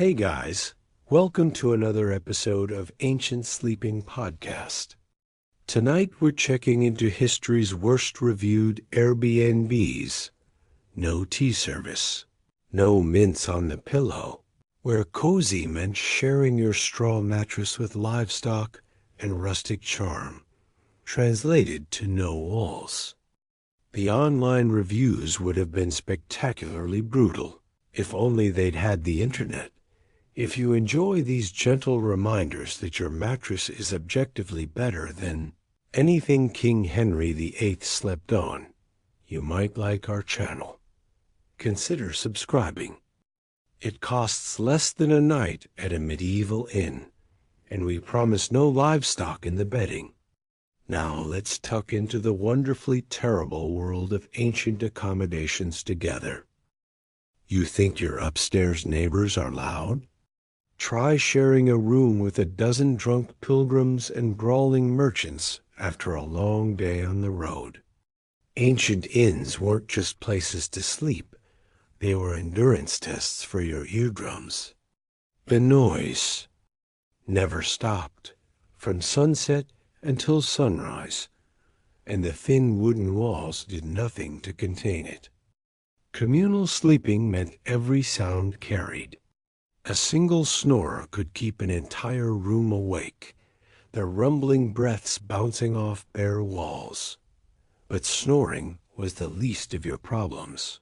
Hey guys, welcome to another episode of Ancient Sleeping Podcast. Tonight we're checking into history's worst reviewed Airbnbs. No tea service, no mints on the pillow, where cozy meant sharing your straw mattress with livestock and rustic charm, translated to no walls. The online reviews would have been spectacularly brutal, if only they'd had the internet. If you enjoy these gentle reminders that your mattress is objectively better than anything King Henry VIII slept on, you might like our channel. Consider subscribing. It costs less than a night at a medieval inn, and we promise no livestock in the bedding. Now let's tuck into the wonderfully terrible world of ancient accommodations together. You think your upstairs neighbors are loud? Try sharing a room with a dozen drunk pilgrims and brawling merchants after a long day on the road. Ancient inns weren't just places to sleep. They were endurance tests for your eardrums. The noise never stopped, from sunset until sunrise, and the thin wooden walls did nothing to contain it. Communal sleeping meant every sound carried. A single snore could keep an entire room awake, their rumbling breaths bouncing off bare walls. But snoring was the least of your problems.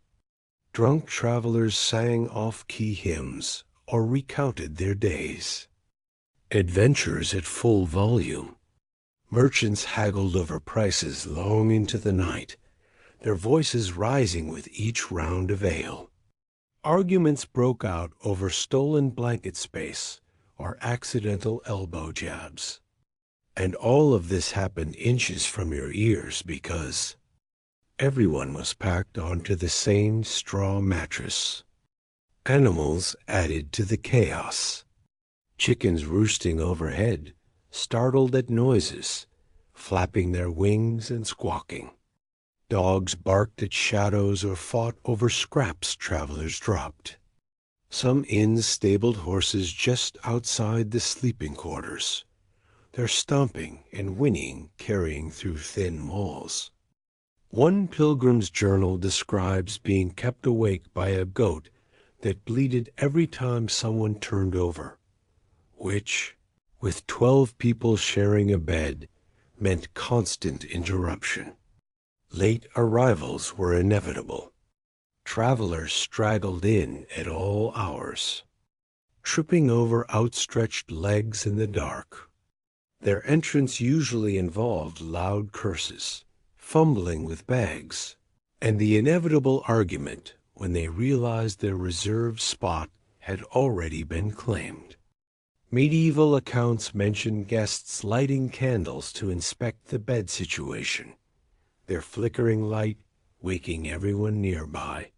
Drunk travelers sang off-key hymns or recounted their days. Adventures at full volume. Merchants haggled over prices long into the night, their voices rising with each round of ale. Arguments broke out over stolen blanket space or accidental elbow jabs. And all of this happened inches from your ears because everyone was packed onto the same straw mattress. Animals added to the chaos. Chickens roosting overhead, startled at noises, flapping their wings and squawking. Dogs barked at shadows or fought over scraps travelers dropped. Some inns stabled horses just outside the sleeping quarters, their stomping and whinnying carrying through thin walls. One pilgrim's journal describes being kept awake by a goat that bleated every time someone turned over, which, with 12 people sharing a bed, meant constant interruption. Late arrivals were inevitable. Travelers straggled in at all hours, tripping over outstretched legs in the dark. Their entrance usually involved loud curses, fumbling with bags, and the inevitable argument when they realized their reserved spot had already been claimed. Medieval accounts mention guests lighting candles to inspect the bed situation, their flickering light waking everyone nearby.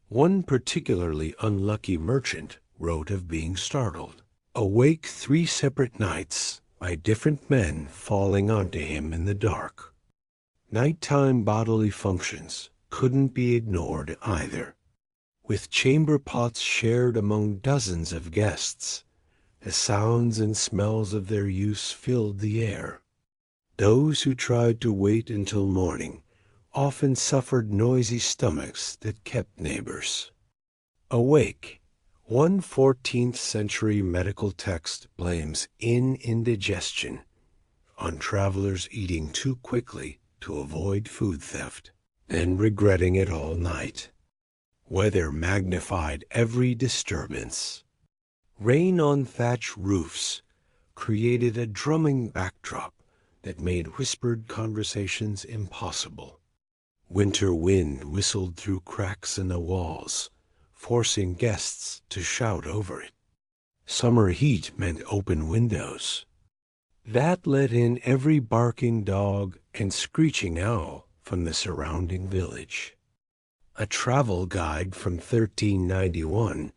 One particularly unlucky merchant wrote of being startled, awake 3 separate nights by different men falling onto him in the dark. Nighttime bodily functions couldn't be ignored either. With chamber pots shared among dozens of guests, the sounds and smells of their use filled the air. Those who tried to wait until morning often suffered noisy stomachs that kept neighbors awake. One 14th century medical text blames inn indigestion on travelers eating too quickly to avoid food theft and regretting it all night. Weather magnified every disturbance. Rain on thatch roofs created a drumming backdrop that made whispered conversations impossible. Winter wind whistled through cracks in the walls, forcing guests to shout over it. Summer heat meant open windows. That let in every barking dog and screeching owl from the surrounding village. A travel guide from 1391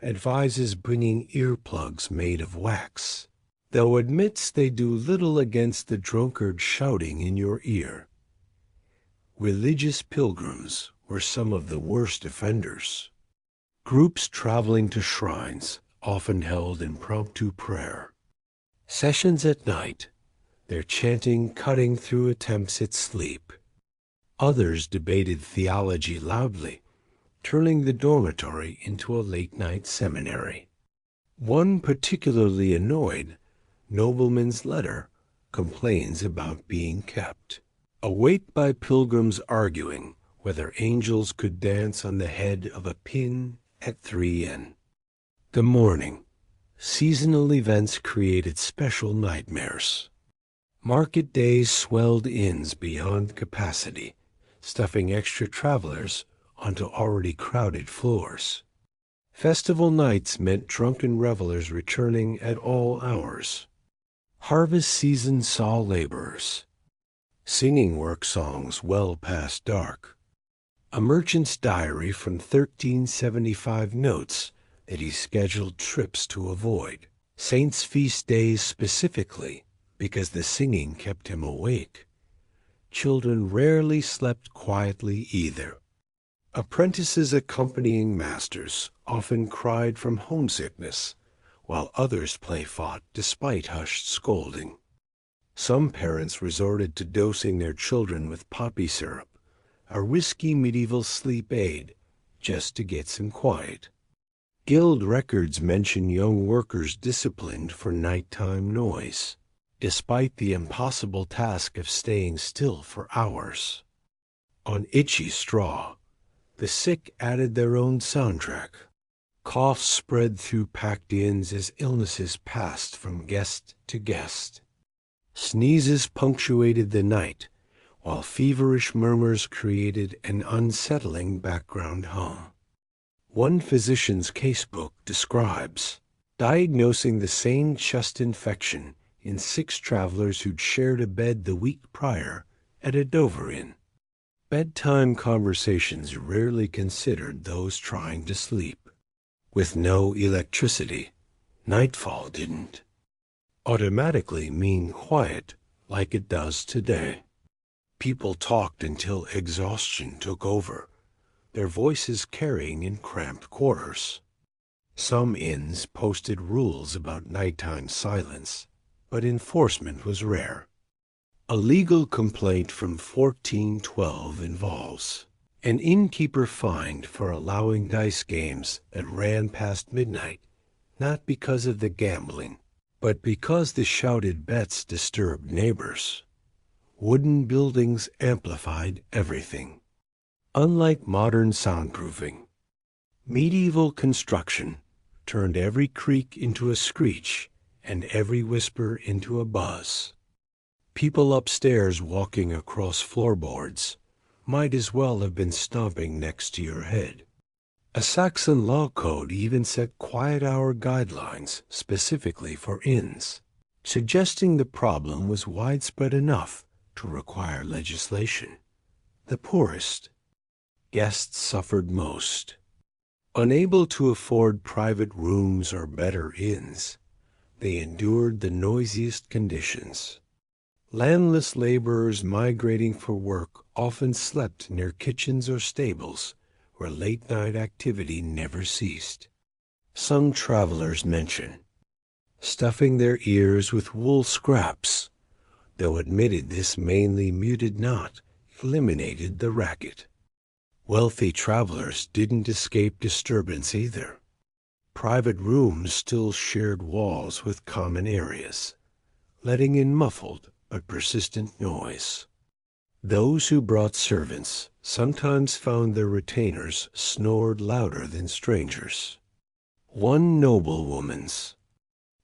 advises bringing earplugs made of wax, though admits they do little against the drunkard shouting in your ear. Religious pilgrims were some of the worst offenders. Groups traveling to shrines often held impromptu prayer. Sessions at night, their chanting cutting through attempts at sleep. Others debated theology loudly, turning the dormitory into a late-night seminary. One particularly annoyed nobleman's letter complains about being kept awake by pilgrims arguing whether angels could dance on the head of a pin at 3 The morning. Seasonal events created special nightmares. Market days swelled inns beyond capacity, stuffing extra travelers onto already crowded floors. Festival nights meant drunken revelers returning at all hours. Harvest season saw laborers singing work songs well past dark. A merchant's diary from 1375 notes that he scheduled trips to avoid. Saints' feast days specifically, because the singing kept him awake. Children rarely slept quietly either. Apprentices accompanying masters often cried from homesickness, while others play-fought despite hushed scolding. Some parents resorted to dosing their children with poppy syrup, a risky medieval sleep aid, just to get some quiet. Guild records mention young workers disciplined for nighttime noise, despite the impossible task of staying still for hours. On itchy straw, the sick added their own soundtrack. Coughs spread through packed inns as illnesses passed from guest to guest. Sneezes punctuated the night, while feverish murmurs created an unsettling background hum. One physician's casebook describes diagnosing the same chest infection in 6 travelers who'd shared a bed the week prior at a Dover inn. Bedtime conversations rarely considered those trying to sleep. With no electricity, nightfall didn't automatically mean quiet like it does today. People talked until exhaustion took over, their voices carrying in cramped quarters. Some inns posted rules about nighttime silence, but enforcement was rare. A legal complaint from 1412 involves an innkeeper fined for allowing dice games that ran past midnight, not because of the gambling, but because the shouted bets disturbed neighbors. Wooden buildings amplified everything. Unlike modern soundproofing, medieval construction turned every creak into a screech and every whisper into a buzz. People upstairs walking across floorboards might as well have been stomping next to your head. A Saxon law code even set quiet hour guidelines specifically for inns, suggesting the problem was widespread enough to require legislation. The poorest guests suffered most. Unable to afford private rooms or better inns, they endured the noisiest conditions. Landless laborers migrating for work often slept near kitchens or stables where late-night activity never ceased. Some travelers mention stuffing their ears with wool scraps, though admitted this mainly muted not eliminated the racket. Wealthy travelers didn't escape disturbance either. Private rooms still shared walls with common areas, letting in muffled but persistent noise. Those who brought servants sometimes found their retainers snored louder than strangers. One noblewoman's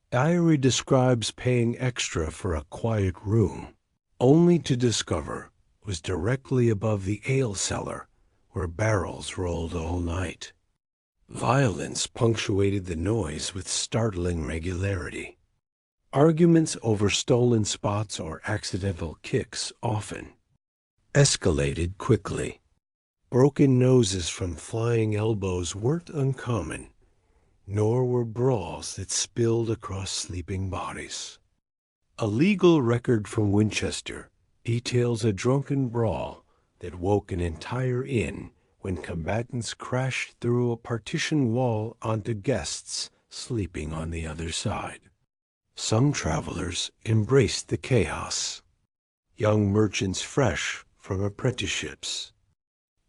diary describes paying extra for a quiet room, only to discover was directly above the ale cellar where barrels rolled all night. Violence punctuated the noise with startling regularity. Arguments over stolen spots or accidental kicks often escalated quickly. Broken noses from flying elbows weren't uncommon, nor were brawls that spilled across sleeping bodies. A legal record from Winchester details a drunken brawl that woke an entire inn when combatants crashed through a partition wall onto guests sleeping on the other side. Some travelers embraced the chaos. Young merchants fresh from apprenticeships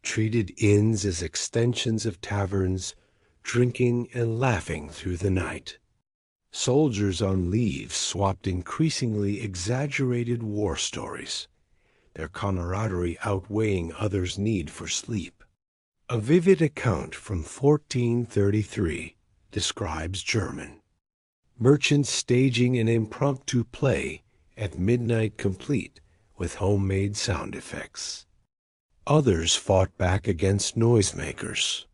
treated inns as extensions of taverns, drinking and laughing through the night. Soldiers on leave swapped increasingly exaggerated war stories, their camaraderie outweighing others' need for sleep. A vivid account from 1433 describes German merchants staging an impromptu play at midnight complete with homemade sound effects. Others fought back against noisemakers.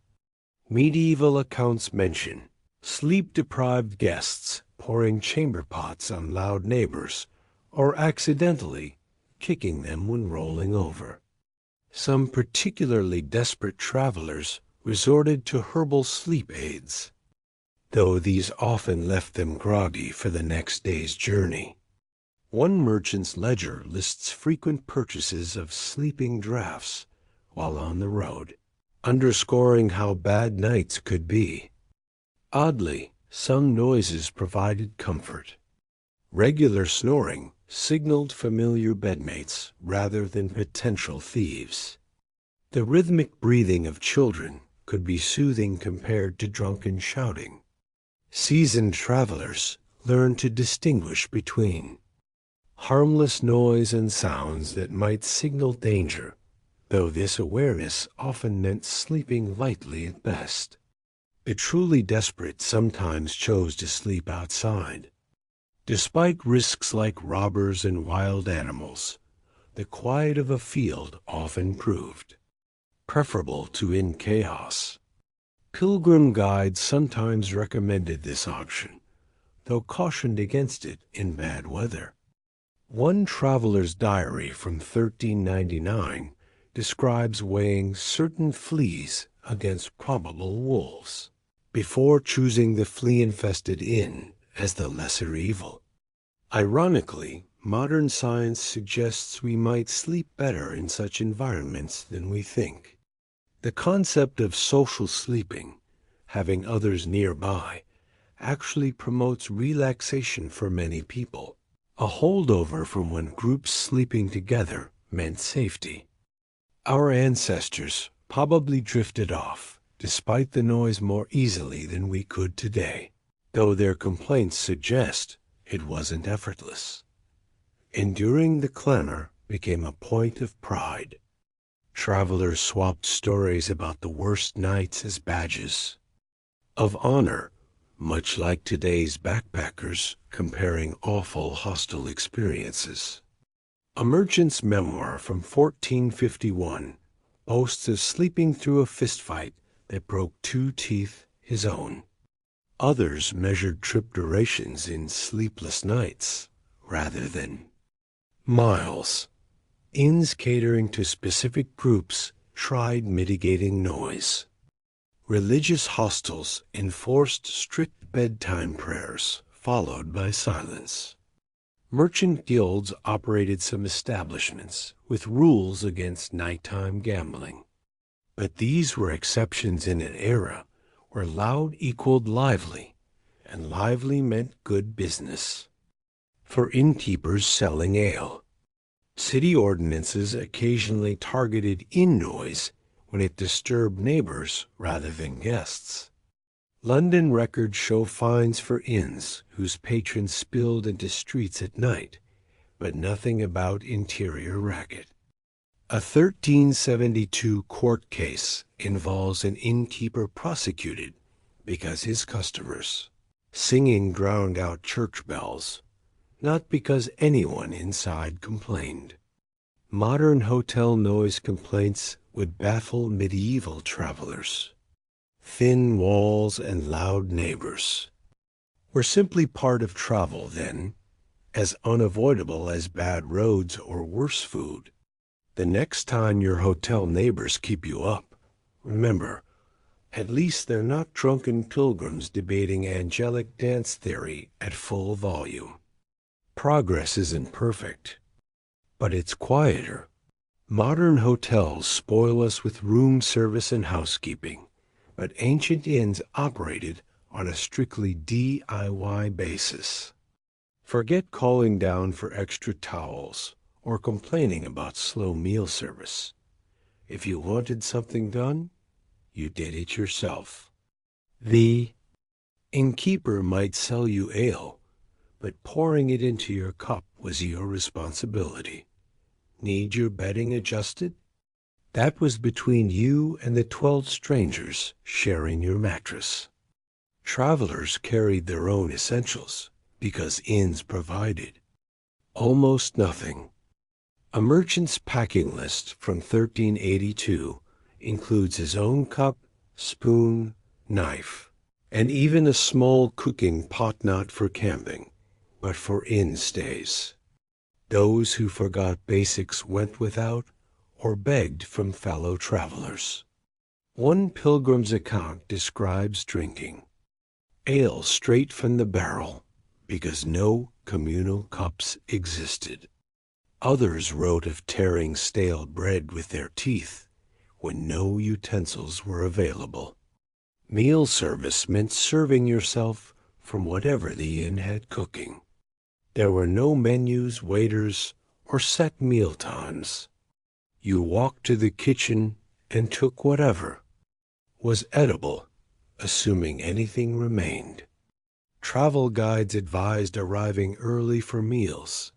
Medieval accounts mention sleep-deprived guests pouring chamber pots on loud neighbors or accidentally kicking them when rolling over. Some particularly desperate travelers resorted to herbal sleep aids, though these often left them groggy for the next day's journey. One merchant's ledger lists frequent purchases of sleeping draughts while on the road, underscoring how bad nights could be. Oddly, some noises provided comfort. Regular snoring signaled familiar bedmates rather than potential thieves. The rhythmic breathing of children could be soothing compared to drunken shouting. Seasoned travelers learned to distinguish between harmless noise and sounds that might signal danger, though this awareness often meant sleeping lightly at best. The truly desperate sometimes chose to sleep outside. Despite risks like robbers and wild animals, the quiet of a field often proved preferable to in chaos. Pilgrim guides sometimes recommended this option, though cautioned against it in bad weather. One traveler's diary from 1399 describes weighing certain fleas against probable wolves before choosing the flea-infested inn as the lesser evil. Ironically, modern science suggests we might sleep better in such environments than we think. The concept of social sleeping, having others nearby, actually promotes relaxation for many people, a holdover from when groups sleeping together meant safety. Our ancestors probably drifted off, despite the noise, more easily than we could today, though their complaints suggest it wasn't effortless. Enduring the clamor became a point of pride. Travelers swapped stories about the worst nights as badges of honor, much like today's backpackers comparing awful hostile experiences. A merchant's memoir from 1451 boasts of sleeping through a fistfight that broke 2 teeth his own. Others measured trip durations in sleepless nights rather than miles. Inns catering to specific groups tried mitigating noise. Religious hostels enforced strict bedtime prayers, followed by silence. Merchant guilds operated some establishments with rules against nighttime gambling. But these were exceptions in an era where loud equaled lively, and lively meant good business. For innkeepers selling ale, city ordinances occasionally targeted inn noise when it disturbed neighbors rather than guests. London records show fines for inns whose patrons spilled into streets at night, but nothing about interior racket. A 1372 court case involves an innkeeper prosecuted because his customers' singing drowned out church bells, not because anyone inside complained. Modern hotel noise complaints would baffle medieval travelers. Thin walls and loud neighbors were simply part of travel then, as unavoidable as bad roads or worse food. The next time your hotel neighbors keep you up, remember, at least they're not drunken pilgrims debating angelic dance theory at full volume. Progress isn't perfect, but it's quieter. Modern hotels spoil us with room service and housekeeping, but ancient inns operated on a strictly DIY basis. Forget calling down for extra towels or complaining about slow meal service. If you wanted something done, you did it yourself. The innkeeper might sell you ale, but pouring it into your cup was your responsibility. Need your bedding adjusted? That was between you and the 12 strangers sharing your mattress. Travelers carried their own essentials because inns provided almost nothing. A merchant's packing list from 1382 includes his own cup, spoon, knife, and even a small cooking pot not for camping, but for inn stays. Those who forgot basics went without or begged from fellow travelers. One pilgrim's account describes drinking ale straight from the barrel because no communal cups existed. Others wrote of tearing stale bread with their teeth when no utensils were available. Meal service meant serving yourself from whatever the inn had cooking. There were no menus, waiters, or set meal times. You walked to the kitchen and took whatever was edible, assuming anything remained. Travel guides advised arriving early for meals,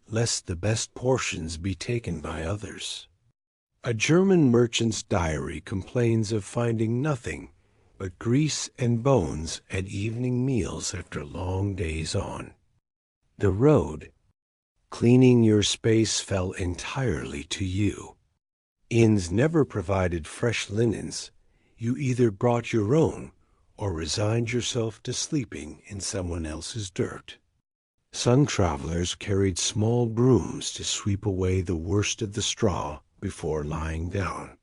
lest the best portions be taken by others. A German merchant's diary complains of finding nothing but grease and bones at evening meals after long days on the road. Cleaning your space fell entirely to you. Inns never provided fresh linens. You either brought your own or resigned yourself to sleeping in someone else's dirt. Some travelers carried small brooms to sweep away the worst of the straw before lying down.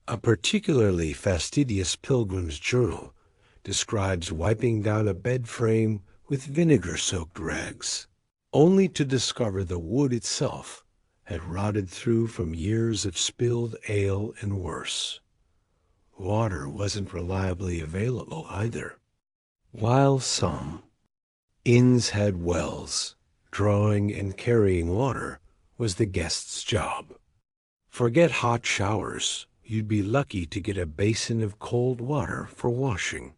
A particularly fastidious pilgrim's journal describes wiping down a bed frame with vinegar-soaked rags, only to discover the wood itself had rotted through from years of spilled ale and worse. Water wasn't reliably available either. While some inns had wells, drawing and carrying water was the guest's job. Forget hot showers. You'd be lucky to get a basin of cold water for washing.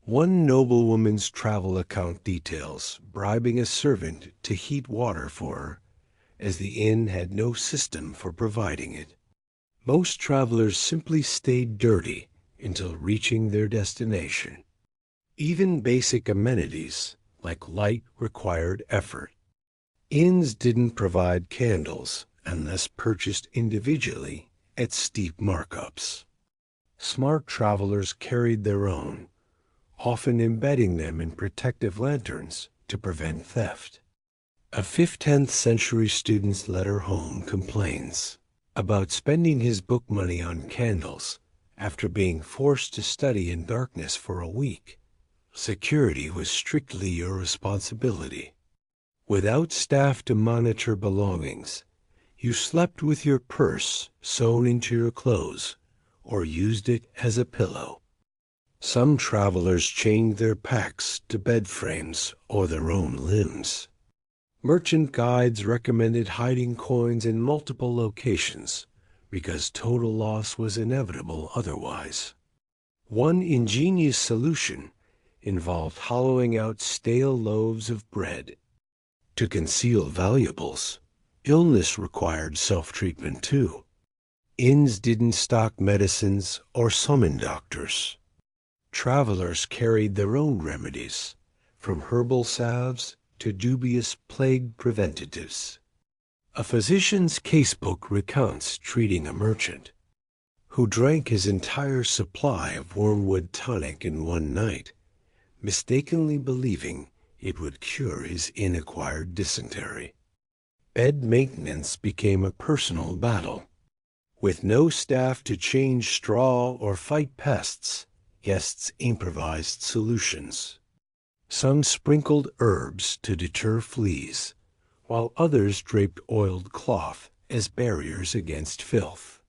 One noblewoman's travel account details bribing a servant to heat water for her, as the inn had no system for providing it. Most travelers simply stayed dirty until reaching their destination. Even basic amenities, like light, required effort. Inns didn't provide candles unless purchased individually at steep markups. Smart travelers carried their own, often embedding them in protective lanterns to prevent theft. A 15th century student's letter home complains about spending his book money on candles after being forced to study in darkness for a week. Security was strictly your responsibility. Without staff to monitor belongings, you slept with your purse sewn into your clothes or used it as a pillow. Some travelers chained their packs to bed frames or their own limbs. Merchant guides recommended hiding coins in multiple locations because total loss was inevitable otherwise. One ingenious solution involved hollowing out stale loaves of bread. To conceal valuables, illness required self-treatment too. Inns didn't stock medicines or summon doctors. Travelers carried their own remedies, from herbal salves to dubious plague preventatives. A physician's casebook recounts treating a merchant who drank his entire supply of wormwood tonic in one night, mistakenly believing it would cure his inacquired dysentery. Bed maintenance became a personal battle. With no staff to change straw or fight pests, guests improvised solutions. Some sprinkled herbs to deter fleas, while others draped oiled cloth as barriers against filth.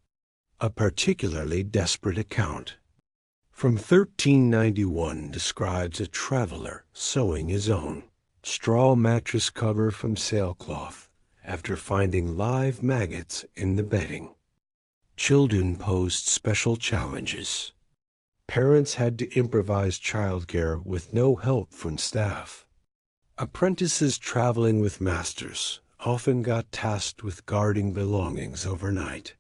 A particularly desperate account. from 1391 describes a traveler sewing his own straw mattress cover from sailcloth after finding live maggots in the bedding. Children posed special challenges. Parents had to improvise childcare with no help from staff. Apprentices traveling with masters often got tasked with guarding belongings overnight.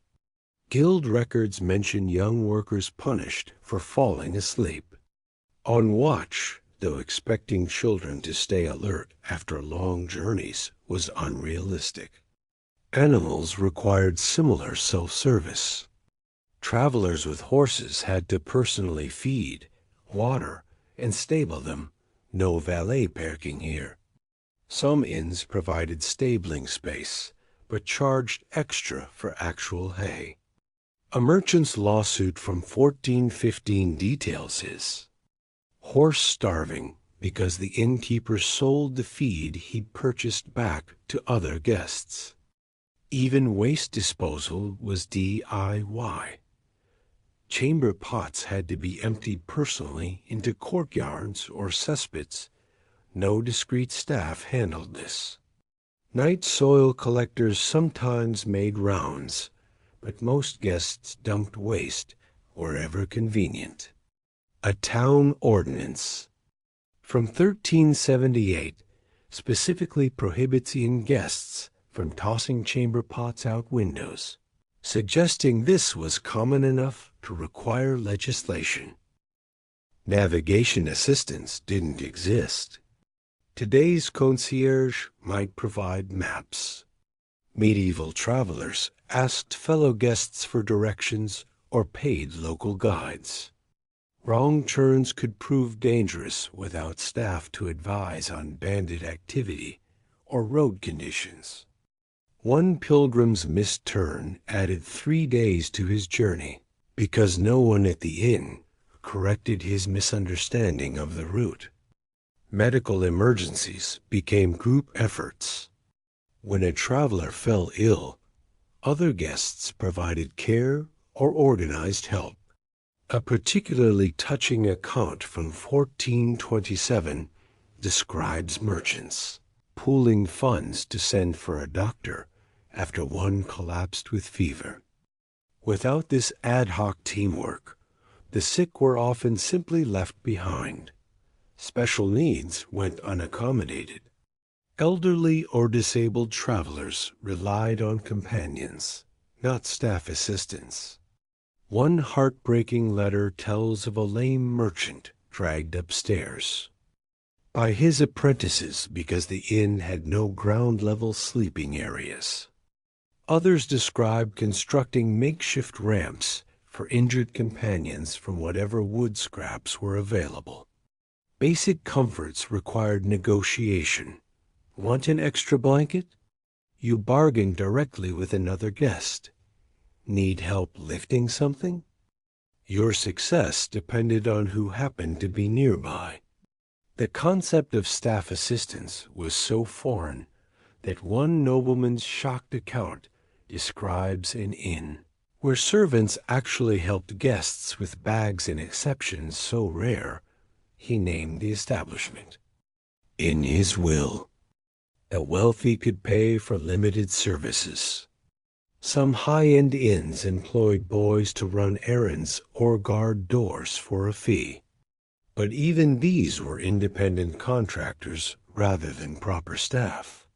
Guild records mention young workers punished for falling asleep. On watch, though expecting children to stay alert after long journeys was unrealistic. Animals required similar self-service. Travelers with horses had to personally feed, water, and stable them. No valet parking here. Some inns provided stabling space, but charged extra for actual hay. A merchant's lawsuit from 1415 details his horse starving because the innkeeper sold the feed he'd purchased back to other guests. Even waste disposal was DIY. Chamber pots had to be emptied personally into courtyards or cesspits. No discreet staff handled this. Night soil collectors sometimes made rounds, but most guests dumped waste wherever convenient. A town ordinance from 1378 specifically prohibits inn guests from tossing chamber pots out windows, suggesting this was common enough to require legislation. Navigation assistance didn't exist. Today's concierge might provide maps. Medieval travelers asked fellow guests for directions or paid local guides. Wrong turns could prove dangerous without staff to advise on bandit activity or road conditions. One pilgrim's missed turn added 3 days to his journey because no one at the inn corrected his misunderstanding of the route. Medical emergencies became group efforts. When a traveler fell ill, other guests provided care or organized help. A particularly touching account from 1427 describes merchants pooling funds to send for a doctor after one collapsed with fever. Without this ad hoc teamwork, the sick were often simply left behind. Special needs went unaccommodated. Elderly or disabled travelers relied on companions, not staff assistants. One heartbreaking letter tells of a lame merchant dragged upstairs by his apprentices because the inn had no ground-level sleeping areas. Others describe constructing makeshift ramps for injured companions from whatever wood scraps were available. Basic comforts required negotiation. Want an extra blanket? You bargain directly with another guest. Need help lifting something? Your success depended on who happened to be nearby. The concept of staff assistance was so foreign that one nobleman's shocked account describes an inn where servants actually helped guests with bags and exceptions so rare, he named the establishment. In his will, the wealthy could pay for limited services. Some high-end inns employed boys to run errands or guard doors for a fee. But even these were independent contractors rather than proper staff.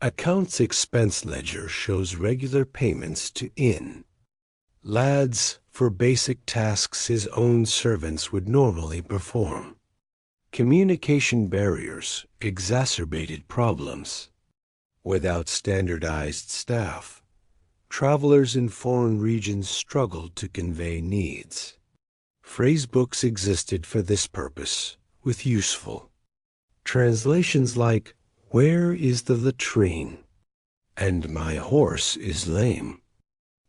Account's expense ledger shows regular payments to inn lads for basic tasks his own servants would normally perform. Communication barriers exacerbated problems. Without standardized staff, travelers in foreign regions struggled to convey needs. Phrasebooks existed for this purpose, with useful translations like, "Where is the latrine?" and "My horse is lame."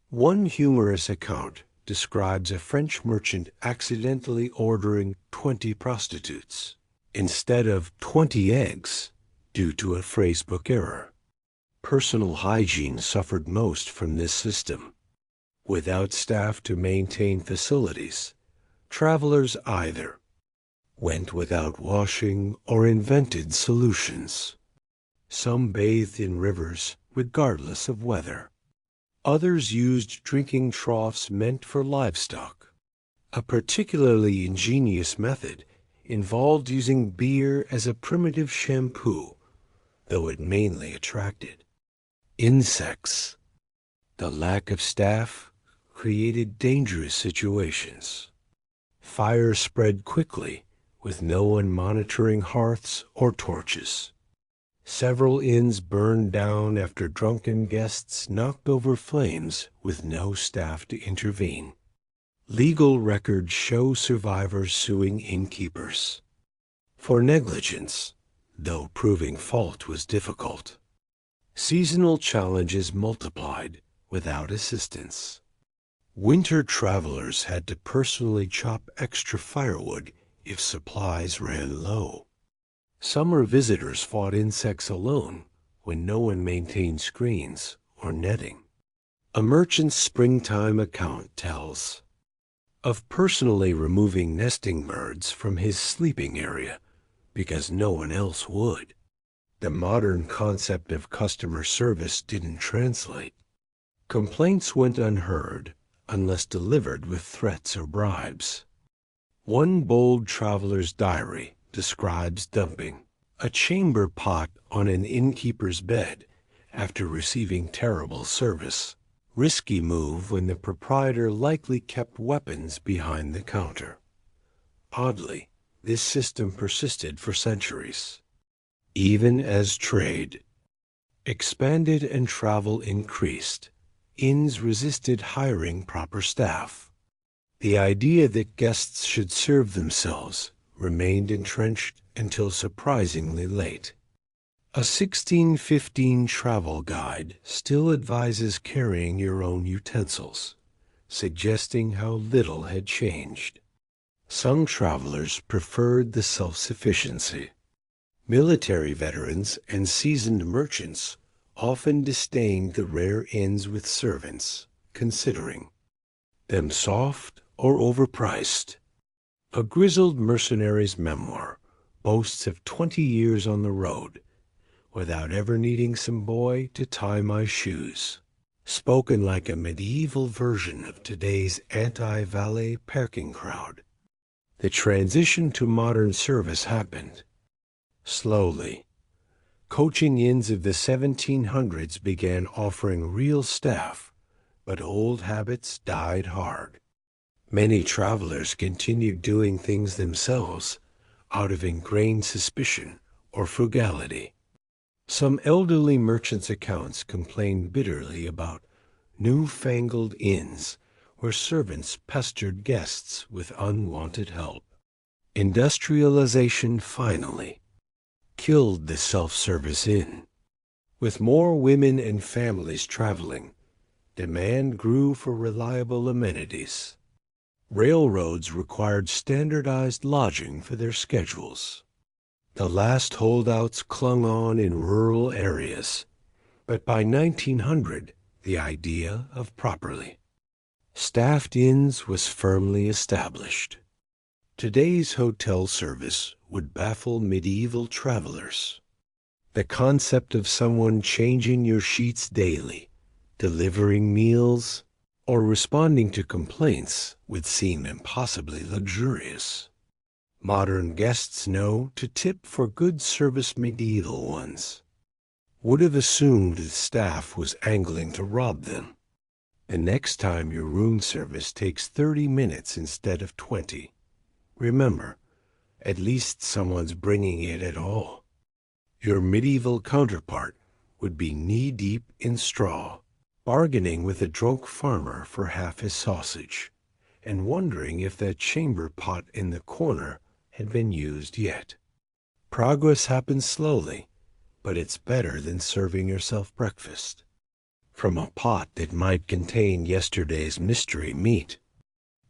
One humorous account describes a French merchant accidentally ordering 20 prostitutes instead of 20 eggs due to a phrasebook error. Personal hygiene suffered most from this system. Without staff to maintain facilities, Travelers either went without washing or invented solutions. Some bathed in rivers regardless of weather. Others used drinking troughs meant for livestock. A particularly ingenious method involved using beer as a primitive shampoo, though it mainly attracted insects. The lack of staff created dangerous situations. Fire spread quickly, with no one monitoring hearths or torches. Several inns burned down after drunken guests knocked over flames with no staff to intervene. Legal records show survivors suing innkeepers for negligence, though proving fault was difficult. Seasonal challenges multiplied without assistance. Winter travelers had to personally chop extra firewood if supplies ran low. Summer visitors fought insects alone when no one maintained screens or netting. A merchant's springtime account tells of personally removing nesting birds from his sleeping area because no one else would. The modern concept of customer service didn't translate. Complaints went unheard unless delivered with threats or bribes. One bold traveler's diary describes dumping a chamber pot on an innkeeper's bed after receiving terrible service. Risky move when the proprietor likely kept weapons behind the counter. Oddly, this system persisted for centuries. Even as trade expanded and travel increased, inns resisted hiring proper staff. The idea that guests should serve themselves remained entrenched until surprisingly late. A 1615 travel guide still advises carrying your own utensils, suggesting how little had changed. Some travelers preferred the self-sufficiency. Military veterans and seasoned merchants often disdained the rare inns with servants, considering them soft or overpriced. A grizzled mercenary's memoir boasts of 20 years on the road without ever needing some boy to tie my shoes, spoken like a medieval version of today's anti-valet parking crowd. The transition to modern service happened slowly. Coaching inns of the 1700s began offering real staff, but old habits died hard. Many travelers continued doing things themselves out of ingrained suspicion or frugality. Some elderly merchants' accounts complained bitterly about newfangled inns where servants pestered guests with unwanted help. Industrialization finally killed the self-service inn. With more women and families traveling, demand grew for reliable amenities. Railroads required standardized lodging for their schedules. The last holdouts clung on in rural areas, but by 1900, the idea of properly staffed inns was firmly established. Today's hotel service would baffle medieval travelers. The concept of someone changing your sheets daily, delivering meals, or responding to complaints would seem impossibly luxurious. Modern guests know to tip for good service medieval ones would have assumed the staff was angling to rob them. The next time your room service takes 30 minutes instead of 20, remember, at least someone's bringing it at all. Your medieval counterpart would be knee-deep in straw, bargaining with a drunk farmer for half his sausage, and wondering if that chamber pot in the corner had been used yet. Progress happens slowly, but it's better than serving yourself breakfast from a pot that might contain yesterday's mystery meat.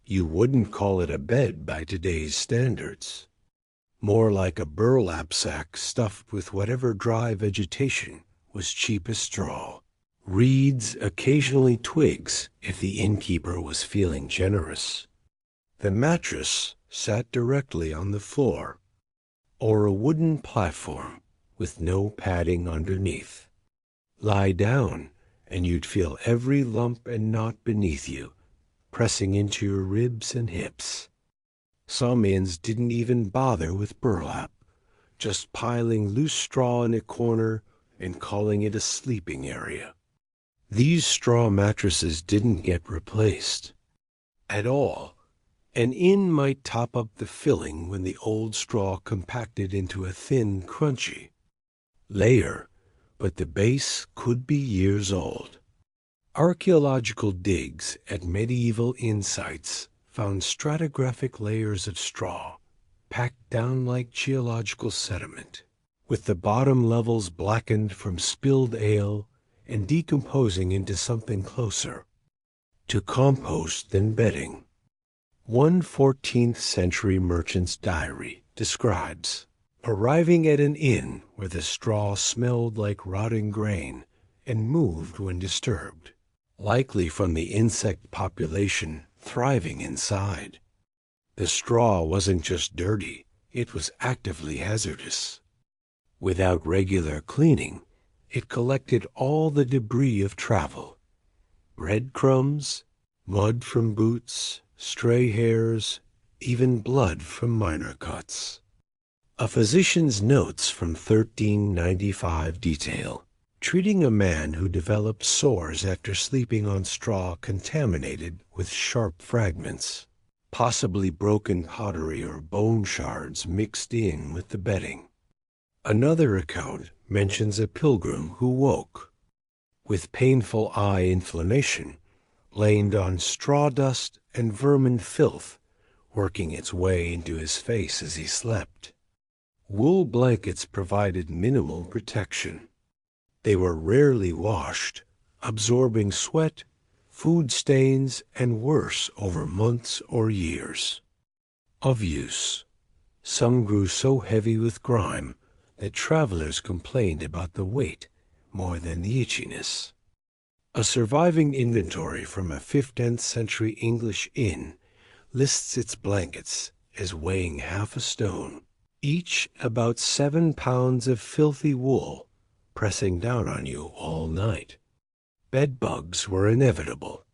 You wouldn't call it a bed by today's standards. More like a burlap sack stuffed with whatever dry vegetation was cheap as straw. Reeds, occasionally twigs, if the innkeeper was feeling generous. The mattress sat directly on the floor, or a wooden platform with no padding underneath. Lie down, and you'd feel every lump and knot beneath you, pressing into your ribs and hips. Some inns didn't even bother with burlap, just piling loose straw in a corner and calling it a sleeping area. These straw mattresses didn't get replaced at all. An inn might top up the filling when the old straw compacted into a thin, crunchy layer, but the base could be years old. Archaeological digs at medieval inn sites found stratigraphic layers of straw, packed down like geological sediment, with the bottom levels blackened from spilled ale and decomposing into something closer to compost than bedding. One 14th century merchant's diary describes arriving at an inn where the straw smelled like rotting grain and moved when disturbed, likely from the insect population thriving inside. The straw wasn't just dirty, it was actively hazardous. Without regular cleaning, it collected all the debris of travel: breadcrumbs, mud from boots, stray hairs, even blood from minor cuts. A physician's notes from 1395 detail treating a man who developed sores after sleeping on straw contaminated with sharp fragments, possibly broken pottery or bone shards mixed in with the bedding. Another account mentions a pilgrim who woke with painful eye inflammation, laying on straw dust and vermin filth working its way into his face as he slept. Wool blankets provided minimal protection. They were rarely washed, absorbing sweat, food stains, and worse over months or years of use. Some grew so heavy with grime that travelers complained about the weight more than the itchiness. A surviving inventory from a 15th century English inn lists its blankets as weighing half a stone, each about 7 pounds of filthy wool pressing down on you all night. Bed bugs were inevitable.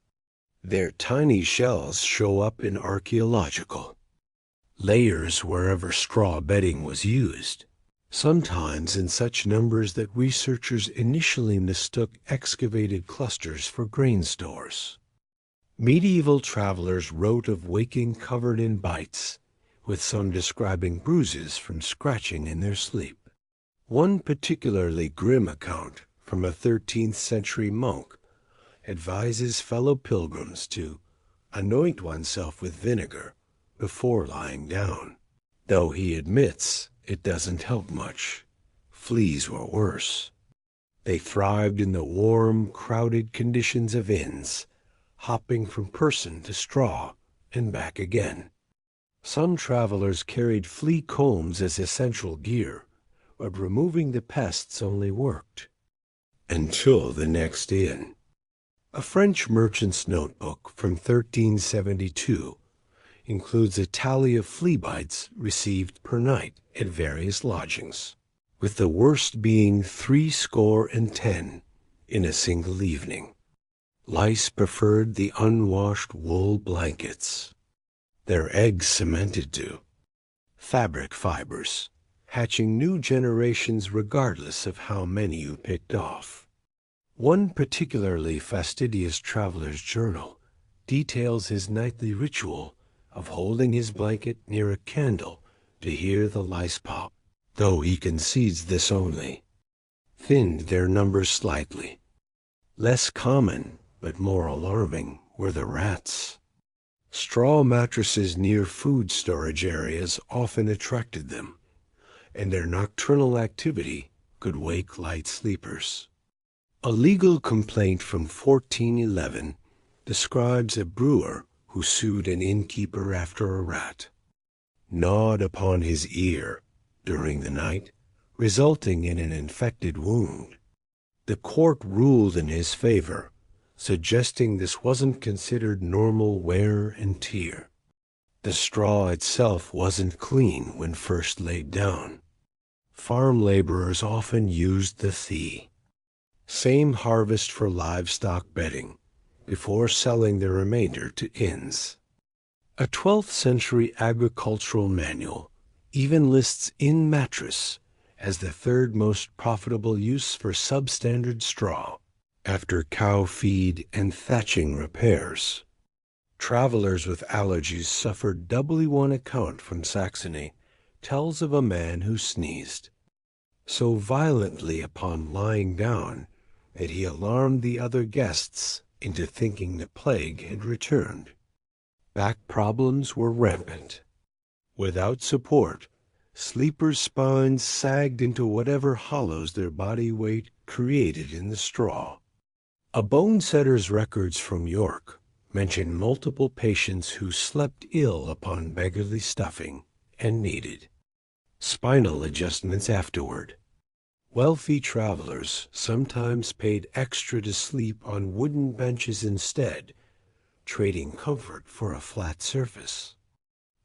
Their tiny shells show up in archaeological layers wherever straw bedding was used, sometimes in such numbers that researchers initially mistook excavated clusters for grain stores. Medieval travelers wrote of waking covered in bites, with some describing bruises from scratching in their sleep. One particularly grim account from a 13th century monk advises fellow pilgrims to anoint oneself with vinegar before lying down, though he admits it doesn't help much. Fleas were worse. They thrived in the warm, crowded conditions of inns, hopping from person to straw and back again. Some travelers carried flea combs as essential gear, but removing the pests only worked until the next inn. A French merchant's notebook from 1372 includes a tally of flea bites received per night at various lodgings, with the worst being 70 in a single evening. Lice preferred the unwashed wool blankets, their eggs cemented to fabric fibers, hatching new generations regardless of how many you picked off. One particularly fastidious traveler's journal details his nightly ritual of holding his blanket near a candle to hear the lice pop, though he concedes this only thinned their numbers slightly. Less common, but more alarming, were the rats. Straw mattresses near food storage areas often attracted them, and their nocturnal activity could wake light sleepers. A legal complaint from 1411 describes a brewer who sued an innkeeper after a rat gnawed upon his ear during the night, resulting in an infected wound. The court ruled in his favor, suggesting this wasn't considered normal wear and tear. The straw itself wasn't clean when first laid down. Farm laborers often used the thea, same harvest for livestock bedding, before selling the remainder to inns. A 12th century agricultural manual even lists inn mattress as the third most profitable use for substandard straw, after cow feed and thatching repairs. Travelers with allergies suffered doubly. One account from Saxony tells of a man who sneezed so violently upon lying down that he alarmed the other guests into thinking the plague had returned. Back problems were rampant. Without support, sleepers' spines sagged into whatever hollows their body weight created in the straw. A bone setter's records from York mention multiple patients who slept ill upon beggarly stuffing and needed spinal adjustments afterward. Wealthy travelers sometimes paid extra to sleep on wooden benches instead, trading comfort for a flat surface.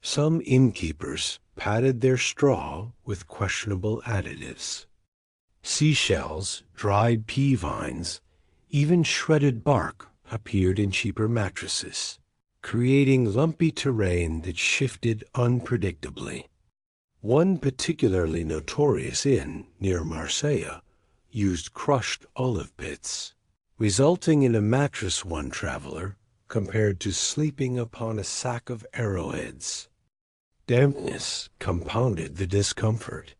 Some innkeepers padded their straw with questionable additives. Seashells, dried pea vines, even shredded bark appeared in cheaper mattresses, creating lumpy terrain that shifted unpredictably. One particularly notorious inn near Marseille used crushed olive pits, resulting in a mattress one traveler compared to sleeping upon a sack of arrowheads. Dampness compounded the discomfort.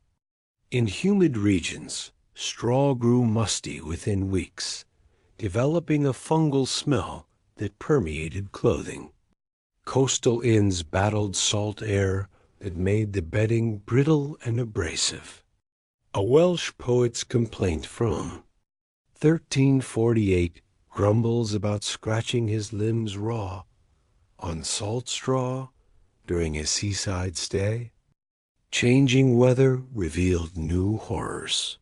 In humid regions, straw grew musty within weeks, developing a fungal smell that permeated clothing. Coastal inns battled salt air that made the bedding brittle and abrasive. A Welsh poet's complaint from 1348 grumbles about scratching his limbs raw on salt straw during a seaside stay. Changing weather revealed new horrors.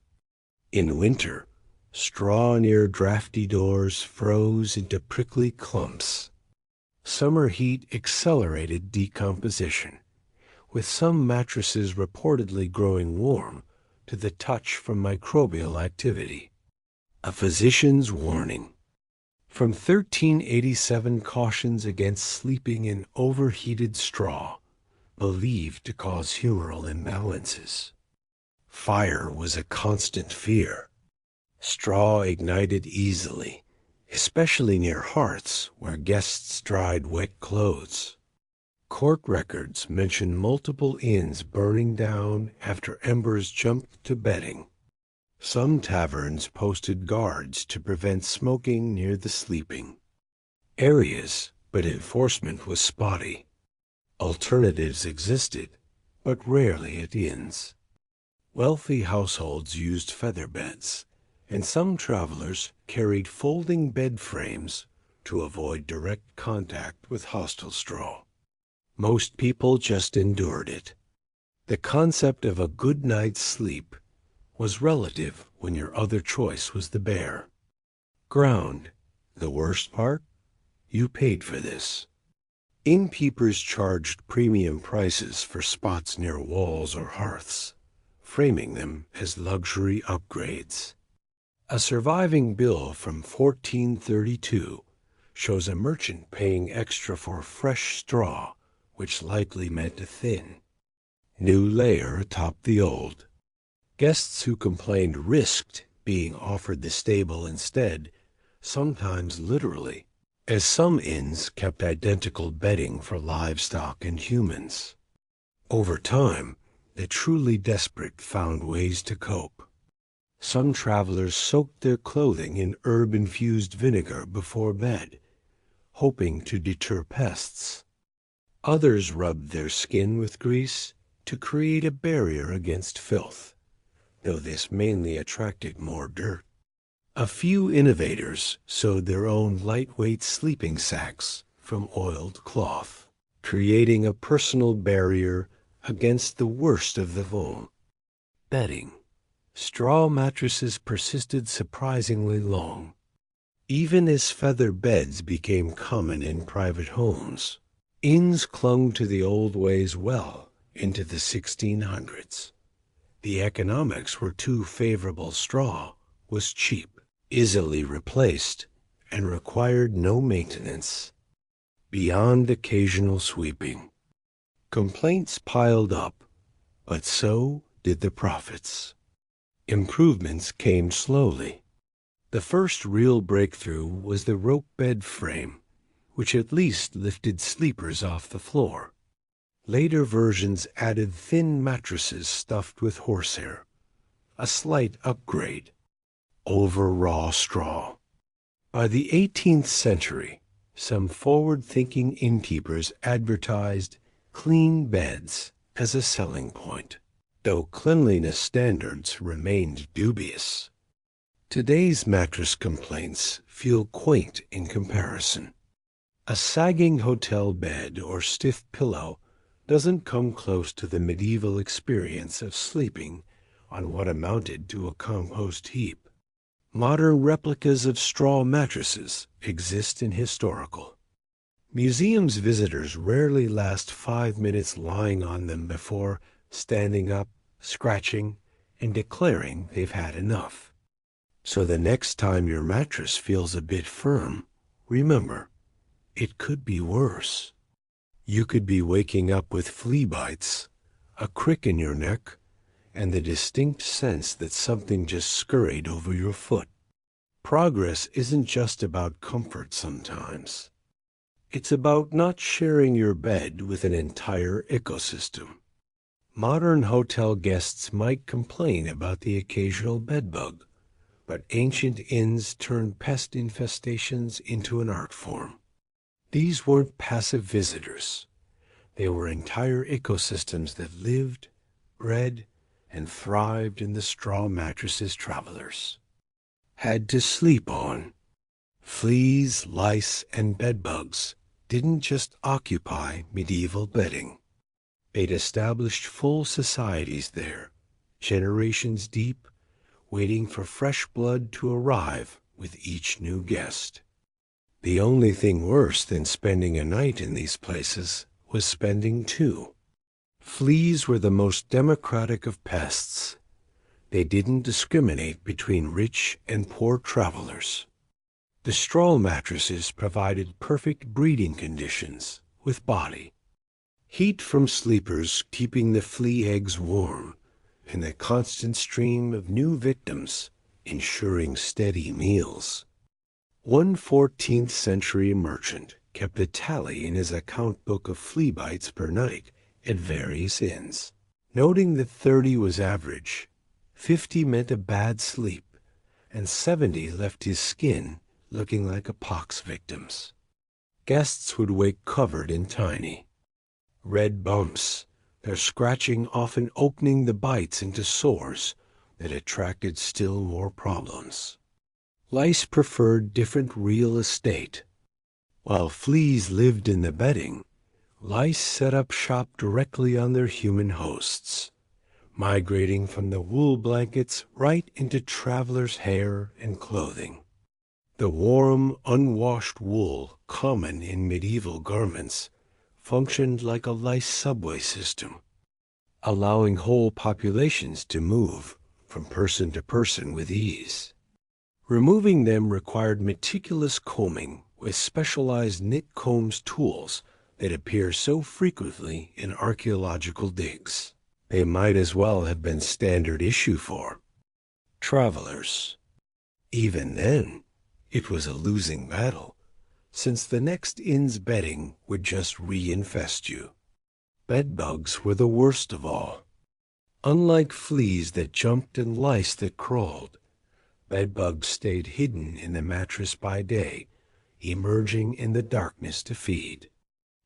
In winter, straw near drafty doors froze into prickly clumps. Summer heat accelerated decomposition, with some mattresses reportedly growing warm to the touch from microbial activity. A physician's warning. From 1387 cautions against sleeping in overheated straw, believed to cause humoral imbalances. Fire was a constant fear. Straw ignited easily, especially near hearths where guests dried wet clothes. Court records mention multiple inns burning down after embers jumped to bedding. Some taverns posted guards to prevent smoking near the sleeping areas, but enforcement was spotty. Alternatives existed, but rarely at inns. Wealthy households used feather beds, and some travelers carried folding bed frames to avoid direct contact with hostile straw. Most people just endured it. The concept of a good night's sleep was relative when your other choice was the bare ground. The worst part? You paid for this. Innkeepers charged premium prices for spots near walls or hearths, framing them as luxury upgrades. A surviving bill from 1432 shows a merchant paying extra for fresh straw, which likely meant a thin, new layer atop the old. Guests who complained risked being offered the stable instead, sometimes literally, as some inns kept identical bedding for livestock and humans. Over time, the truly desperate found ways to cope. Some travelers soaked their clothing in herb-infused vinegar before bed, hoping to deter pests. Others rubbed their skin with grease to create a barrier against filth, though this mainly attracted more dirt. A few innovators sewed their own lightweight sleeping sacks from oiled cloth, creating a personal barrier against the worst of the vol. Bedding. Straw mattresses persisted surprisingly long. Even as feather beds became common in private homes, Inns clung to the old ways well into the 1600s. The economics were too favorable. Straw was cheap, easily replaced, and required no maintenance beyond occasional sweeping. Complaints piled up, but so did the profits. Improvements came slowly. The first real breakthrough was the rope bed frame, which at least lifted sleepers off the floor. Later versions added thin mattresses stuffed with horsehair, a slight upgrade over raw straw. By the 18th century, some forward-thinking innkeepers advertised clean beds as a selling point, though cleanliness standards remained dubious. Today's mattress complaints feel quaint in comparison. A sagging hotel bed or stiff pillow doesn't come close to the medieval experience of sleeping on what amounted to a compost heap. Modern replicas of straw mattresses exist in historical museums. Visitors rarely last 5 minutes lying on them before standing up, scratching, and declaring they've had enough. So the next time your mattress feels a bit firm, remember, it could be worse. You could be waking up with flea bites, a crick in your neck, and the distinct sense that something just scurried over your foot. Progress isn't just about comfort sometimes. It's about not sharing your bed with an entire ecosystem. Modern hotel guests might complain about the occasional bedbug, but ancient inns turned pest infestations into an art form. These weren't passive visitors. They were entire ecosystems that lived, bred, and thrived in the straw mattresses travelers had to sleep on. Fleas, lice, and bedbugs didn't just occupy medieval bedding. They'd established full societies there, generations deep, waiting for fresh blood to arrive with each new guest. The only thing worse than spending a night in these places was spending two. Fleas were the most democratic of pests. They didn't discriminate between rich and poor travelers. The straw mattresses provided perfect breeding conditions with body. Heat from sleepers keeping the flea eggs warm, and a constant stream of new victims ensuring steady meals. One 14th century merchant kept a tally in his account book of flea bites per night at various inns. Noting that 30 was average, 50 meant a bad sleep, and 70 left his skin looking like a pox victim's. Guests would wake covered in tiny red bumps, their scratching often opening the bites into sores that attracted still more problems. Lice preferred different real estate. While fleas lived in the bedding, lice set up shop directly on their human hosts, migrating from the wool blankets right into travelers' hair and clothing. The warm, unwashed wool common in medieval garments functioned like a lice subway system, allowing whole populations to move from person to person with ease. Removing them required meticulous combing with specialized knit combs tools that appear so frequently in archaeological digs. They might as well have been standard issue for travelers. Even then, it was a losing battle, since the next inn's bedding would just reinfest you. Bedbugs were the worst of all. Unlike fleas that jumped and lice that crawled, bedbugs stayed hidden in the mattress by day, emerging in the darkness to feed.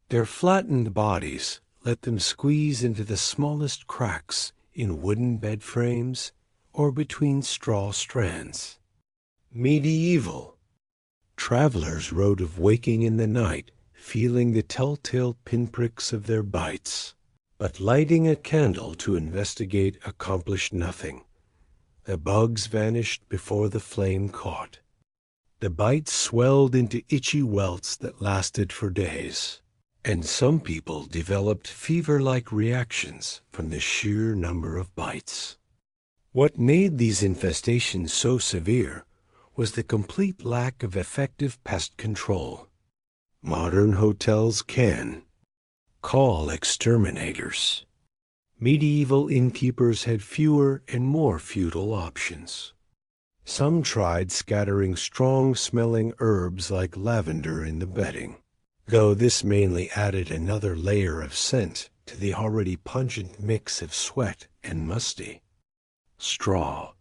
Their flattened bodies let them squeeze into the smallest cracks in wooden bed frames or between straw strands. Medieval. Travelers wrote of waking in the night, feeling the telltale pinpricks of their bites. But lighting a candle to investigate accomplished nothing. The bugs vanished before the flame caught. The bites swelled into itchy welts that lasted for days. and some people developed fever-like reactions from the sheer number of bites. What made these infestations so severe was the complete lack of effective pest control. Modern hotels can call exterminators. Medieval innkeepers had fewer and more futile options. Some tried scattering strong-smelling herbs like lavender in the bedding, though this mainly added another layer of scent to the already pungent mix of sweat and musty straw.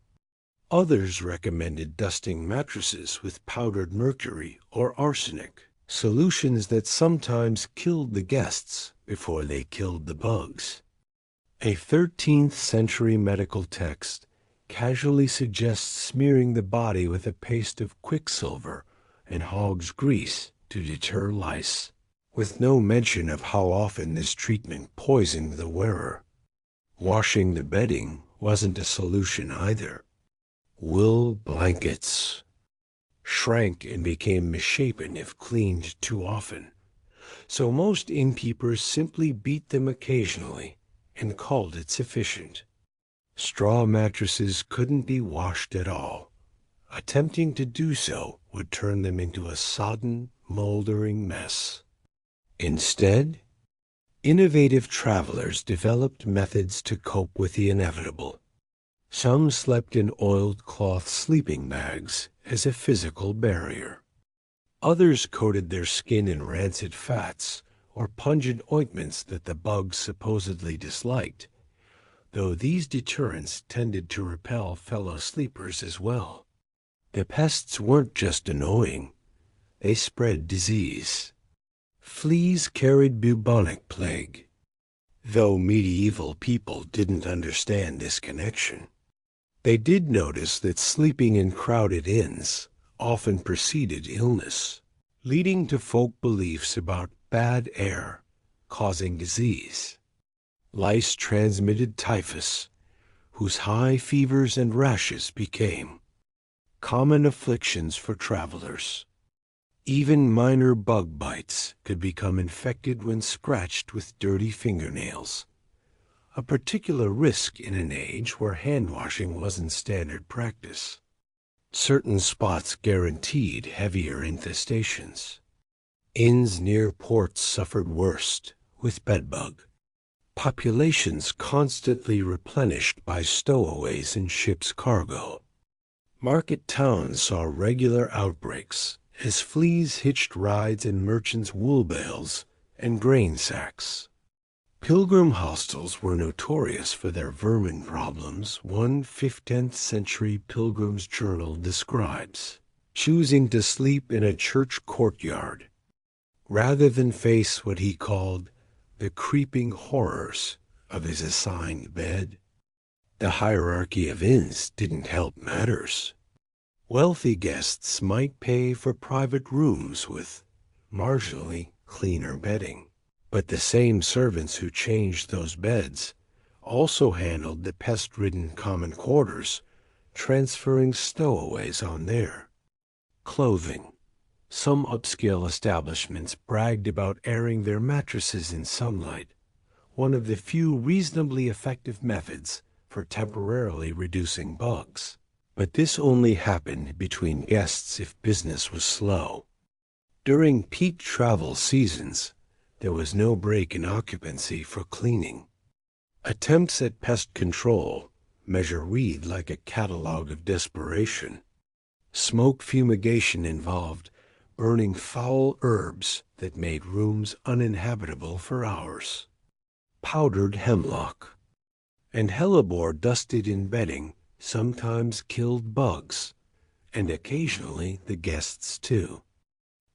Others recommended dusting mattresses with powdered mercury or arsenic, solutions that sometimes killed the guests before they killed the bugs. A 13th century medical text casually suggests smearing the body with a paste of quicksilver and hog's grease to deter lice, with no mention of how often this treatment poisoned the wearer. Washing the bedding wasn't a solution either. Wool blankets shrank and became misshapen if cleaned too often, so most innkeepers simply beat them occasionally and called it sufficient. Straw mattresses couldn't be washed at all. Attempting to do so would turn them into a sodden, moldering mess. Instead, innovative travelers developed methods to cope with the inevitable. Some slept in oiled cloth sleeping bags as a physical barrier. Others coated their skin in rancid fats or pungent ointments that the bugs supposedly disliked, though these deterrents tended to repel fellow sleepers as well. The pests weren't just annoying, they spread disease. Fleas carried bubonic plague, though medieval people didn't understand this connection. They did notice that sleeping in crowded inns often preceded illness, leading to folk beliefs about bad air causing disease. Lice transmitted typhus, whose high fevers and rashes became common afflictions for travelers. Even minor bug bites could become infected when scratched with dirty fingernails, a particular risk in an age where hand-washing wasn't standard practice. Certain spots guaranteed heavier infestations. Inns near ports suffered worst, with bedbug. Populations constantly replenished by stowaways in ship's cargo. Market towns saw regular outbreaks as fleas hitched rides in merchants' wool bales and grain sacks. Pilgrim hostels were notorious for their vermin problems. One 15th century pilgrim's journal describes choosing to sleep in a church courtyard rather than face what he called the creeping horrors of his assigned bed. The hierarchy of inns didn't help matters. Wealthy guests might pay for private rooms with marginally cleaner bedding, but the same servants who changed those beds also handled the pest-ridden common quarters, transferring stowaways on their clothing. Some upscale establishments bragged about airing their mattresses in sunlight, one of the few reasonably effective methods for temporarily reducing bugs. But this only happened between guests if business was slow. During peak travel seasons, there was no break in occupancy for cleaning. Attempts at pest control measure read like a catalog of desperation. Smoke fumigation involved burning foul herbs that made rooms uninhabitable for hours. Powdered hemlock and hellebore dusted in bedding sometimes killed bugs, and occasionally the guests too.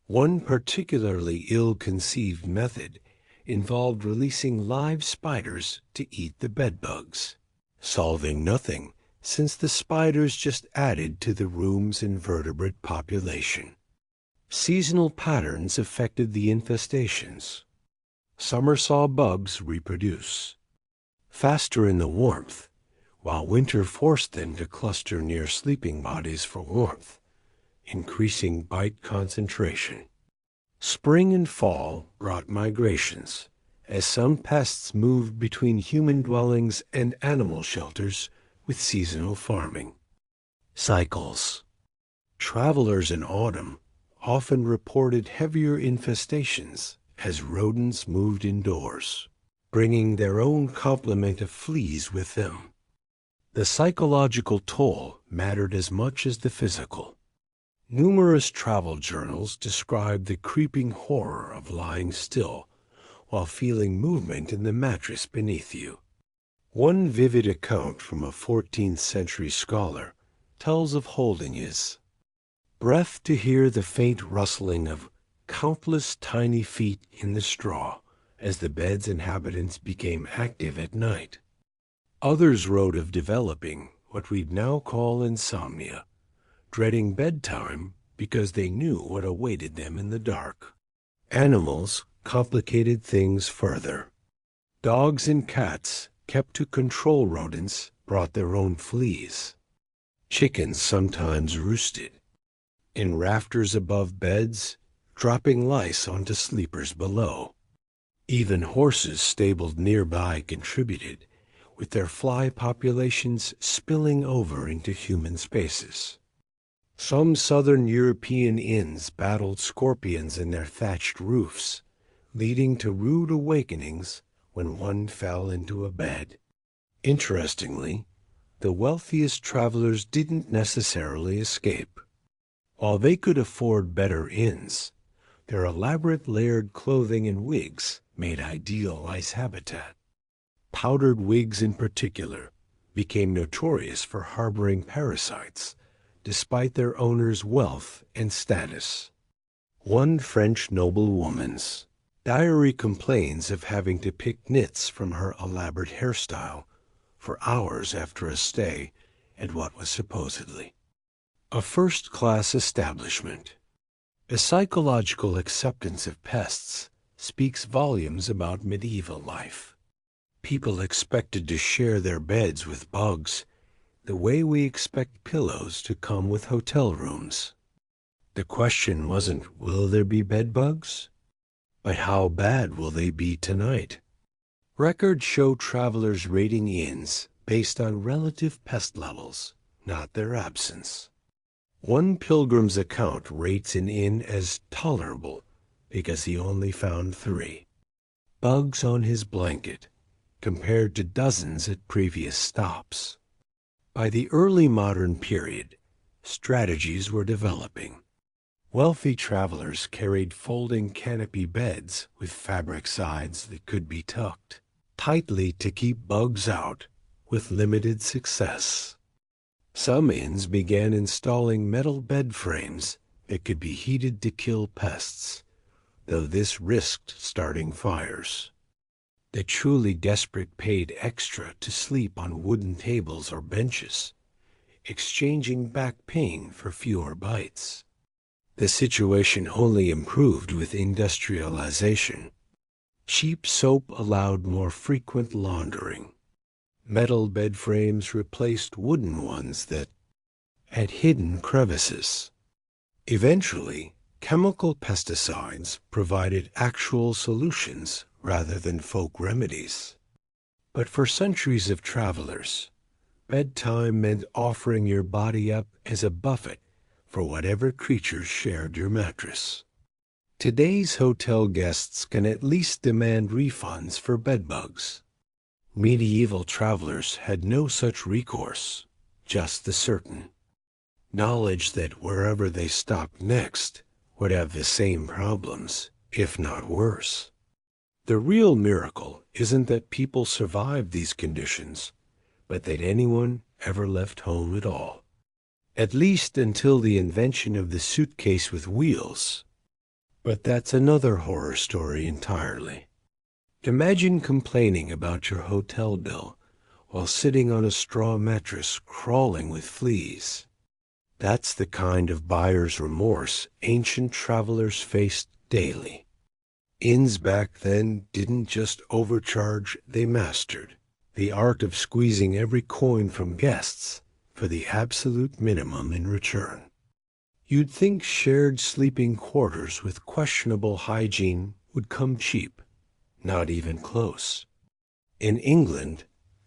One particularly ill-conceived method involved releasing live spiders to eat the bedbugs, solving nothing since the spiders just added to the room's invertebrate population. Seasonal patterns affected the infestations. Summer saw bugs reproduce faster in the warmth, while winter forced them to cluster near sleeping bodies for warmth, increasing bite concentration. Spring and fall brought migrations, as some pests moved between human dwellings and animal shelters with seasonal farming. Cycles. Travelers in autumn often reported heavier infestations as rodents moved indoors, bringing their own complement of fleas with them. The psychological toll mattered as much as the physical. Numerous travel journals describe the creeping horror of lying still while feeling movement in the mattress beneath you. One vivid account from a 14th century scholar tells of Holding's breath to hear the faint rustling of countless tiny feet in the straw as the bed's inhabitants became active at night. Others wrote of developing what we'd now call insomnia, dreading bedtime because they knew what awaited them in the dark. Animals complicated things further. Dogs and cats, kept to control rodents, brought their own fleas. Chickens sometimes roosted in rafters above beds, dropping lice onto sleepers below. Even horses stabled nearby contributed, with their fly populations spilling over into human spaces. Some southern European inns battled scorpions in their thatched roofs, leading to rude awakenings when one fell into a bed. Interestingly, the wealthiest travelers didn't necessarily escape. While they could afford better inns, their elaborate layered clothing and wigs made ideal ice habitat. Powdered wigs in particular became notorious for harboring parasites, despite their owner's wealth and status. One French noblewoman's diary complains of having to pick nits from her elaborate hairstyle for hours after a stay at what was supposedly a first-class establishment. A psychological acceptance of pests speaks volumes about medieval life. People expected to share their beds with bugs the way we expect pillows to come with hotel rooms. The question wasn't, will there be bed bugs? But how bad will they be tonight? Records show travelers rating inns based on relative pest levels, not their absence. One pilgrim's account rates an inn as tolerable because he only found 3 bugs on his blanket, compared to dozens at previous stops. By the early modern period, strategies were developing. Wealthy travelers carried folding canopy beds with fabric sides that could be tucked tightly to keep bugs out, with limited success. Some inns began installing metal bed frames that could be heated to kill pests, though this risked starting fires. The truly desperate paid extra to sleep on wooden tables or benches, exchanging back pain for fewer bites. The situation only improved with industrialization. Cheap soap allowed more frequent laundering. Metal bed frames replaced wooden ones that had hidden crevices. Eventually, chemical pesticides provided actual solutions rather than folk remedies. But for centuries of travelers, bedtime meant offering your body up as a buffet for whatever creatures shared your mattress. Today's hotel guests can at least demand refunds for bedbugs. Medieval travelers had no such recourse, just the certain knowledge that wherever they stopped next would have the same problems, if not worse. The real miracle isn't that people survived these conditions, but that anyone ever left home at all. At least until the invention of the suitcase with wheels. But that's another horror story entirely. Imagine complaining about your hotel bill while sitting on a straw mattress crawling with fleas. That's the kind of buyer's remorse ancient travelers faced daily. Inns back then didn't just overcharge, they mastered the art of squeezing every coin from guests for the absolute minimum in return. You'd think shared sleeping quarters with questionable hygiene would come cheap. Not even close. In England,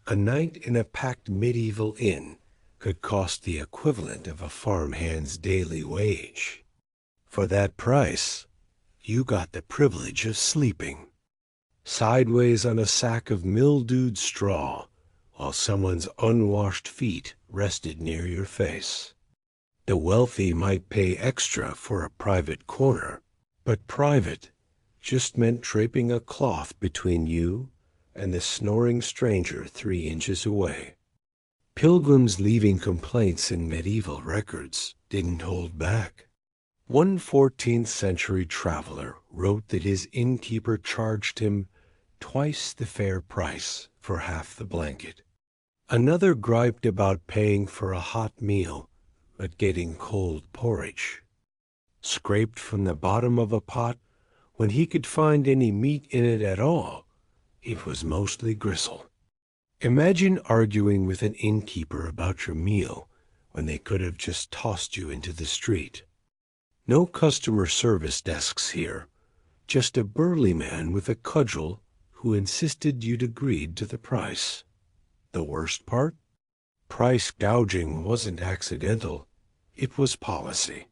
a night in a packed medieval inn could cost the equivalent of a farmhand's daily wage. For that price, you got the privilege of sleeping sideways on a sack of mildewed straw while someone's unwashed feet rested near your face. The wealthy might pay extra for a private corner, but private just meant draping a cloth between you and the snoring stranger 3 inches away. Pilgrims leaving complaints in medieval records didn't hold back. One 14th century traveler wrote that his innkeeper charged him twice the fair price for half the blanket. Another griped about paying for a hot meal but getting cold porridge, scraped from the bottom of a pot when he could find any meat in it at all. It was mostly gristle. Imagine arguing with an innkeeper about your meal when they could have just tossed you into the street. No customer service desks here, just a burly man with a cudgel who insisted you'd agreed to the price. The worst part? Price gouging wasn't accidental. It was policy.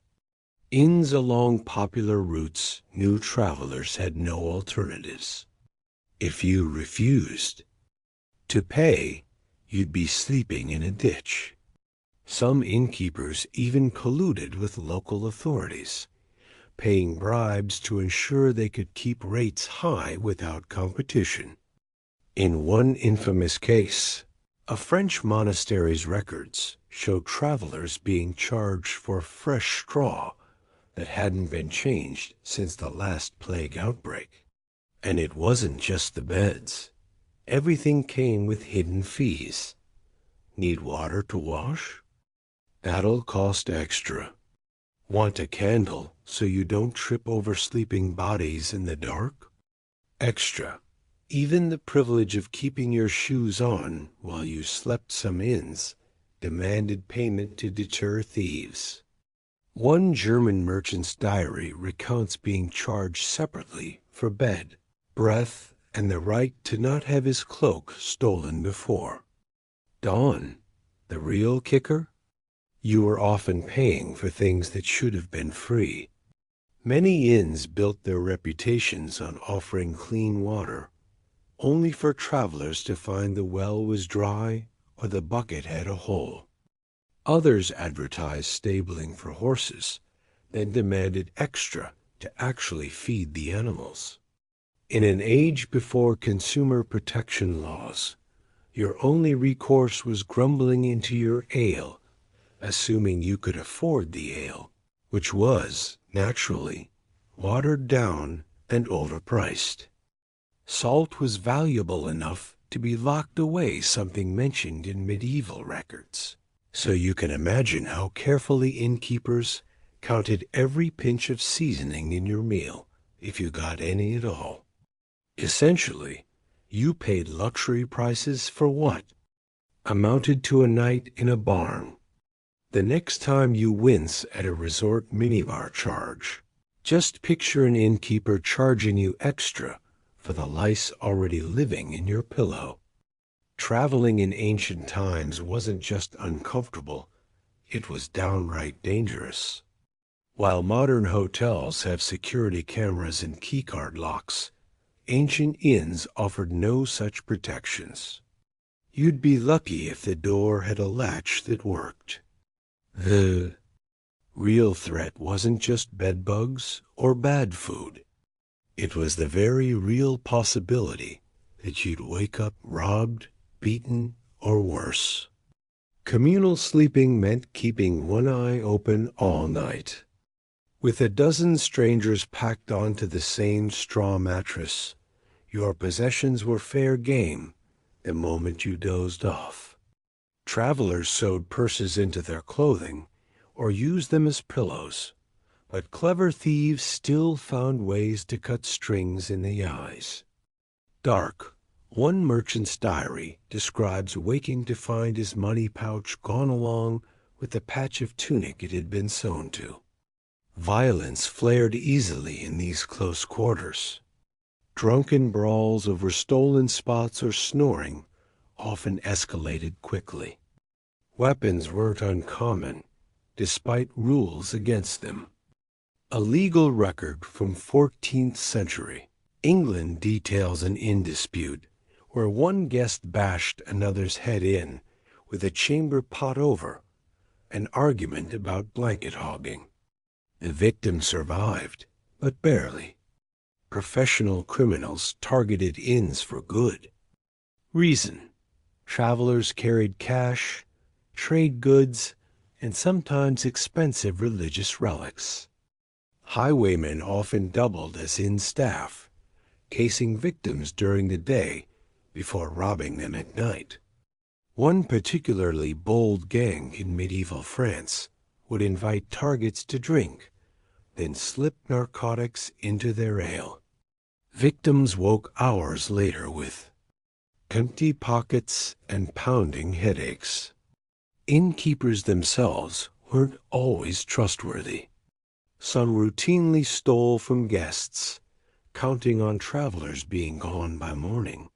Inns along popular routes knew travelers had no alternatives. If you refused to pay, you'd be sleeping in a ditch. Some innkeepers even colluded with local authorities, paying bribes to ensure they could keep rates high without competition. In one infamous case, a French monastery's records show travelers being charged for fresh straw that hadn't been changed since the last plague outbreak. And it wasn't just the beds. Everything came with hidden fees. Need water to wash? That'll cost extra. Want a candle so you don't trip over sleeping bodies in the dark? Extra. Even the privilege of keeping your shoes on while you slept some inns demanded payment to deter thieves. One German merchant's diary recounts being charged separately for bed, breath, and the right to not have his cloak stolen before. Dawn, the real kicker? You were often paying for things that should have been free. Many inns built their reputations on offering clean water, only for travelers to find the well was dry or the bucket had a hole. Others advertised stabling for horses, then demanded extra to actually feed the animals. In an age before consumer protection laws, your only recourse was grumbling into your ale, assuming you could afford the ale, which was, naturally, watered down and overpriced. Salt was valuable enough to be locked away, something mentioned in medieval records. So you can imagine how carefully innkeepers counted every pinch of seasoning in your meal, if you got any at all. Essentially, you paid luxury prices for what? Amounted to a night in a barn. The next time you wince at a resort minibar charge, just picture an innkeeper charging you extra for the lice already living in your pillow. Traveling in ancient times wasn't just uncomfortable, it was downright dangerous. While modern hotels have security cameras and keycard locks, ancient inns offered no such protections. You'd be lucky if the door had a latch that worked. The real threat wasn't just bedbugs or bad food. It was the very real possibility that you'd wake up robbed, beaten, or worse. Communal sleeping meant keeping one eye open all night. With a dozen strangers packed onto the same straw mattress, your possessions were fair game the moment you dozed off. Travelers sewed purses into their clothing or used them as pillows, but clever thieves still found ways to cut strings in the eyes. Dark. One merchant's diary describes waking to find his money pouch gone along with the patch of tunic it had been sewn to. Violence flared easily in these close quarters. Drunken brawls over stolen spots or snoring often escalated quickly. Weapons weren't uncommon, despite rules against them. A legal record from 14th century England details an inn dispute where one guest bashed another's head in with a chamber pot over, an argument about blanket hogging. The victim survived, but barely. Professional criminals targeted inns for good. Reason: travelers carried cash, trade goods, and sometimes expensive religious relics. Highwaymen often doubled as inn staff, casing victims during the day before robbing them at night. One particularly bold gang in medieval France would invite targets to drink, then slip narcotics into their ale. Victims woke hours later with empty pockets and pounding headaches. Innkeepers themselves weren't always trustworthy. Some routinely stole from guests, counting on travelers being gone by morning.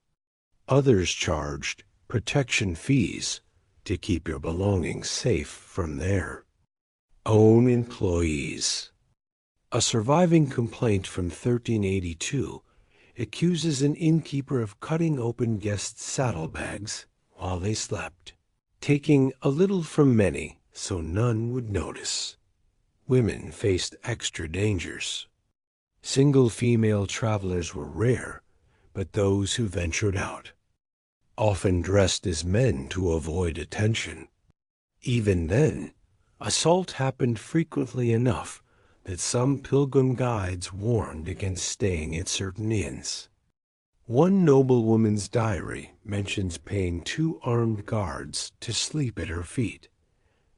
Others charged protection fees to keep your belongings safe from their own employees. A surviving complaint from 1382 accuses an innkeeper of cutting open guests' saddlebags while they slept, taking a little from many so none would notice. Women faced extra dangers. Single female travelers were rare, but those who ventured out, often dressed as men to avoid attention. Even then, assault happened frequently enough that some pilgrim guides warned against staying at certain inns. One noblewoman's diary mentions paying 2 armed guards to sleep at her feet,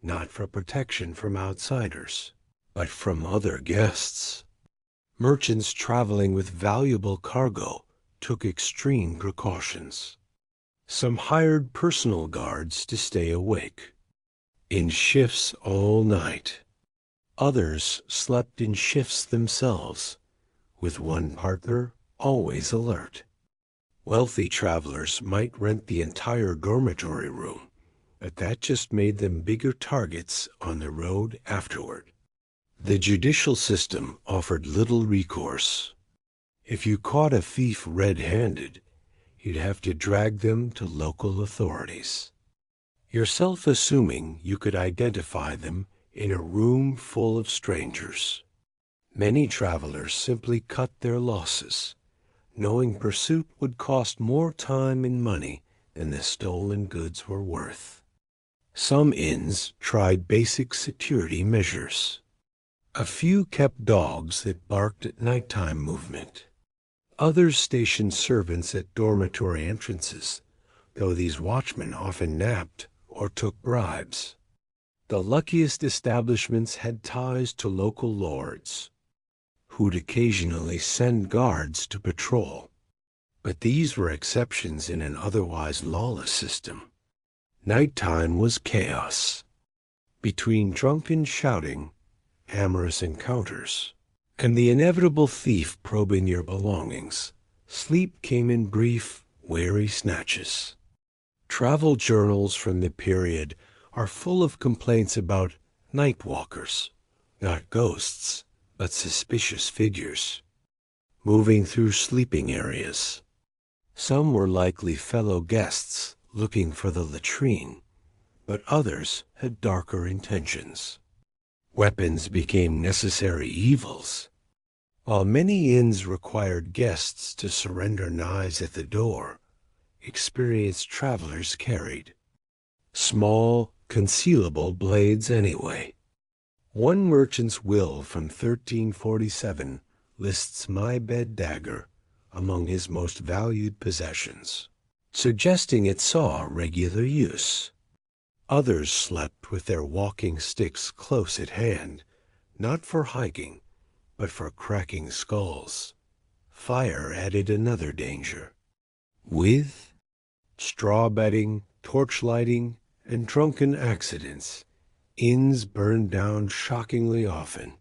not for protection from outsiders, but from other guests. Merchants traveling with valuable cargo took extreme precautions. Some hired personal guards to stay awake, in shifts all night. Others slept in shifts themselves, with one partner always alert. Wealthy travelers might rent the entire dormitory room, but that just made them bigger targets on the road afterward. The judicial system offered little recourse. If you caught a thief red-handed, you'd have to drag them to local authorities. Yourself assuming you could identify them in a room full of strangers. Many travelers simply cut their losses, knowing pursuit would cost more time and money than the stolen goods were worth. Some inns tried basic security measures. A few kept dogs that barked at nighttime movement. Others stationed servants at dormitory entrances, though these watchmen often napped or took bribes. The luckiest establishments had ties to local lords, who'd occasionally send guards to patrol. But these were exceptions in an otherwise lawless system. Nighttime was chaos. Between drunken shouting, amorous encounters, and the inevitable thief probing your belongings, sleep came in brief, wary snatches. Travel journals from the period are full of complaints about night walkers, not ghosts, but suspicious figures, moving through sleeping areas. Some were likely fellow guests looking for the latrine, but others had darker intentions. Weapons became necessary evils. While many inns required guests to surrender knives at the door, experienced travelers carried small, concealable blades anyway. One merchant's will from 1347 lists my bed dagger among his most valued possessions, suggesting it saw regular use. Others slept with their walking sticks close at hand, not for hiking, but for cracking skulls. Fire added another danger. With straw bedding, torch lighting, and drunken accidents, inns burned down shockingly often.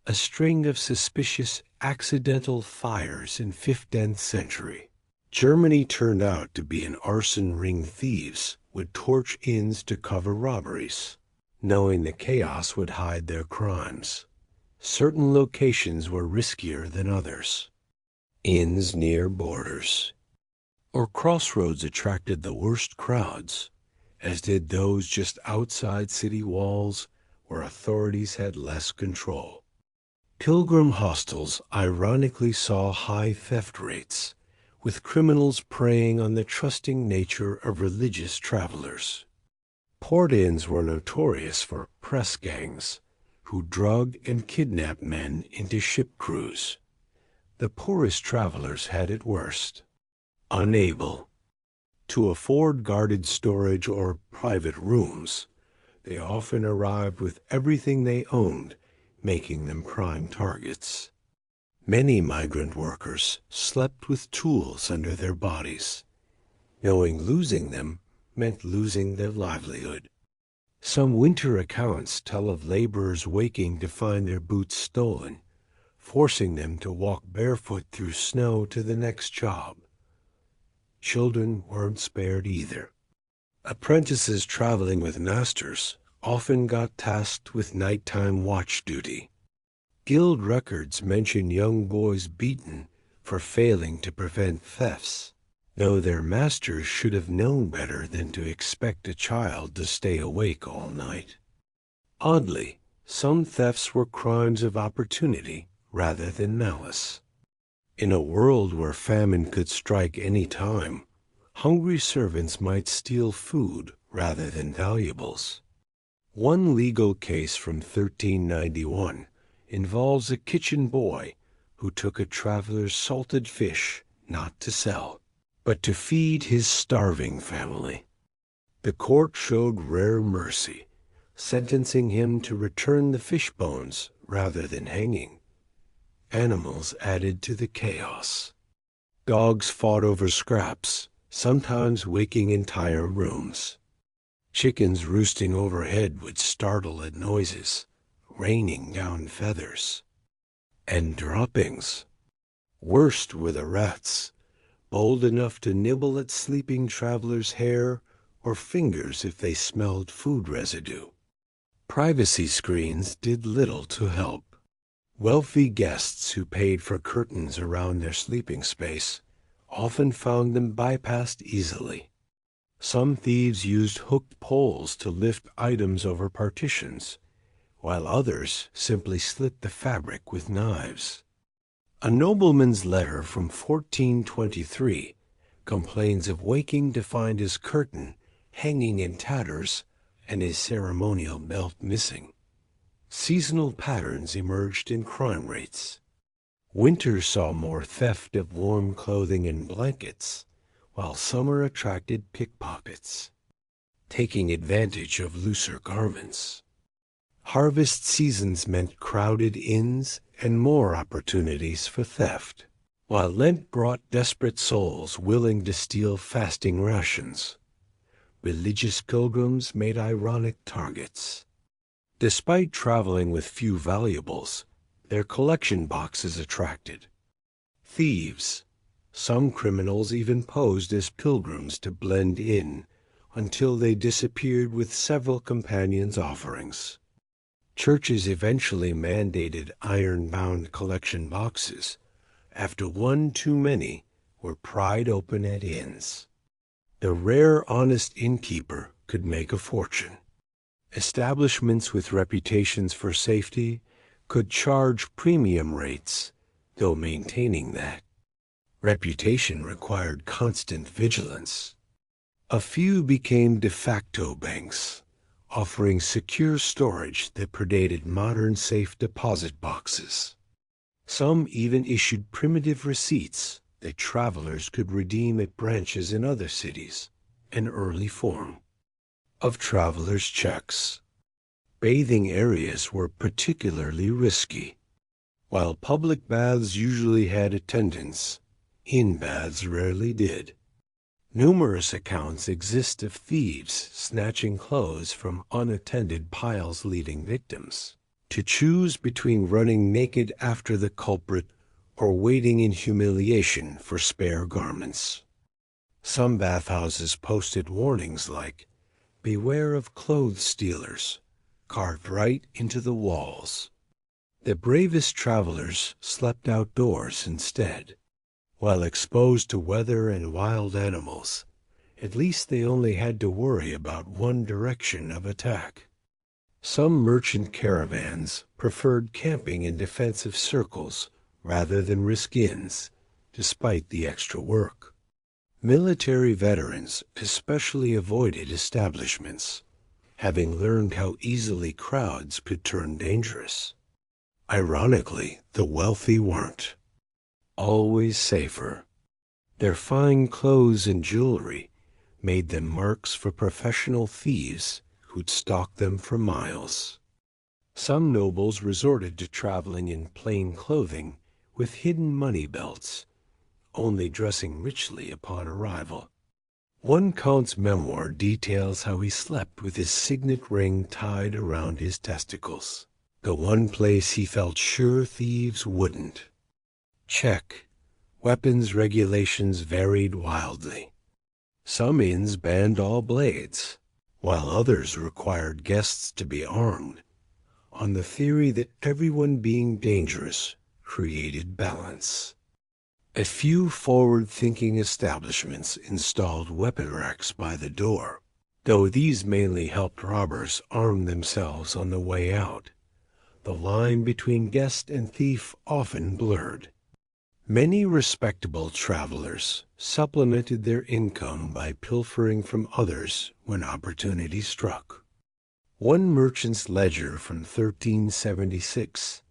a string of suspicious accidental fires in 5th-10th century. Germany turned out to be an arson ring. Thieves would torch inns to cover robberies, knowing the chaos would hide their crimes. Certain locations were riskier than others. Inns near borders or crossroads attracted the worst crowds, as did those just outside city walls where authorities had less control. Pilgrim hostels ironically saw high theft rates, with criminals preying on the trusting nature of religious travelers. Port inns were notorious for press gangs, who drug and kidnapped men into ship crews. The poorest travelers had it worst. Unable to afford guarded storage or private rooms, they often arrived with everything they owned, making them prime targets. Many migrant workers slept with tools under their bodies, knowing losing them meant losing their livelihood. Some winter accounts tell of laborers waking to find their boots stolen, forcing them to walk barefoot through snow to the next job. Children weren't spared either. Apprentices traveling with masters often got tasked with nighttime watch duty. Guild records mention young boys beaten for failing to prevent thefts, though their masters should have known better than to expect a child to stay awake all night. Oddly, some thefts were crimes of opportunity rather than malice. In a world where famine could strike any time, hungry servants might steal food rather than valuables. One legal case from 1391 involves a kitchen boy who took a traveler's salted fish not to sell, but to feed his starving family. The court showed rare mercy, sentencing him to return the fish bones rather than hanging. Animals added to the chaos. Dogs fought over scraps, sometimes waking entire rooms. Chickens roosting overhead would startle at noises, raining down feathers. And droppings. Worst were the rats, bold enough to nibble at sleeping travelers' hair or fingers if they smelled food residue. Privacy screens did little to help. Wealthy guests who paid for curtains around their sleeping space often found them bypassed easily. Some thieves used hooked poles to lift items over partitions, while others simply slit the fabric with knives. A nobleman's letter from 1423 complains of waking to find his curtain hanging in tatters and his ceremonial belt missing. Seasonal patterns emerged in crime rates. Winter saw more theft of warm clothing and blankets, while summer attracted pickpockets, taking advantage of looser garments. Harvest seasons meant crowded inns and more opportunities for theft, while Lent brought desperate souls willing to steal fasting rations. Religious pilgrims made ironic targets. Despite traveling with few valuables, their collection boxes attracted thieves. Some criminals even posed as pilgrims to blend in until they disappeared with several companions' offerings. Churches eventually mandated iron-bound collection boxes after one too many were pried open at inns. The rare honest innkeeper could make a fortune. Establishments with reputations for safety could charge premium rates, though maintaining that reputation required constant vigilance. A few became de facto banks, offering secure storage that predated modern safe deposit boxes. Some even issued primitive receipts that travelers could redeem at branches in other cities, an early form of travelers' checks. Bathing areas were particularly risky. While public baths usually had attendants, inn baths rarely did. Numerous accounts exist of thieves snatching clothes from unattended piles leading victims. to choose between running naked after the culprit or waiting in humiliation for spare garments. Some bathhouses posted warnings like, "Beware of clothes stealers," carved right into the walls. The bravest travelers slept outdoors instead. While exposed to weather and wild animals, at least they only had to worry about one direction of attack. Some merchant caravans preferred camping in defensive circles rather than risk inns, despite the extra work. Military veterans especially avoided establishments, having learned how easily crowds could turn dangerous. Ironically, the wealthy weren't. Always safer. Their fine clothes and jewelry made them marks for professional thieves who'd stalk them for miles. Some nobles resorted to traveling in plain clothing with hidden money belts, only dressing richly upon arrival. One count's memoir details how he slept with his signet ring tied around his testicles, the one place he felt sure thieves wouldn't. Check. Weapons regulations varied wildly. Some inns banned all blades, while others required guests to be armed, on the theory that everyone being dangerous created balance. A few forward-thinking establishments installed weapon racks by the door, though these mainly helped robbers arm themselves on the way out. The line between guest and thief often blurred. Many respectable travelers supplemented their income by pilfering from others when opportunity struck. One merchant's ledger from 1376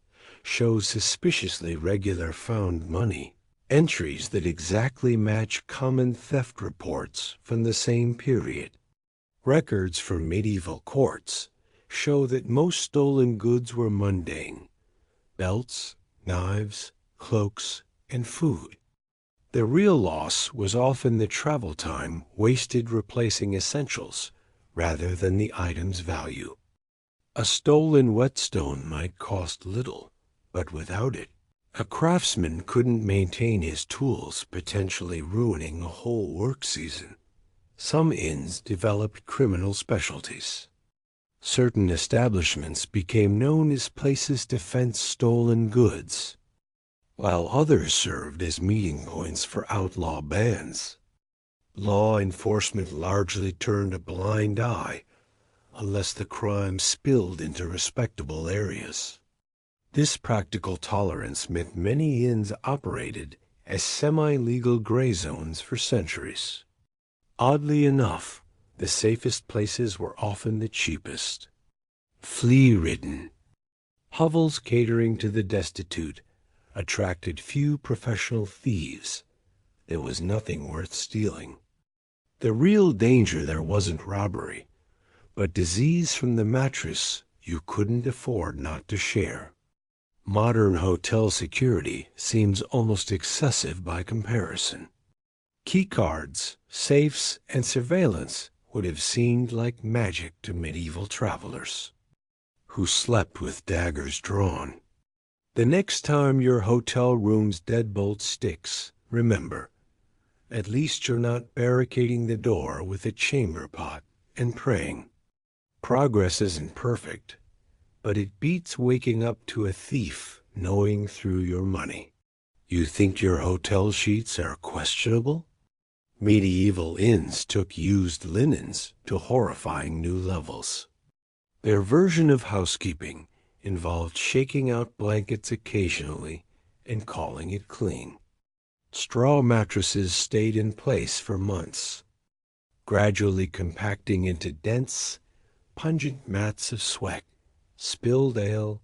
shows suspiciously regular found money, entries that exactly match common theft reports from the same period. Records from medieval courts show that most stolen goods were mundane: belts, knives, cloaks, and food. The real loss was often the travel time wasted replacing essentials rather than the item's value. A stolen whetstone might cost little, but without it, a craftsman couldn't maintain his tools, potentially ruining a whole work season. Some inns developed criminal specialties. Certain establishments became known as places to fence stolen goods, while others served as meeting points for outlaw bands. Law enforcement largely turned a blind eye unless the crime spilled into respectable areas. This practical tolerance meant many inns operated as semi-legal gray zones for centuries. Oddly enough, the safest places were often the cheapest. Flea-ridden. Hovels catering to the destitute attracted few professional thieves. There was nothing worth stealing. The real danger there wasn't robbery, but disease from the mattress you couldn't afford not to share. Modern hotel security seems almost excessive by comparison. Keycards, safes, and surveillance would have seemed like magic to medieval travelers, who slept with daggers drawn. The next time your hotel room's deadbolt sticks, remember, at least you're not barricading the door with a chamber pot and praying. Progress isn't perfect, but it beats waking up to a thief gnawing through your money. You think your hotel sheets are questionable? Medieval inns took used linens to horrifying new levels. Their version of housekeeping involved shaking out blankets occasionally and calling it clean. Straw mattresses stayed in place for months, gradually compacting into dense, pungent mats of sweat, spilled ale,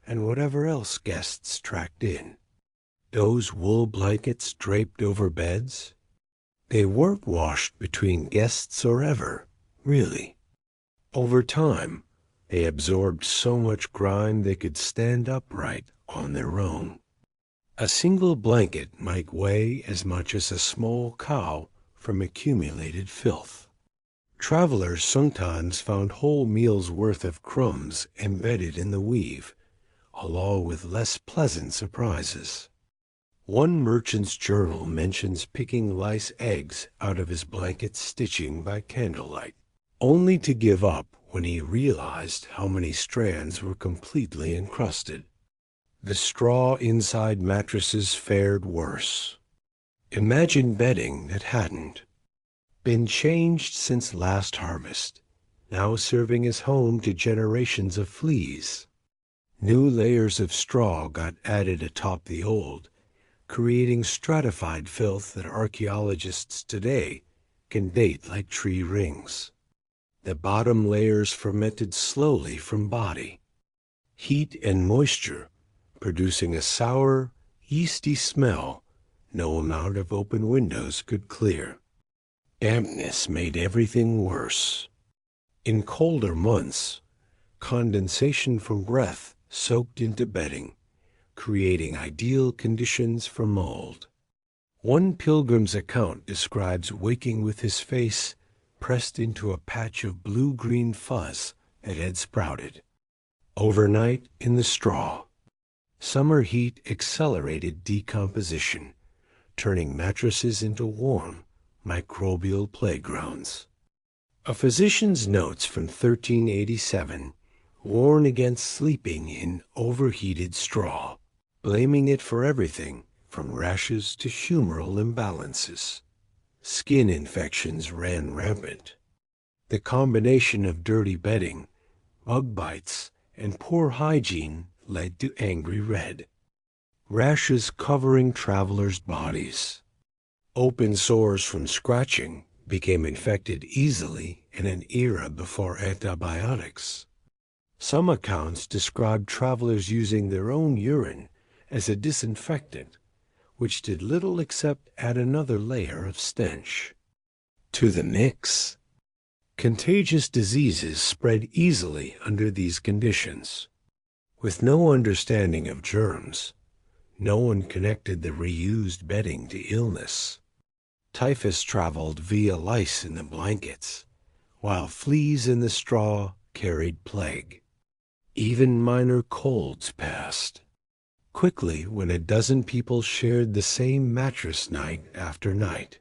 and whatever else guests tracked in. Those wool blankets draped over beds, they weren't washed between guests or ever, really. Over time, they absorbed so much grime they could stand upright on their own. A single blanket might weigh as much as a small cow from accumulated filth. Travelers sometimes found whole meals' worth of crumbs embedded in the weave, along with less pleasant surprises. One merchant's journal mentions picking lice eggs out of his blanket stitching by candlelight, only to give up when he realized how many strands were completely encrusted. The straw inside mattresses fared worse. Imagine bedding that hadn't been changed since last harvest, now serving as home to generations of fleas. New layers of straw got added atop the old, creating stratified filth that archaeologists today can date like tree rings. The bottom layers fermented slowly from body, heat and moisture, producing a sour, yeasty smell no amount of open windows could clear. Dampness made everything worse. In colder months, condensation from breath soaked into bedding, creating ideal conditions for mold. One pilgrim's account describes waking with his face pressed into a patch of blue-green fuzz that had sprouted overnight in the straw. Summer heat accelerated decomposition, turning mattresses into warm, microbial playgrounds. A physician's notes from 1387 warn against sleeping in overheated straw, blaming it for everything from rashes to humoral imbalances. Skin infections ran rampant. The combination of dirty bedding, bug bites, and poor hygiene led to angry red rashes covering travelers' bodies. Open sores from scratching became infected easily in an era before antibiotics. Some accounts describe travelers using their own urine as a disinfectant, which did little except add another layer of stench to the mix. Contagious diseases spread easily under these conditions. With no understanding of germs, no one connected the reused bedding to illness. Typhus traveled via lice in the blankets, while fleas in the straw carried plague. Even minor colds passed quickly when a dozen people shared the same mattress night after night.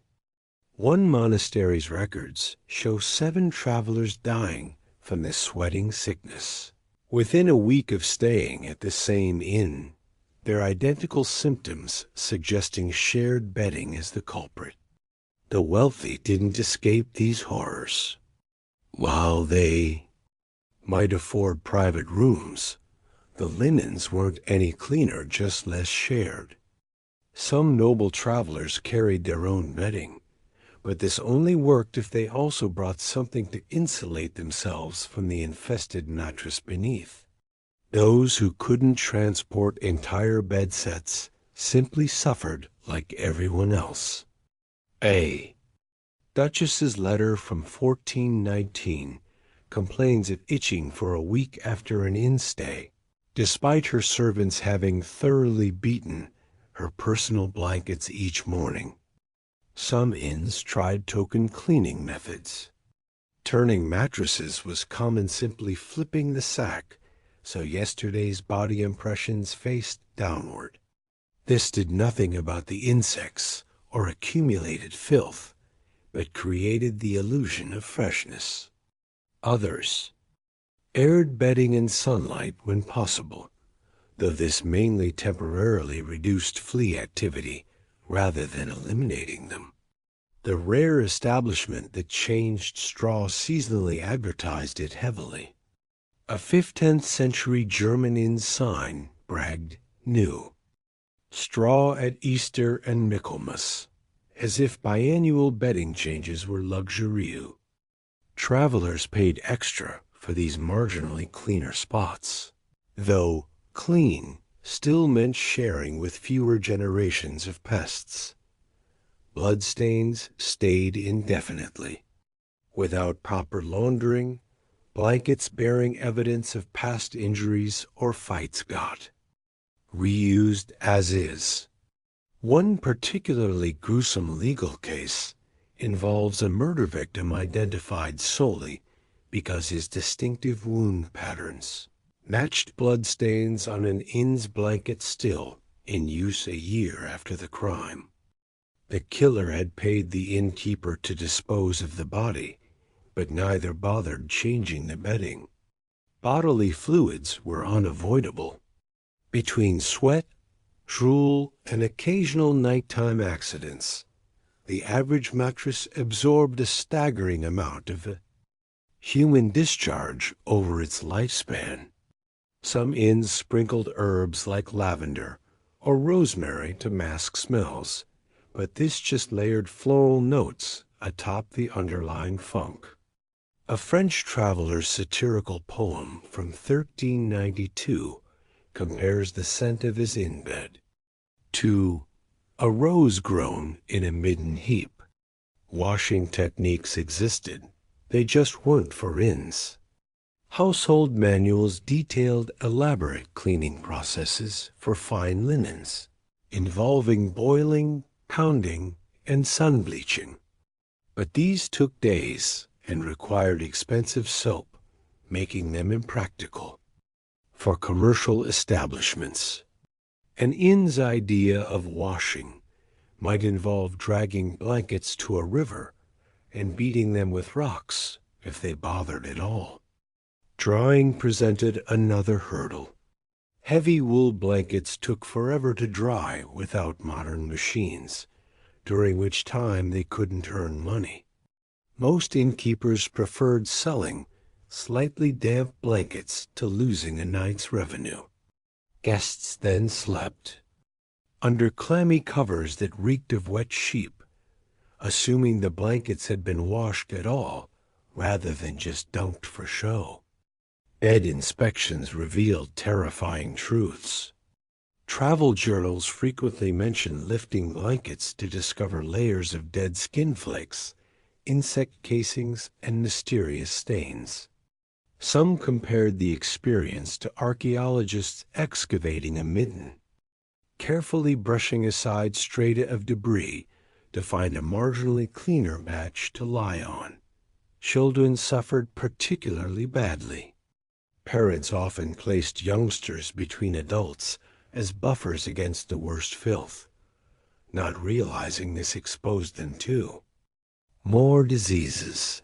One monastery's records show 7 travelers dying from this sweating sickness. Within a week of staying at the same inn, their identical symptoms suggesting shared bedding as the culprit. The wealthy didn't escape these horrors. While they might afford private rooms, the linens weren't any cleaner, just less shared. Some noble travelers carried their own bedding, but this only worked if they also brought something to insulate themselves from the infested mattress beneath. Those who couldn't transport entire bed sets simply suffered like everyone else. A Duchess's letter from 1419 complains of itching for a week after an inn stay, despite her servants having thoroughly beaten her personal blankets each morning. Some inns tried token cleaning methods. Turning mattresses was common, simply flipping the sack so yesterday's body impressions faced downward. This did nothing about the insects or accumulated filth, but created the illusion of freshness. Others aired bedding in sunlight when possible, though this mainly temporarily reduced flea activity rather than eliminating them. The rare establishment that changed straw seasonally advertised it heavily. A 15th century German inn sign bragged new straw at Easter and Michaelmas, as if biannual bedding changes were luxury. Travelers paid extra for these marginally cleaner spots, though clean still meant sharing with fewer generations of pests. Bloodstains stayed indefinitely. Without proper laundering, blankets bearing evidence of past injuries or fights got reused as is. One particularly gruesome legal case involves a murder victim identified solely because his distinctive wound patterns matched bloodstains on an inn's blanket still in use a year after the crime. The killer had paid the innkeeper to dispose of the body, but neither bothered changing the bedding. Bodily fluids were unavoidable. Between sweat, drool, and occasional nighttime accidents, the average mattress absorbed a staggering amount of human discharge over its lifespan. Some inns sprinkled herbs like lavender or rosemary to mask smells, but this just layered floral notes atop the underlying funk. A French traveler's satirical poem from 1392 compares the scent of his inn bed to a rose grown in a midden heap. Washing techniques existed, they just weren't for inns. Household manuals detailed elaborate cleaning processes for fine linens, involving boiling, pounding, and sun bleaching. But these took days and required expensive soap, making them impractical for commercial establishments. An inn's idea of washing might involve dragging blankets to a river and beating them with rocks if they bothered at all. Drying presented another hurdle. Heavy wool blankets took forever to dry without modern machines, during which time they couldn't earn money. Most innkeepers preferred selling slightly damp blankets to losing a night's revenue. Guests then slept under clammy covers that reeked of wet sheep, assuming the blankets had been washed at all rather than just dunked for show. Bed inspections revealed terrifying truths. Travel journals frequently mention lifting blankets to discover layers of dead skin flakes, insect casings, and mysterious stains. Some compared the experience to archaeologists excavating a midden, carefully brushing aside strata of debris to find a marginally cleaner match to lie on. Children suffered particularly badly. Parents often placed youngsters between adults as buffers against the worst filth, not realizing this exposed them to more diseases.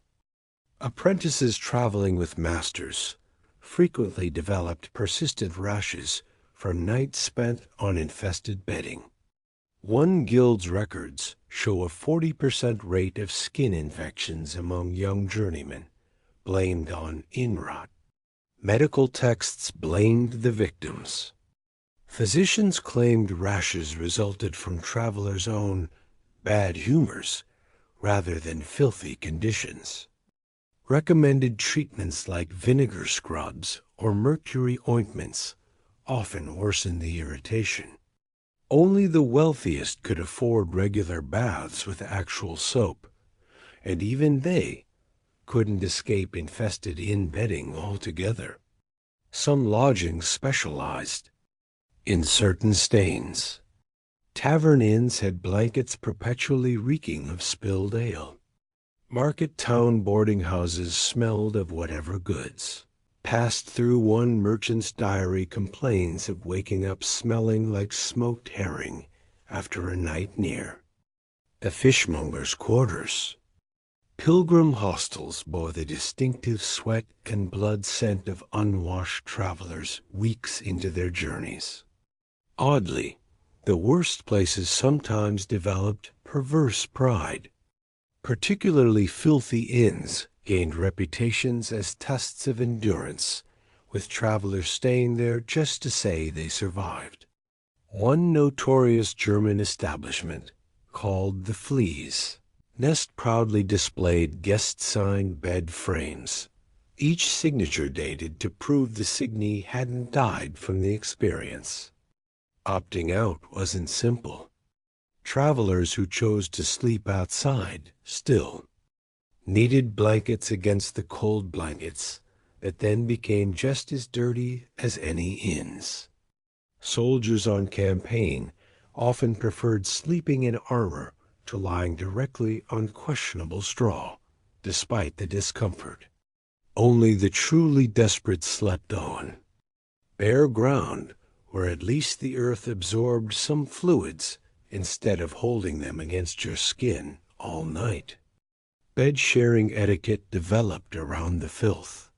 Apprentices traveling with masters frequently developed persistent rashes from nights spent on infested bedding. One guild's records show a 40% rate of skin infections among young journeymen, blamed on inn rot. Medical texts blamed the victims. Physicians claimed rashes resulted from travelers' own bad humors rather than filthy conditions. Recommended treatments like vinegar scrubs or mercury ointments often worsened the irritation. Only the wealthiest could afford regular baths with actual soap, and even they couldn't escape infested inn bedding altogether. Some lodgings specialized in certain stains. Tavern inns had blankets perpetually reeking of spilled ale. Market town boarding houses smelled of whatever goods passed through. One merchant's diary complains of waking up smelling like smoked herring after a night near the fishmonger's quarters. Pilgrim hostels bore the distinctive sweat and blood scent of unwashed travelers weeks into their journeys. Oddly, the worst places sometimes developed perverse pride. Particularly filthy inns gained reputations as tests of endurance, with travelers staying there just to say they survived. One notorious German establishment, called the Fleas, Nest proudly displayed guest-signed bed frames, each signature dated to prove the signee hadn't died from the experience. Opting out wasn't simple. Travelers who chose to sleep outside still needed blankets against the cold blankets that then became just as dirty as any inns. Soldiers on campaign often preferred sleeping in armor to lying directly on questionable straw, despite the discomfort. Only the truly desperate slept on bare ground, where at least the earth absorbed some fluids instead of holding them against your skin all night. Bed-sharing etiquette developed around the filth.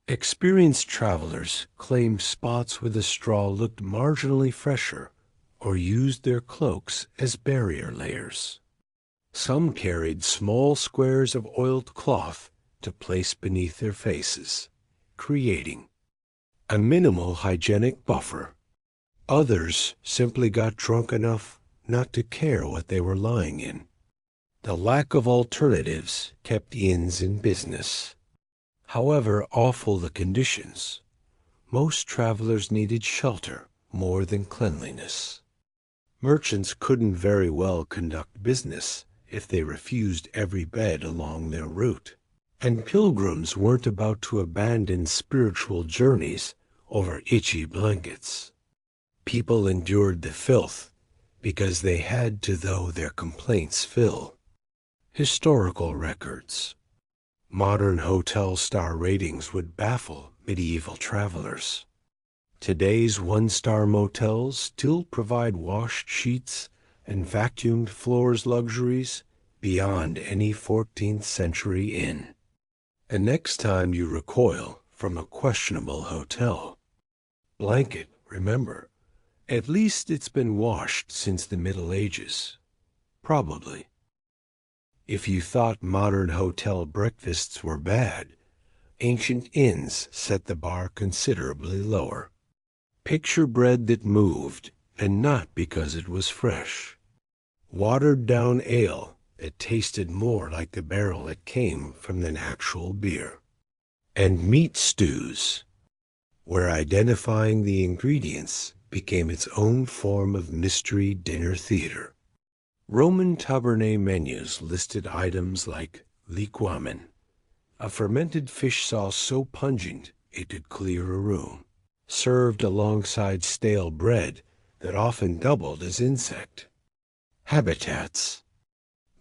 Experienced travelers claimed spots where the straw looked marginally fresher or used their cloaks as barrier layers. Some carried small squares of oiled cloth to place beneath their faces, creating a minimal hygienic buffer. Others simply got drunk enough not to care what they were lying in. The lack of alternatives kept inns in business. However awful the conditions, most travelers needed shelter more than cleanliness. Merchants couldn't very well conduct business if they refused every bed along their route, and pilgrims weren't about to abandon spiritual journeys over itchy blankets. People endured the filth because they had to, though their complaints fill. Historical records. Modern hotel star ratings would baffle medieval travelers. Today's one-star motels still provide washed sheets and vacuumed floors luxuries beyond any 14th century inn. And next time you recoil from a questionable hotel, blanket, remember, at least it's been washed since the Middle Ages. Probably. If you thought modern hotel breakfasts were bad, ancient inns set the bar considerably lower. Picture bread that moved, and not because it was fresh. Watered-down ale that tasted more like the barrel it came from than actual beer. And meat stews, where identifying the ingredients became its own form of mystery dinner theater. Roman tabernae menus listed items like liquamen, a fermented fish sauce so pungent it could clear a room, served alongside stale bread that often doubled as insect. Habitats.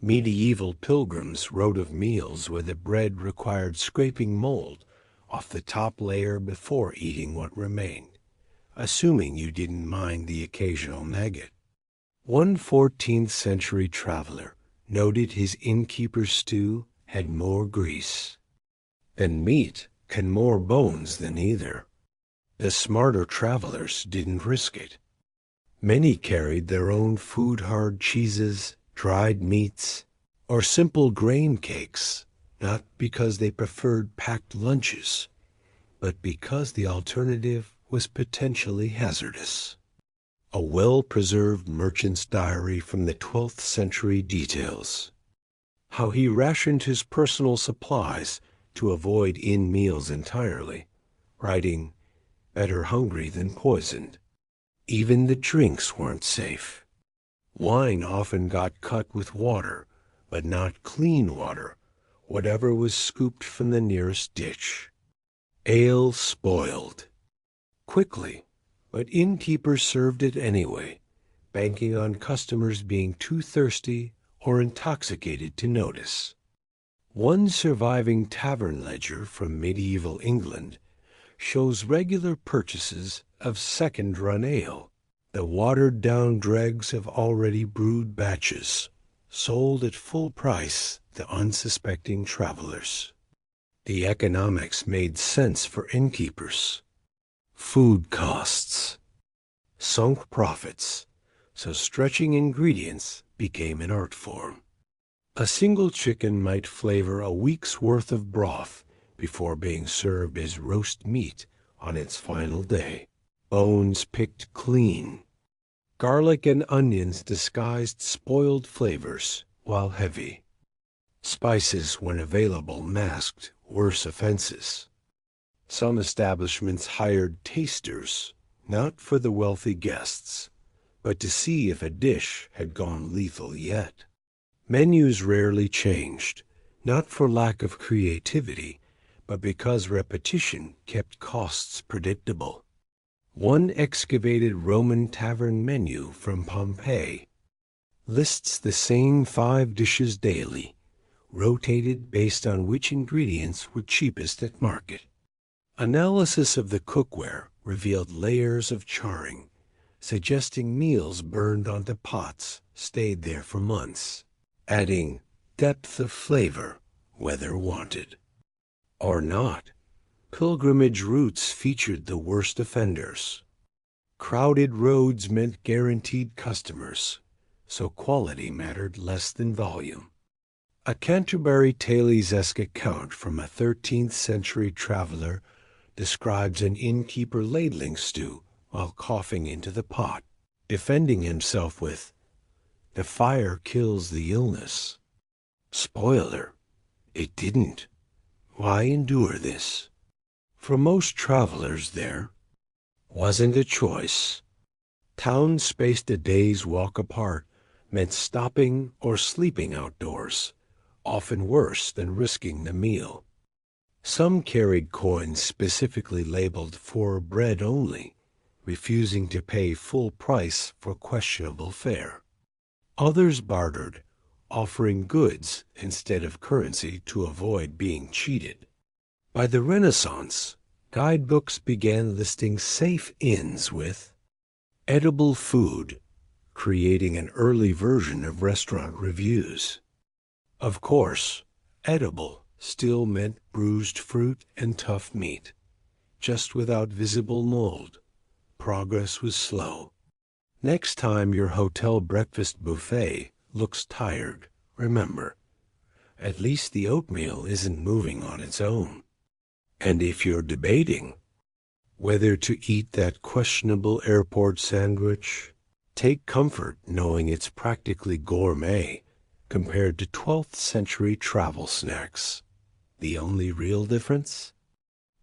Medieval pilgrims wrote of meals where the bread required scraping mold off the top layer before eating what remained, assuming you didn't mind the occasional maggot. One 14th century traveler noted his innkeeper's stew had more grease than meat and more bones than either. The smarter travelers didn't risk it. Many carried their own food-hard cheeses, dried meats, or simple grain cakes, not because they preferred packed lunches, but because the alternative was potentially hazardous. A well-preserved merchant's diary from the 12th century details how he rationed his personal supplies to avoid inn meals entirely, writing, "Better hungry than poisoned." Even the drinks weren't safe. Wine often got cut with water, but not clean water, whatever was scooped from the nearest ditch. Ale spoiled quickly, but innkeepers served it anyway, banking on customers being too thirsty or intoxicated to notice. One surviving tavern ledger from medieval England shows regular purchases of second-run ale, the watered-down dregs of already brewed batches, sold at full price to unsuspecting travelers. The economics made sense for innkeepers. Food costs sunk profits, so stretching ingredients became an art form. A single chicken might flavor a week's worth of broth before being served as roast meat on its final day. Bones picked clean. Garlic and onions disguised spoiled flavors while heavy. Spices, when available, masked worse offenses. Some establishments hired tasters, not for the wealthy guests, but to see if a dish had gone lethal yet. Menus rarely changed, not for lack of creativity, but because repetition kept costs predictable. One excavated Roman tavern menu from Pompeii lists the same 5 dishes daily, rotated based on which ingredients were cheapest at market. Analysis of the cookware revealed layers of charring, suggesting meals burned onto pots stayed there for months, adding depth of flavor whether wanted or not. Pilgrimage routes featured the worst offenders. Crowded roads meant guaranteed customers, so quality mattered less than volume. A Canterbury Tales-esque account from a 13th century traveler describes an innkeeper ladling stew while coughing into the pot, defending himself with, "The fire kills the illness." Spoiler, it didn't. Why endure this? For most travelers there wasn't a choice. Towns spaced a day's walk apart meant stopping or sleeping outdoors, often worse than risking the meal. Some carried coins specifically labeled for bread only, refusing to pay full price for questionable fare. Others bartered, offering goods instead of currency to avoid being cheated. By the Renaissance, guidebooks began listing safe inns with edible food, creating an early version of restaurant reviews. Of course, edible still meant bruised fruit and tough meat, just without visible mold. Progress was slow. Next time your hotel breakfast buffet looks tired, remember, at least the oatmeal isn't moving on its own. And if you're debating whether to eat that questionable airport sandwich, take comfort knowing it's practically gourmet compared to 12th century travel snacks. The only real difference?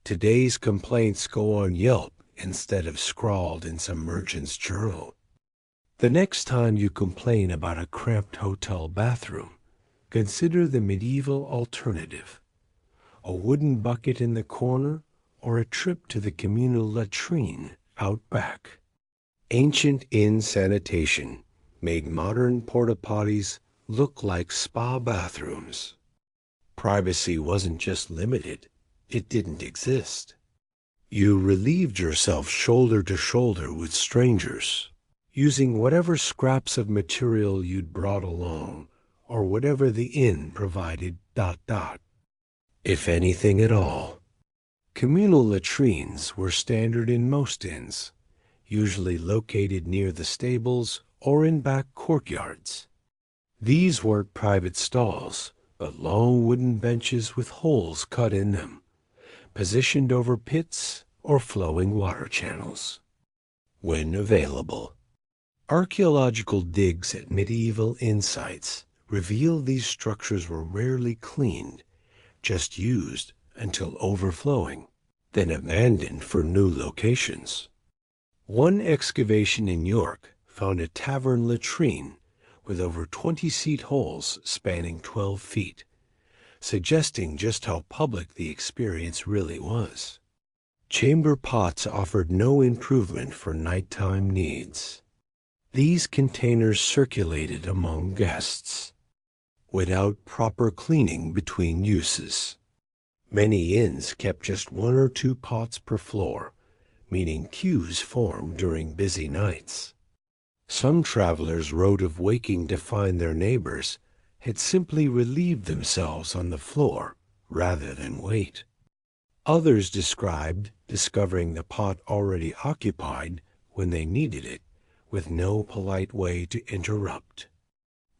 Today's complaints go on Yelp instead of scrawled in some merchant's journal. The next time you complain about a cramped hotel bathroom, consider the medieval alternative: a wooden bucket in the corner or a trip to the communal latrine out back. Ancient inn sanitation made modern porta potties look like spa bathrooms. Privacy wasn't just limited, it didn't exist. You relieved yourself shoulder to shoulder with strangers, using whatever scraps of material you'd brought along or whatever the inn provided ... if anything at all. Communal latrines were standard in most inns, usually located near the stables or in back courtyards. These weren't private stalls, but long wooden benches with holes cut in them, positioned over pits or flowing water channels. When available, archaeological digs at medieval inn sites revealed these structures were rarely cleaned, just used until overflowing, then abandoned for new locations. One excavation in York found a tavern latrine with over 20 seat holes spanning 12 feet, suggesting just how public the experience really was. Chamber pots offered no improvement for nighttime needs. These containers circulated among guests, without proper cleaning between uses. Many inns kept just 1 or 2 pots per floor, meaning queues formed during busy nights. Some travelers wrote of waking to find their neighbors had simply relieved themselves on the floor rather than wait. Others described discovering the pot already occupied when they needed it, with no polite way to interrupt.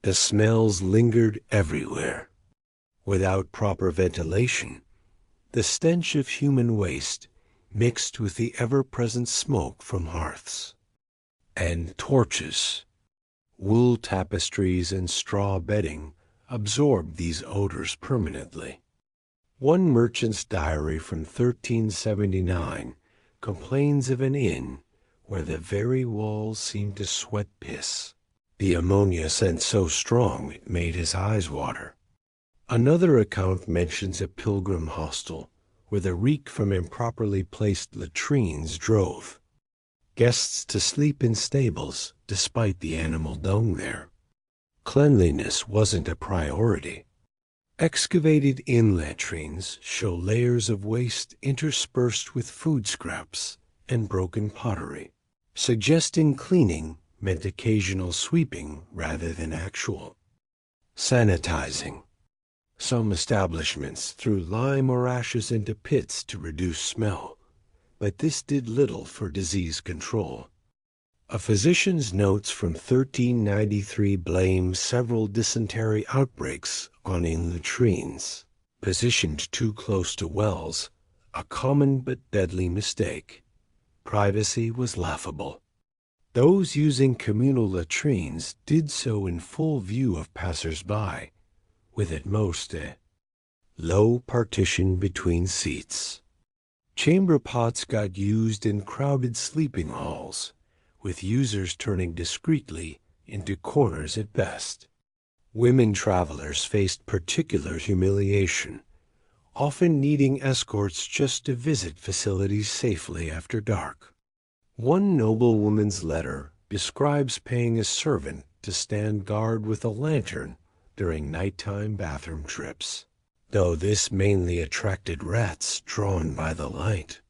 The smells lingered everywhere. Without proper ventilation, the stench of human waste mixed with the ever-present smoke from hearths and torches. Wool tapestries and straw bedding absorbed these odors permanently. One merchant's diary from 1379 complains of an inn where the very walls seemed to sweat piss. The ammonia scent so strong it made his eyes water. Another account mentions a pilgrim hostel where the reek from improperly placed latrines drove guests to sleep in stables despite the animal dung there. Cleanliness wasn't a priority. Excavated inn latrines show layers of waste interspersed with food scraps and broken pottery, suggesting cleaning meant occasional sweeping rather than actual sanitizing. Some establishments threw lime or ashes into pits to reduce smell, but this did little for disease control. A physician's notes from 1393 blame several dysentery outbreaks on inn latrines, positioned too close to wells, a common but deadly mistake. Privacy was laughable. Those using communal latrines did so in full view of passers-by, with at most a low partition between seats. Chamber pots got used in crowded sleeping halls, with users turning discreetly into corners at best. Women travelers faced particular humiliation, often needing escorts just to visit facilities safely after dark. One noblewoman's letter describes paying a servant to stand guard with a lantern during nighttime bathroom trips, though this mainly attracted rats drawn by the light.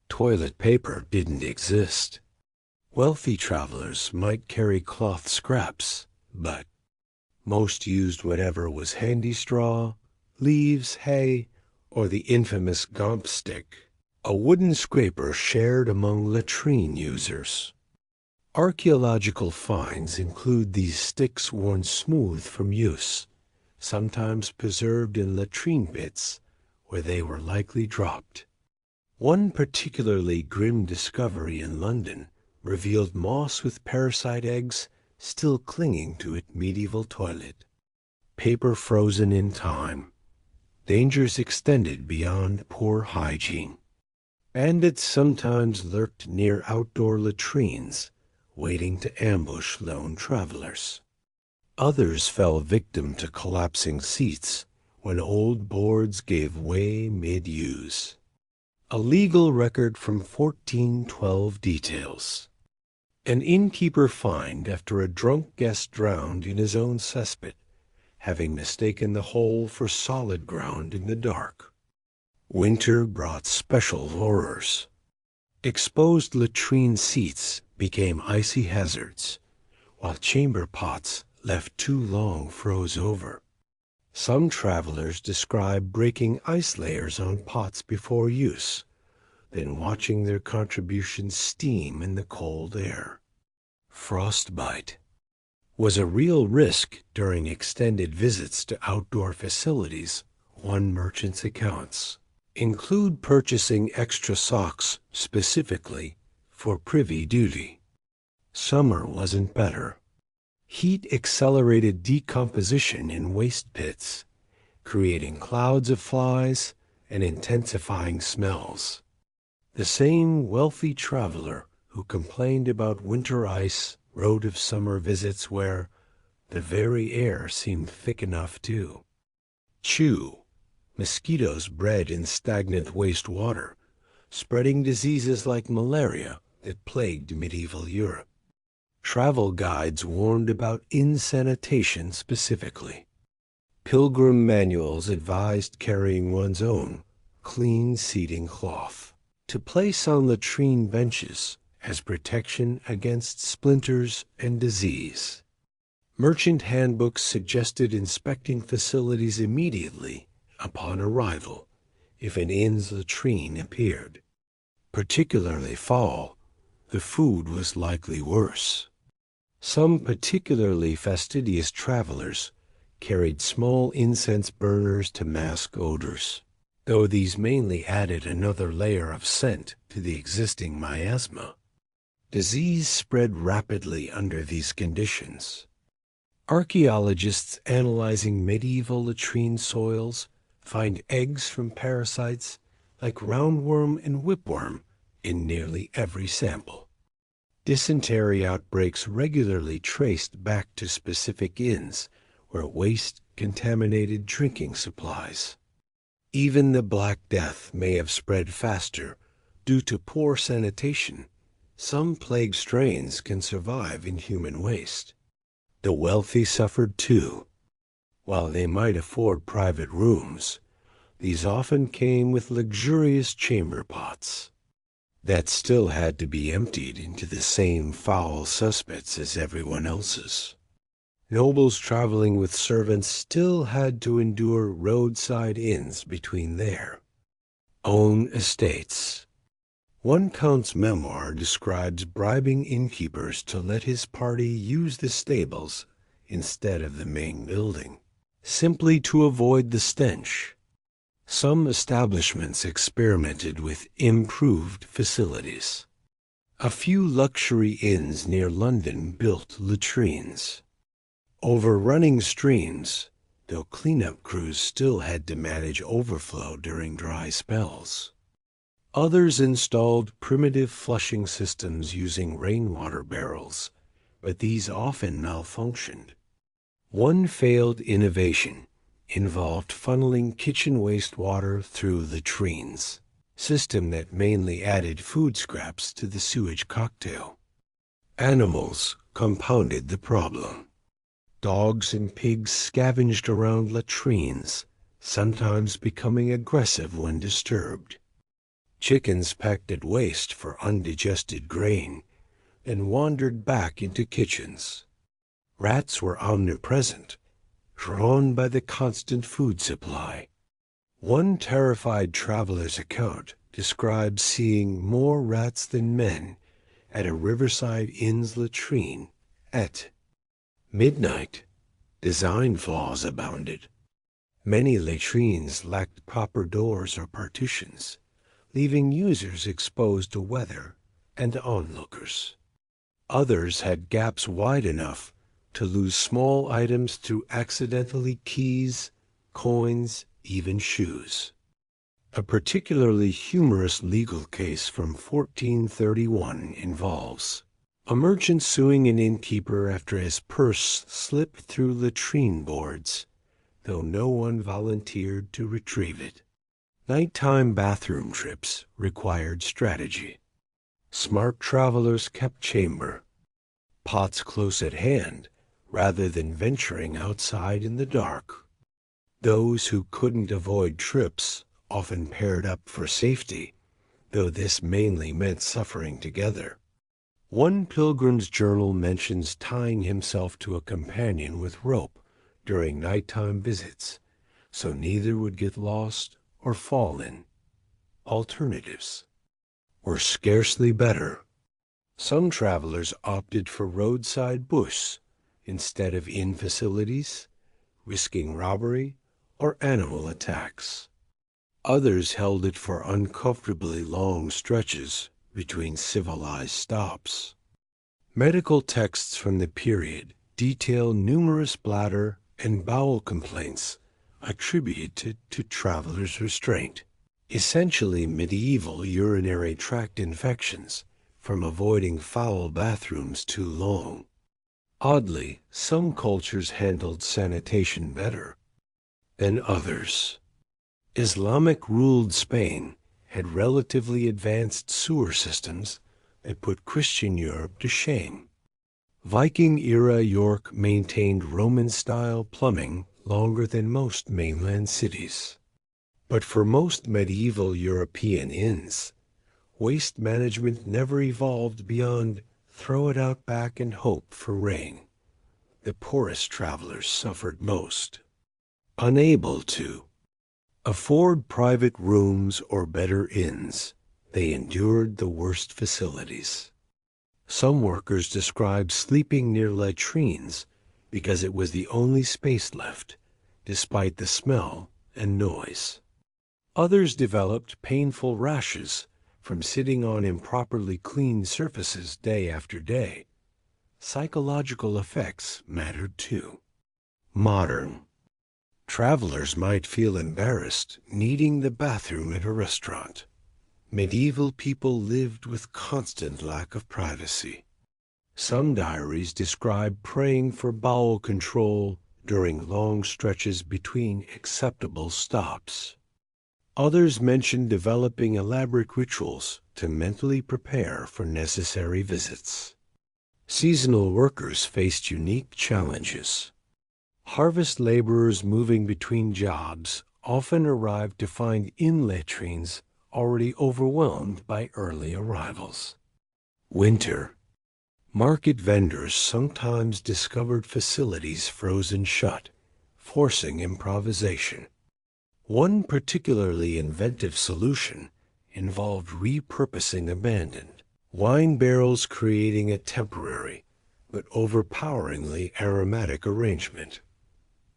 Toilet paper didn't exist. Wealthy travelers might carry cloth scraps, but most used whatever was handy: straw, leaves, hay, or the infamous gomp stick, a wooden scraper shared among latrine users. Archaeological finds include these sticks worn smooth from use, sometimes preserved in latrine pits where they were likely dropped. One particularly grim discovery in London revealed moss with parasite eggs still clinging to its medieval toilet. Paper frozen in time. Dangers extended beyond poor hygiene. Bandits sometimes lurked near outdoor latrines, waiting to ambush lone travelers. Others fell victim to collapsing seats when old boards gave way mid-use. A legal record from 1412 details. An innkeeper fined after a drunk guest drowned in his own cesspit, having mistaken the hole for solid ground in the dark. Winter brought special horrors. Exposed latrine seats became icy hazards, while chamber pots left too long froze over. Some travelers describe breaking ice layers on pots before use, then watching their contributions steam in the cold air. Frostbite was a real risk during extended visits to outdoor facilities, one merchant's accounts include purchasing extra socks specifically for privy duty. Summer wasn't better. Heat accelerated decomposition in waste pits, creating clouds of flies and intensifying smells. The same wealthy traveler who complained about winter ice wrote of summer visits where the very air seemed thick enough too. Chew, mosquitoes bred in stagnant wastewater, spreading diseases like malaria that plagued medieval Europe. Travel guides warned about insanitation specifically. Pilgrim manuals advised carrying one's own clean seating cloth to place on latrine benches as protection against splinters and disease. Merchant handbooks suggested inspecting facilities immediately upon arrival if an inn's latrine appeared. Particularly foul, the food was likely worse. Some particularly fastidious travelers carried small incense burners to mask odors, though these mainly added another layer of scent to the existing miasma. Disease spread rapidly under these conditions. Archaeologists analyzing medieval latrine soils find eggs from parasites like roundworm and whipworm in nearly every sample. Dysentery outbreaks regularly traced back to specific inns where waste contaminated drinking supplies. Even the Black Death may have spread faster due to poor sanitation. Some plague strains can survive in human waste. The wealthy suffered too. While they might afford private rooms, these often came with luxurious chamber pots that still had to be emptied into the same foul cesspits as everyone else's. Nobles traveling with servants still had to endure roadside inns between their own estates. One count's memoir describes bribing innkeepers to let his party use the stables instead of the main building, simply to avoid the stench. Some establishments experimented with improved facilities. A few luxury inns near London built latrines over running streams, though cleanup crews still had to manage overflow during dry spells. Others installed primitive flushing systems using rainwater barrels, but these often malfunctioned. One failed innovation involved funneling kitchen wastewater through latrines, system that mainly added food scraps to the sewage cocktail. Animals compounded the problem. Dogs and pigs scavenged around latrines, sometimes becoming aggressive when disturbed. Chickens pecked at waste for undigested grain and wandered back into kitchens. Rats were omnipresent, drawn by the constant food supply. One terrified traveler's account describes seeing more rats than men at a riverside inn's latrine at midnight. Design flaws abounded. Many latrines lacked proper doors or partitions, leaving users exposed to weather and onlookers. Others had gaps wide enough to lose small items through accidentally keys, coins, even shoes. A particularly humorous legal case from 1431 involves a merchant suing an innkeeper after his purse slipped through latrine boards, though no one volunteered to retrieve it. Nighttime bathroom trips required strategy. Smart travelers kept chamber pots close at hand rather than venturing outside in the dark. Those who couldn't avoid trips often paired up for safety, though this mainly meant suffering together. One pilgrim's journal mentions tying himself to a companion with rope during nighttime visits, so neither would get lost or fall in. Alternatives were scarcely better. Some travelers opted for roadside bush instead of inn facilities, risking robbery or animal attacks. Others held it for uncomfortably long stretches between civilized stops. Medical texts from the period detail numerous bladder and bowel complaints attributed to travelers' restraint, essentially medieval urinary tract infections from avoiding foul bathrooms too long. Oddly, some cultures handled sanitation better than others. Islamic-ruled Spain had relatively advanced sewer systems that put Christian Europe to shame. Viking-era York maintained Roman-style plumbing longer than most mainland cities. But for most medieval European inns, waste management never evolved beyond throw it out back and hope for rain. The poorest travelers suffered most. Unable to afford private rooms or better inns, they endured the worst facilities. Some workers described sleeping near latrines because it was the only space left, despite the smell and noise. Others developed painful rashes from sitting on improperly cleaned surfaces day after day. Psychological effects mattered too. Modern travelers might feel embarrassed needing the bathroom at a restaurant. Medieval people lived with constant lack of privacy. Some diaries describe praying for bowel control during long stretches between acceptable stops. Others mention developing elaborate rituals to mentally prepare for necessary visits. Seasonal workers faced unique challenges. Harvest laborers moving between jobs often arrived to find inn latrines already overwhelmed by early arrivals. Winter. Market vendors sometimes discovered facilities frozen shut, forcing improvisation. One particularly inventive solution involved repurposing abandoned wine barrels, creating a temporary but overpoweringly aromatic arrangement.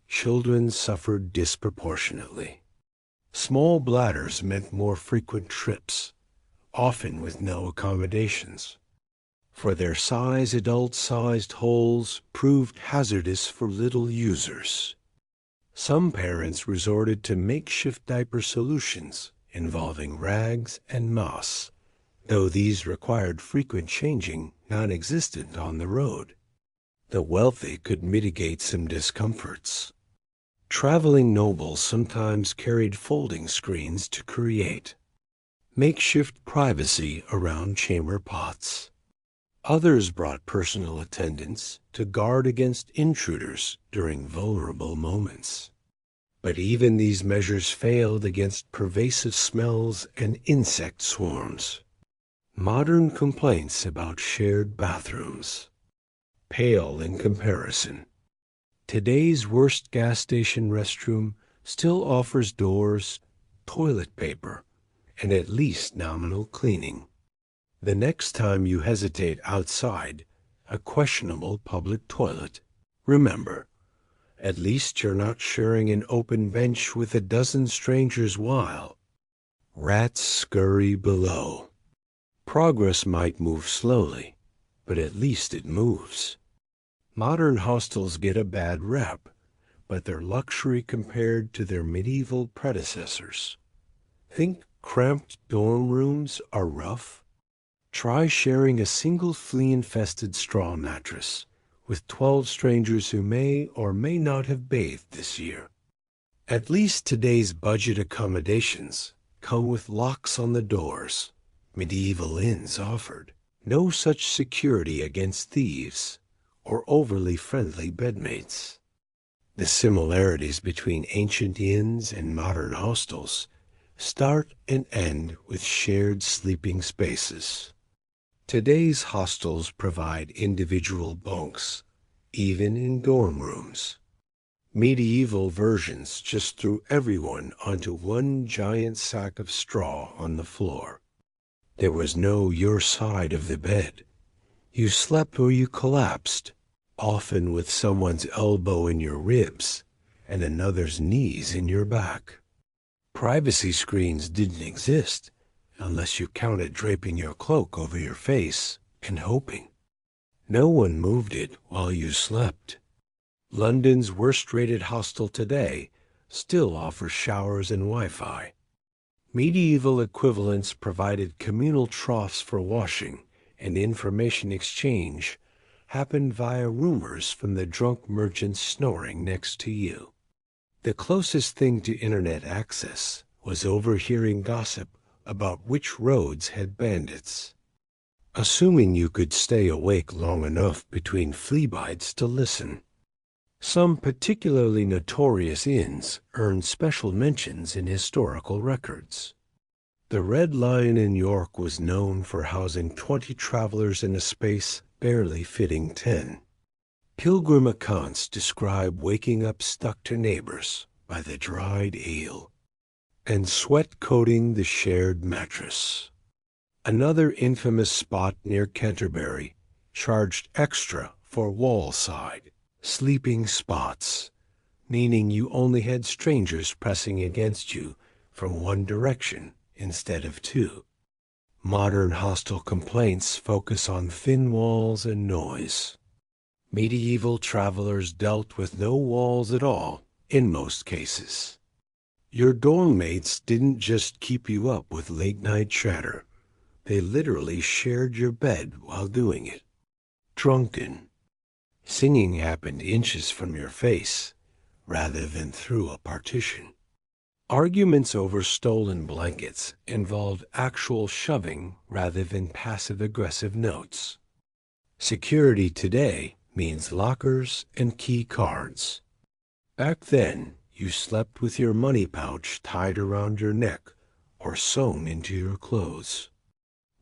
Children suffered disproportionately. Small bladders meant more frequent trips, often with no accommodations. For their size, adult-sized holes proved hazardous for little users. Some parents resorted to makeshift diaper solutions involving rags and moss, though these required frequent changing, non-existent on the road. The wealthy could mitigate some discomforts. Traveling nobles sometimes carried folding screens to create makeshift privacy around chamber pots. Others brought personal attendants to guard against intruders during vulnerable moments. But even these measures failed against pervasive smells and insect swarms. Modern complaints about shared bathrooms pale in comparison. Today's worst gas station restroom still offers doors, toilet paper, and at least nominal cleaning. The next time you hesitate outside a questionable public toilet, remember, at least you're not sharing an open bench with a dozen strangers while rats scurry below. Progress might move slowly, but at least it moves. Modern hostels get a bad rep, but they're luxury compared to their medieval predecessors. Think cramped dorm rooms are rough? Try sharing a single flea-infested straw mattress with 12 strangers who may or may not have bathed this year. At least today's budget accommodations come with locks on the doors. Medieval inns offered no such security against thieves or overly friendly bedmates. The similarities between ancient inns and modern hostels start and end with shared sleeping spaces. Today's hostels provide individual bunks, even in dorm rooms. Medieval versions just threw everyone onto one giant sack of straw on the floor. There was no your side of the bed. You slept or you collapsed, often with someone's elbow in your ribs and another's knees in your back. Privacy screens didn't exist unless you counted draping your cloak over your face and hoping. No one moved it while you slept. London's worst-rated hostel today still offers showers and Wi-Fi. Medieval equivalents provided communal troughs for washing, and information exchange happened via rumors from the drunk merchants snoring next to you. The closest thing to internet access was overhearing gossip about which roads had bandits. Assuming you could stay awake long enough between flea bites to listen. Some particularly notorious inns earned special mentions in historical records. The Red Lion in York was known for housing 20 travelers in a space barely fitting 10. Pilgrim accounts describe waking up stuck to neighbors by the dried ale and sweat coating the shared mattress. Another infamous spot near Canterbury charged extra for wall-side sleeping spots, meaning you only had strangers pressing against you from one direction instead of two. Modern hostel complaints focus on thin walls and noise. Medieval travelers dealt with no walls at all in most cases. Your dorm mates didn't just keep you up with late-night chatter. They literally shared your bed while doing it. Drunken. Singing happened inches from your face rather than through a partition. Arguments over stolen blankets involved actual shoving rather than passive-aggressive notes. Security today means lockers and key cards. Back then, you slept with your money pouch tied around your neck or sewn into your clothes.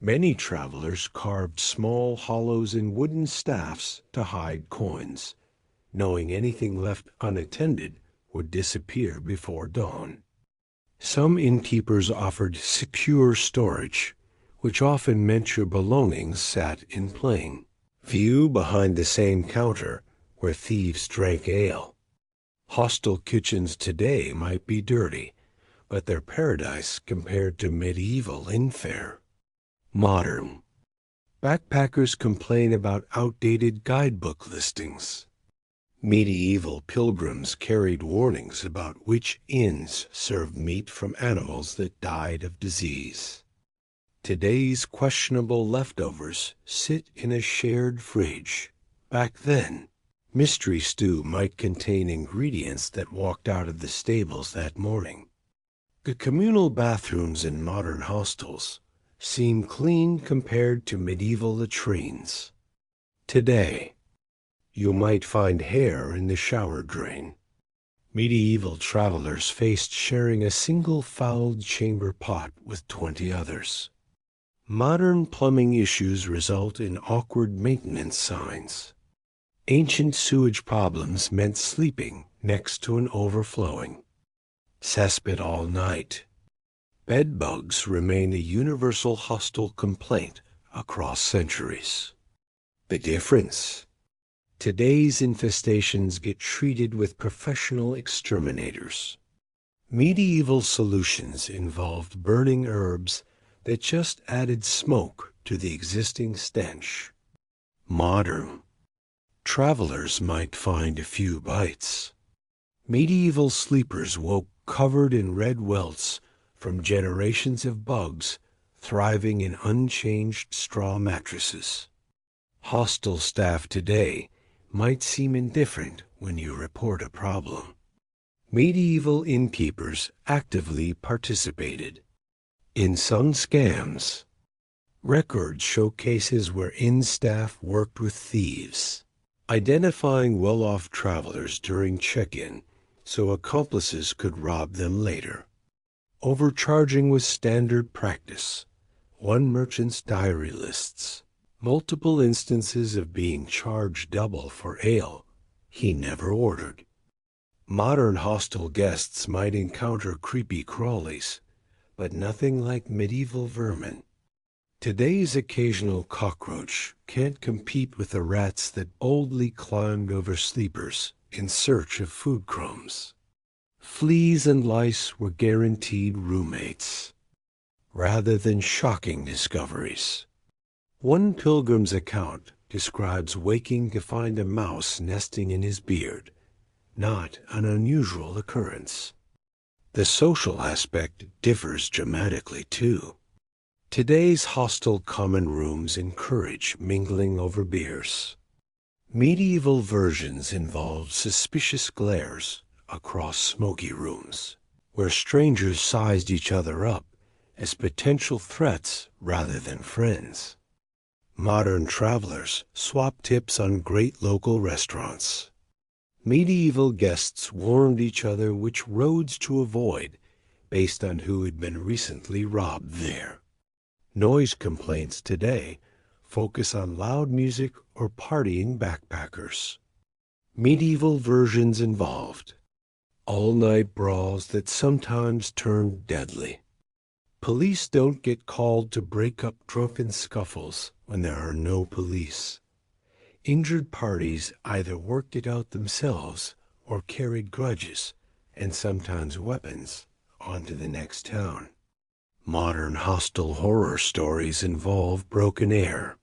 Many travelers carved small hollows in wooden staffs to hide coins, knowing anything left unattended would disappear before dawn. Some innkeepers offered secure storage, which often meant your belongings sat in plain view behind the same counter where thieves drank ale. Hostel kitchens today might be dirty, but they're paradise compared to medieval inn fare. Modern. Backpackers complain about outdated guidebook listings. Medieval pilgrims carried warnings about which inns served meat from animals that died of disease. Today's questionable leftovers sit in a shared fridge. Back then, mystery stew might contain ingredients that walked out of the stables that morning. The communal bathrooms in modern hostels seem clean compared to medieval latrines. Today, you might find hair in the shower drain. Medieval travelers faced sharing a single fouled chamber pot with 20 others. Modern plumbing issues result in awkward maintenance signs. Ancient sewage problems meant sleeping next to an overflowing cesspit all night. Bed bugs remain a universal hostel complaint across centuries. The difference? Today's infestations get treated with professional exterminators. Medieval solutions involved burning herbs that just added smoke to the existing stench. Modern. Travelers might find a few bites. Medieval sleepers woke covered in red welts from generations of bugs thriving in unchanged straw mattresses. Hostel staff today might seem indifferent when you report a problem. Medieval innkeepers actively participated in some scams. Records show cases where inn staff worked with thieves, identifying well-off travelers during check-in so accomplices could rob them later. Overcharging was standard practice. One merchant's diary lists multiple instances of being charged double for ale he never ordered. Modern hostel guests might encounter creepy crawlies, but nothing like medieval vermin. Today's occasional cockroach can't compete with the rats that boldly climbed over sleepers in search of food crumbs. Fleas and lice were guaranteed roommates, rather than shocking discoveries. One pilgrim's account describes waking to find a mouse nesting in his beard, not an unusual occurrence. The social aspect differs dramatically, too. Today's hostel common rooms encourage mingling over beers. Medieval versions involved suspicious glares across smoky rooms, where strangers sized each other up as potential threats rather than friends. Modern travelers swapped tips on great local restaurants. Medieval guests warned each other which roads to avoid based on who had been recently robbed there. Noise complaints today focus on loud music or partying backpackers. Medieval versions involved all-night brawls that sometimes turned deadly. Police don't get called to break up drunken scuffles when there are no police. Injured parties either worked it out themselves or carried grudges, and sometimes weapons, onto the next town. Modern hostel horror stories involve broken air,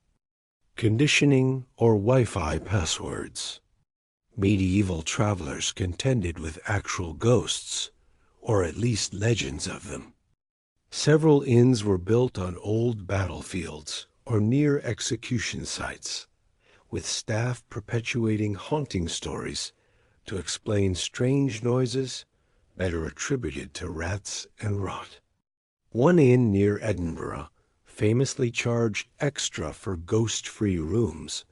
conditioning, or Wi-Fi passwords. Medieval travelers contended with actual ghosts, or at least legends of them. Several inns were built on old battlefields or near execution sites, with staff perpetuating haunting stories to explain strange noises better attributed to rats and rot. One inn near Edinburgh famously charged extra for ghost-free rooms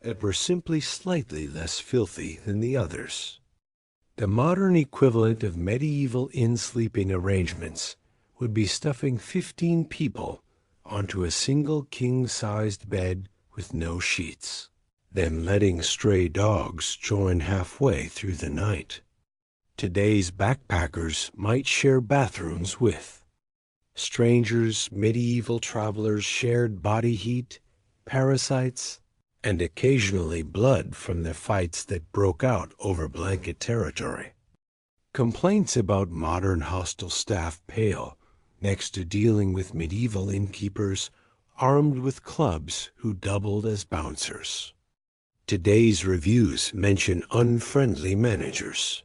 that were simply slightly less filthy than the others. The modern equivalent of medieval inn sleeping arrangements would be stuffing 15 people onto a single king-sized bed with no sheets, then letting stray dogs join halfway through the night. Today's backpackers might share bathrooms with strangers. Medieval travelers shared body heat, parasites, and occasionally blood from the fights that broke out over blanket territory. Complaints about modern hostel staff pale next to dealing with medieval innkeepers armed with clubs who doubled as bouncers. Today's reviews mention unfriendly managers.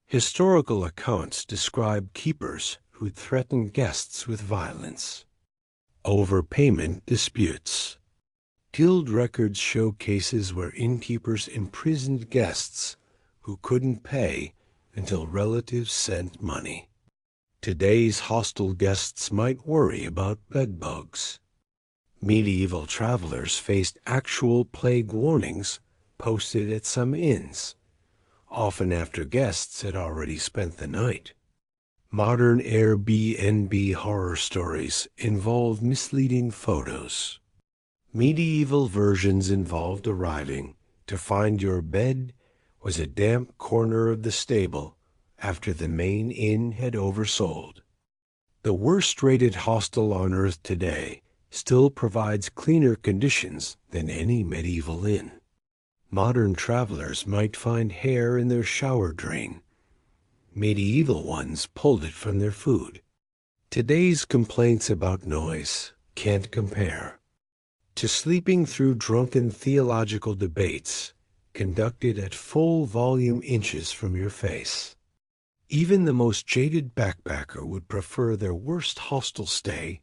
Historical accounts describe keepers who threatened guests with violence. Overpayment disputes. Guild records show cases where innkeepers imprisoned guests who couldn't pay until relatives sent money. Today's hostel guests might worry about bedbugs. Medieval travelers faced actual plague warnings posted at some inns, often after guests had already spent the night. Modern Airbnb horror stories involve misleading photos. Medieval versions involved arriving to find your bed was a damp corner of the stable after the main inn had oversold. The worst-rated hostel on earth today still provides cleaner conditions than any medieval inn. Modern travelers might find hair in their shower drain. Medieval ones pulled it from their food. Today's complaints about noise can't compare to sleeping through drunken theological debates conducted at full volume inches from your face. Even the most jaded backpacker would prefer their worst hostel stay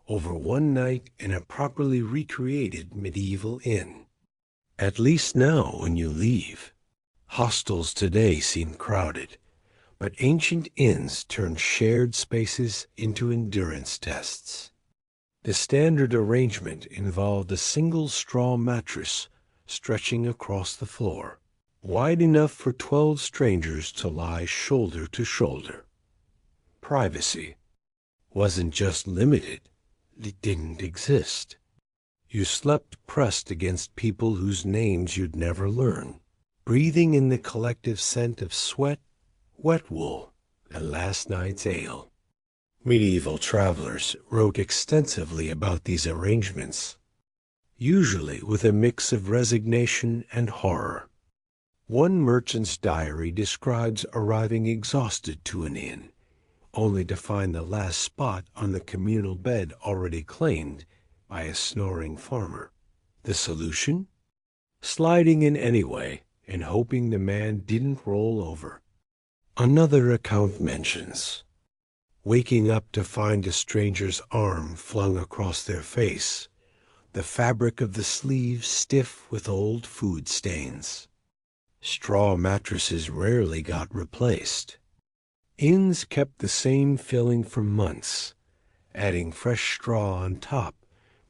over one night in a properly recreated medieval inn. At least now when you leave. Hostels today seem crowded, but ancient inns turned shared spaces into endurance tests. The standard arrangement involved a single straw mattress stretching across the floor, wide enough for 12 strangers to lie shoulder to shoulder. Privacy wasn't just limited, it didn't exist. You slept pressed against people whose names you'd never learn, breathing in the collective scent of sweat, wet wool, and last night's ale. Medieval travelers wrote extensively about these arrangements, usually with a mix of resignation and horror. One merchant's diary describes arriving exhausted to an inn, only to find the last spot on the communal bed already claimed by a snoring farmer. The solution? Sliding in anyway and hoping the man didn't roll over. Another account mentions waking up to find a stranger's arm flung across their face, the fabric of the sleeve stiff with old food stains. Straw mattresses rarely got replaced. Inns kept the same filling for months, adding fresh straw on top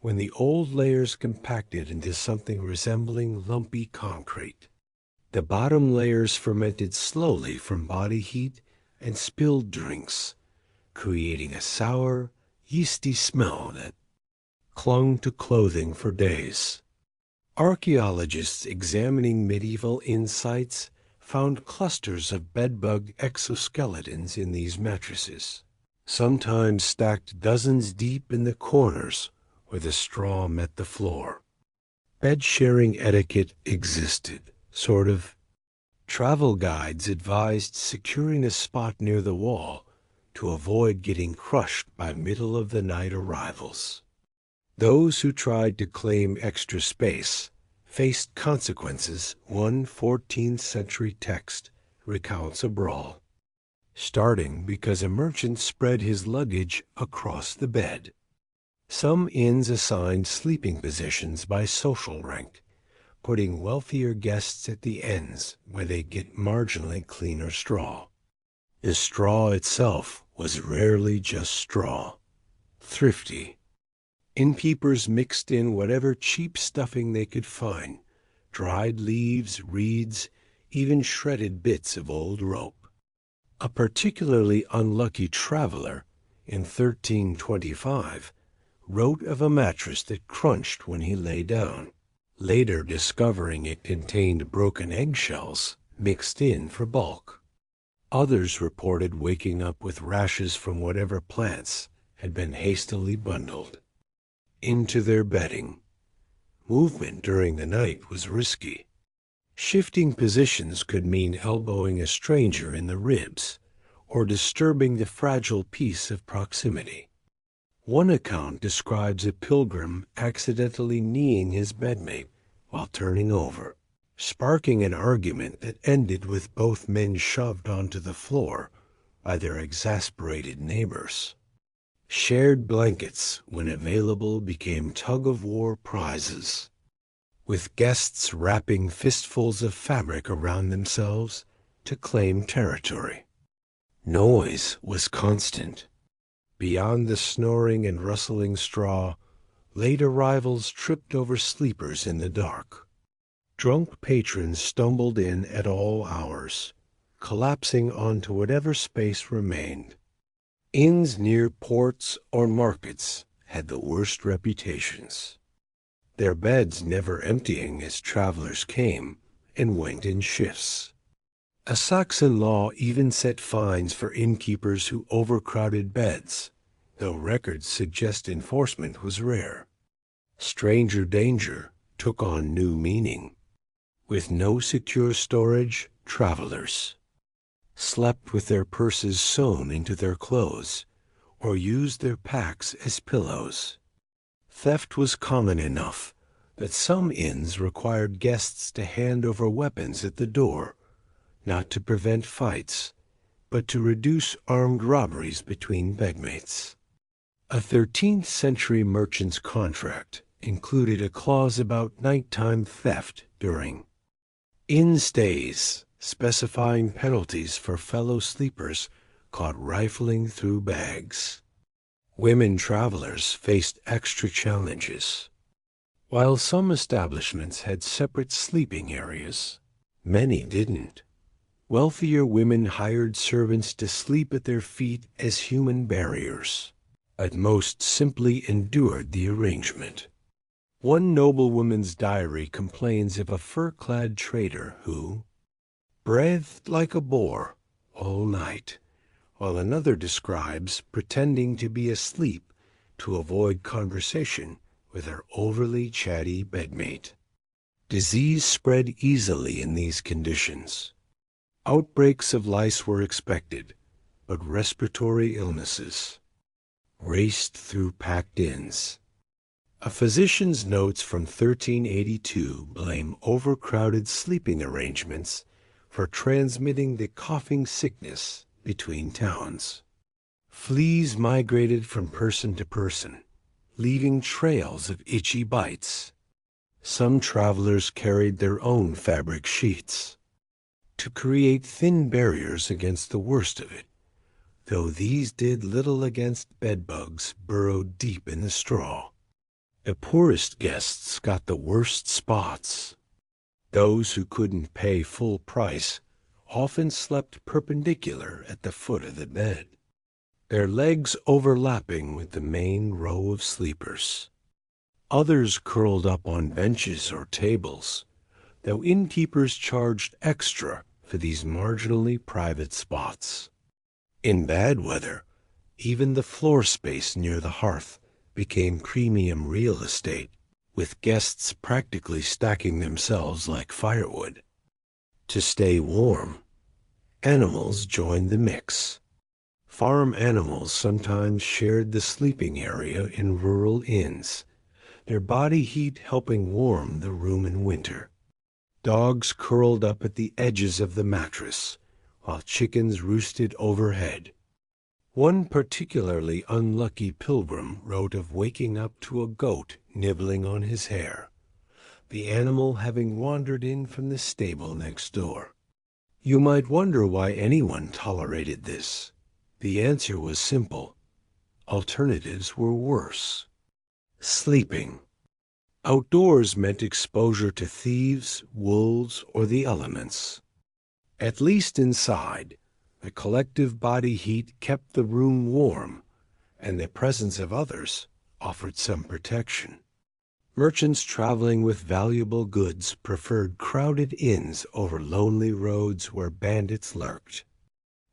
when the old layers compacted into something resembling lumpy concrete. The bottom layers fermented slowly from body heat and spilled drinks, creating a sour, yeasty smell that clung to clothing for days. Archaeologists examining medieval inn sites found clusters of bedbug exoskeletons in these mattresses, sometimes stacked dozens deep in the corners where the straw met the floor. Bed-sharing etiquette existed, sort of. Travel guides advised securing a spot near the wall to avoid getting crushed by middle-of-the-night arrivals. Those who tried to claim extra space faced consequences. One 14th century text recounts a brawl, starting because a merchant spread his luggage across the bed. Some inns assigned sleeping positions by social rank, putting wealthier guests at the ends where they get marginally cleaner straw. The straw itself was rarely just straw. Thrifty. Innkeepers mixed in whatever cheap stuffing they could find, dried leaves, reeds, even shredded bits of old rope. A particularly unlucky traveler, in 1325, wrote of a mattress that crunched when he lay down, later discovering it contained broken eggshells mixed in for bulk. Others reported waking up with rashes from whatever plants had been hastily bundled into their bedding. Movement during the night was risky. Shifting positions could mean elbowing a stranger in the ribs or disturbing the fragile peace of proximity. One account describes a pilgrim accidentally kneeing his bedmate while turning over, sparking an argument that ended with both men shoved onto the floor by their exasperated neighbors. Shared blankets, when available, became tug-of-war prizes, with guests wrapping fistfuls of fabric around themselves to claim territory. Noise was constant. Beyond the snoring and rustling straw, late arrivals tripped over sleepers in the dark. Drunk patrons stumbled in at all hours, collapsing onto whatever space remained. Inns near ports or markets had the worst reputations, their beds never emptying as travelers came and went in shifts. A Saxon law even set fines for innkeepers who overcrowded beds, though records suggest enforcement was rare. Stranger danger took on new meaning. With no secure storage, travelers slept with their purses sewn into their clothes or used their packs as pillows. Theft was common enough that some inns required guests to hand over weapons at the door, not to prevent fights, but to reduce armed robberies between bedmates. A 13th century merchant's contract included a clause about nighttime theft during inn stays, specifying penalties for fellow sleepers caught rifling through bags. Women travelers faced extra challenges. While some establishments had separate sleeping areas, many didn't. Wealthier women hired servants to sleep at their feet as human barriers. At most simply endured the arrangement. One noblewoman's diary complains of a fur-clad trader who breathed like a boar all night, while another describes pretending to be asleep to avoid conversation with her overly chatty bedmate. Disease spread easily in these conditions. Outbreaks of lice were expected, but respiratory illnesses raced through packed inns. A physician's notes from 1382 blame overcrowded sleeping arrangements for transmitting the coughing sickness between towns. Fleas migrated from person to person, leaving trails of itchy bites. Some travelers carried their own fabric sheets to create thin barriers against the worst of it, though these did little against bedbugs burrowed deep in the straw. The poorest guests got the worst spots. Those who couldn't pay full price often slept perpendicular at the foot of the bed, their legs overlapping with the main row of sleepers. Others curled up on benches or tables, though innkeepers charged extra for these marginally private spots. In bad weather, even the floor space near the hearth became premium real estate, with guests practically stacking themselves like firewood. To stay warm, animals joined the mix. Farm animals sometimes shared the sleeping area in rural inns, their body heat helping warm the room in winter. Dogs curled up at the edges of the mattress, while chickens roosted overhead. One particularly unlucky pilgrim wrote of waking up to a goat nibbling on his hair, the animal having wandered in from the stable next door. You might wonder why anyone tolerated this. The answer was simple. Alternatives were worse. Sleeping. Outdoors meant exposure to thieves, wolves, or the elements. At least inside, the collective body heat kept the room warm, and the presence of others offered some protection. Merchants traveling with valuable goods preferred crowded inns over lonely roads where bandits lurked.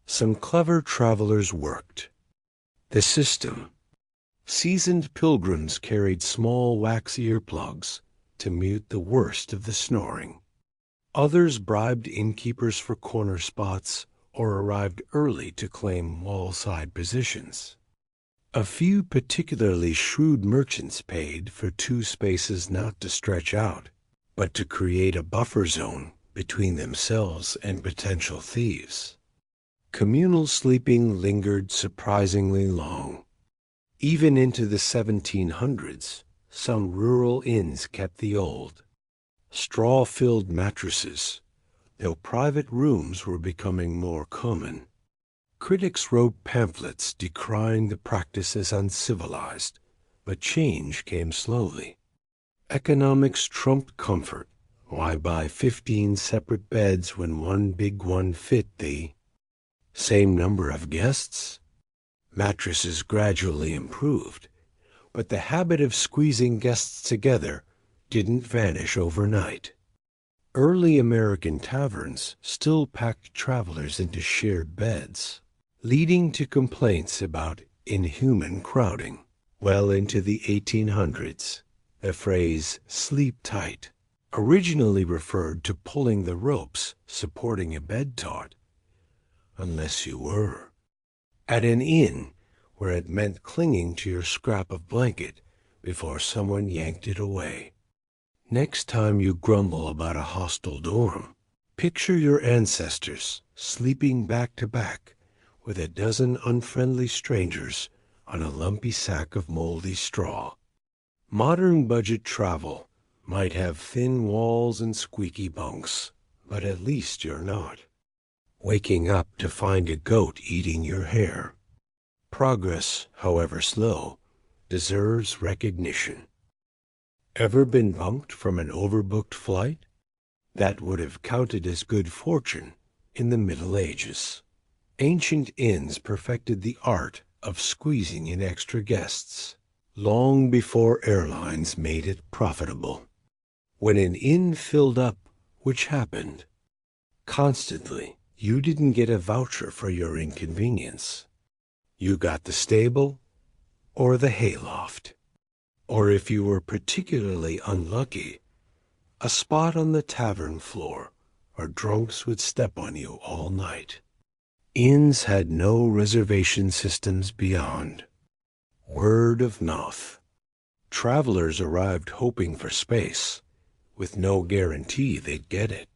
Some clever travelers worked the system. Seasoned pilgrims carried small wax earplugs to mute the worst of the snoring. Others bribed innkeepers for corner spots or arrived early to claim wall-side positions. A few particularly shrewd merchants paid for two spaces not to stretch out, but to create a buffer zone between themselves and potential thieves. Communal sleeping lingered surprisingly long. Even into the 1700s, some rural inns kept the old, straw-filled mattresses, though private rooms were becoming more common. Critics wrote pamphlets decrying the practice as uncivilized, but change came slowly. Economics trumped comfort. Why buy 15 separate beds when one big one fit the same number of guests? Mattresses gradually improved, but the habit of squeezing guests together didn't vanish overnight. Early American taverns still packed travelers into shared beds, leading to complaints about inhuman crowding. Well into the 1800s, the phrase "sleep tight" originally referred to pulling the ropes supporting a bed taut, unless you were at an inn, where it meant clinging to your scrap of blanket before someone yanked it away. Next time you grumble about a hostile dorm, picture your ancestors sleeping back to back with a dozen unfriendly strangers on a lumpy sack of moldy straw. Modern budget travel might have thin walls and squeaky bunks, but at least you're not waking up to find a goat eating your hair. Progress, however slow, deserves recognition. Ever been bunked from an overbooked flight? That would have counted as good fortune in the Middle Ages. Ancient inns perfected the art of squeezing in extra guests long before airlines made it profitable. When an inn filled up, which happened constantly, you didn't get a voucher for your inconvenience. You got the stable or the hayloft, or if you were particularly unlucky, a spot on the tavern floor where drunks would step on you all night. Inns had no reservation systems beyond word of mouth. Travelers arrived hoping for space, with no guarantee they'd get it.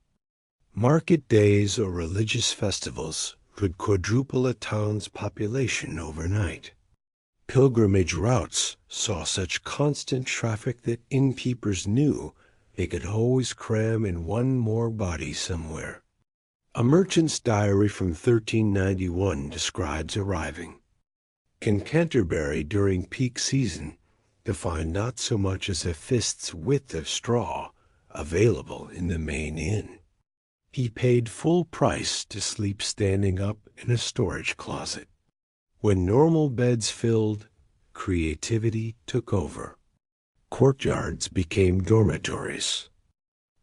Market days or religious festivals could quadruple a town's population overnight. Pilgrimage routes saw such constant traffic that innkeepers knew they could always cram in one more body somewhere. A merchant's diary from 1391 describes arriving in Canterbury during peak season to find not so much as a fist's width of straw available in the main inn. He paid full price to sleep standing up in a storage closet. When normal beds filled, creativity took over. Courtyards became dormitories.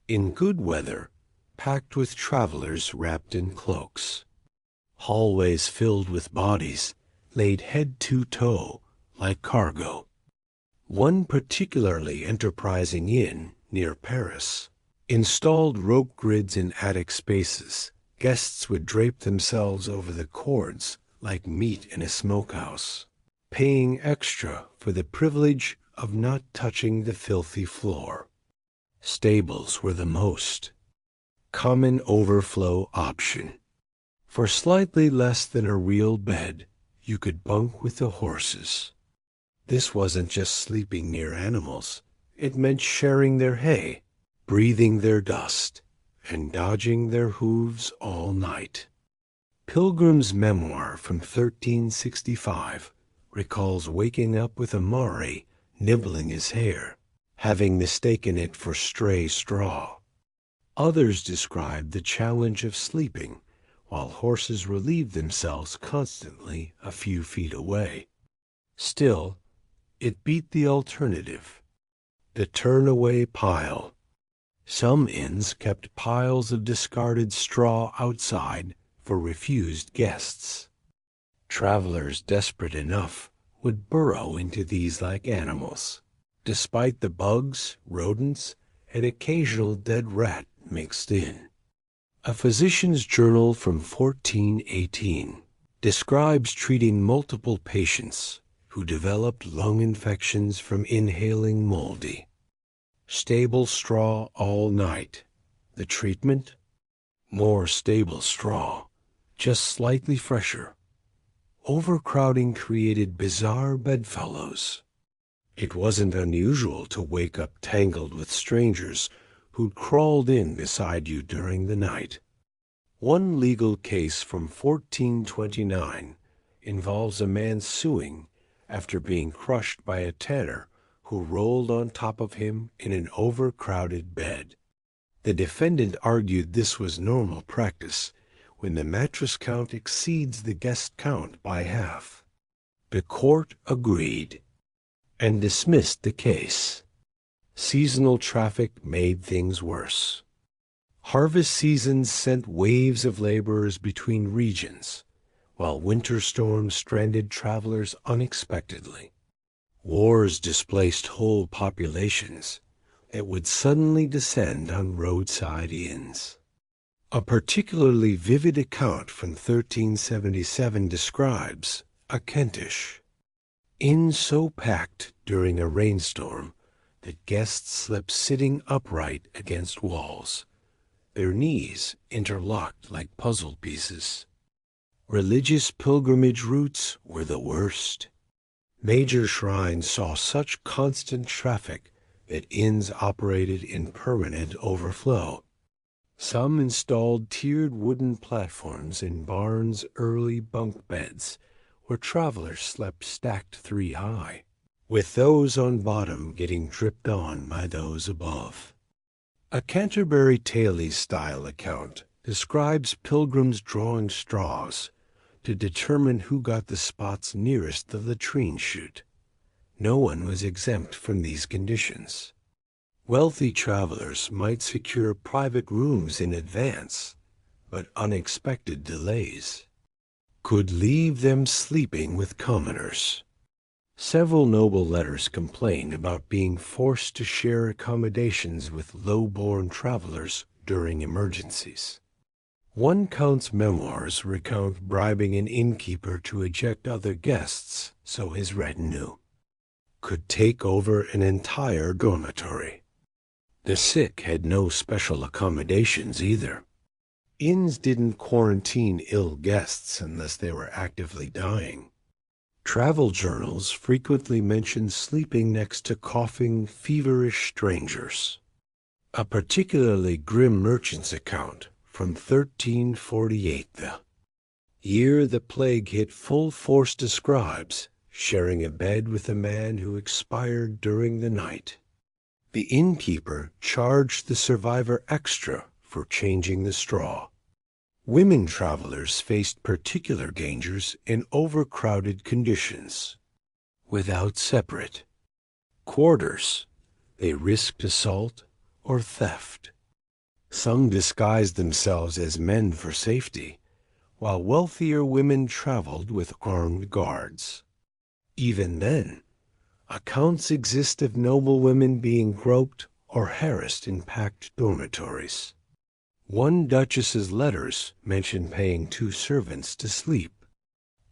In good weather, packed with travelers wrapped in cloaks. Hallways filled with bodies laid head to toe like cargo. One particularly enterprising inn near Paris installed rope grids in attic spaces. Guests would drape themselves over the cords like meat in a smokehouse, paying extra for the privilege of not touching the filthy floor. Stables were the most common overflow option. For slightly less than a real bed, you could bunk with the horses. This wasn't just sleeping near animals. It meant sharing their hay, breathing their dust, and dodging their hooves all night. Pilgrim's memoir from 1365 recalls waking up with a Maori nibbling his hair. having mistaken it for stray straw. Others describe the challenge of sleeping while horses relieve themselves constantly a few feet away. Still, it beat the alternative, the turn-away pile. Some inns kept piles of discarded straw outside for refused guests. Travelers desperate enough would burrow into these like animals, despite the bugs, rodents, and occasional dead rat mixed in. A physician's journal from 1418 describes treating multiple patients who developed lung infections from inhaling moldy. Stable straw all night. The treatment? More stable straw, just slightly fresher. Overcrowding created bizarre bedfellows. It wasn't unusual to wake up tangled with strangers who'd crawled in beside you during the night. One legal case from 1429 involves a man suing after being crushed by a tanner who rolled on top of him in an overcrowded bed. The defendant argued this was normal practice when the mattress count exceeds the guest count by half. The court agreed and dismissed the case. Seasonal traffic made things worse. Harvest seasons sent waves of laborers between regions, while winter storms stranded travelers unexpectedly. Wars displaced whole populations that would suddenly descend on roadside inns. A particularly vivid account from 1377 describes a Kentish inn so packed during a rainstorm that guests slept sitting upright against walls, their knees interlocked like puzzle pieces. Religious pilgrimage routes were the worst. Major shrines saw such constant traffic that inns operated in permanent overflow. Some installed tiered wooden platforms in barns' early bunk beds where travelers slept stacked 3 high, with those on bottom getting dripped on by those above. A Canterbury Tales-style account describes pilgrims drawing straws to determine who got the spots nearest the latrine chute. No one was exempt from these conditions. Wealthy travelers might secure private rooms in advance, but unexpected delays could leave them sleeping with commoners. Several noble letters complained about being forced to share accommodations with low-born travelers during emergencies. One count's memoirs recount bribing an innkeeper to eject other guests so his retinue could take over an entire dormitory. The sick had no special accommodations either. Inns didn't quarantine ill guests unless they were actively dying. Travel journals frequently mention sleeping next to coughing, feverish strangers. A particularly grim merchant's account from 1348, the year the plague hit full force, describes sharing a bed with a man who expired during the night. The innkeeper charged the survivor extra for changing the straw. Women travelers faced particular dangers in overcrowded conditions. Without separate quarters, they risked assault or theft. Some disguised themselves as men for safety, while wealthier women traveled with armed guards. Even then, accounts exist of noble women being groped or harassed in packed dormitories. One duchess's letters mention paying 2 servants to sleep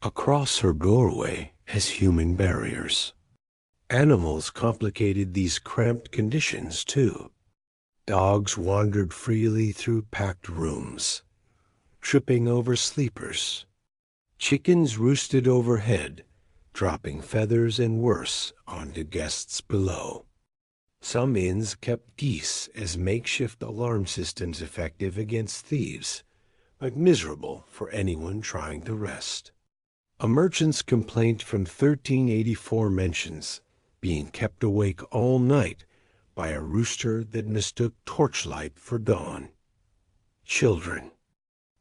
across her doorway as human barriers. Animals complicated these cramped conditions too. Dogs wandered freely through packed rooms, tripping over sleepers. Chickens roosted overhead, dropping feathers and worse onto guests below. Some inns kept geese as makeshift alarm systems effective against thieves, but miserable for anyone trying to rest. A merchant's complaint from 1384 mentions being kept awake all night by a rooster that mistook torchlight for dawn. Children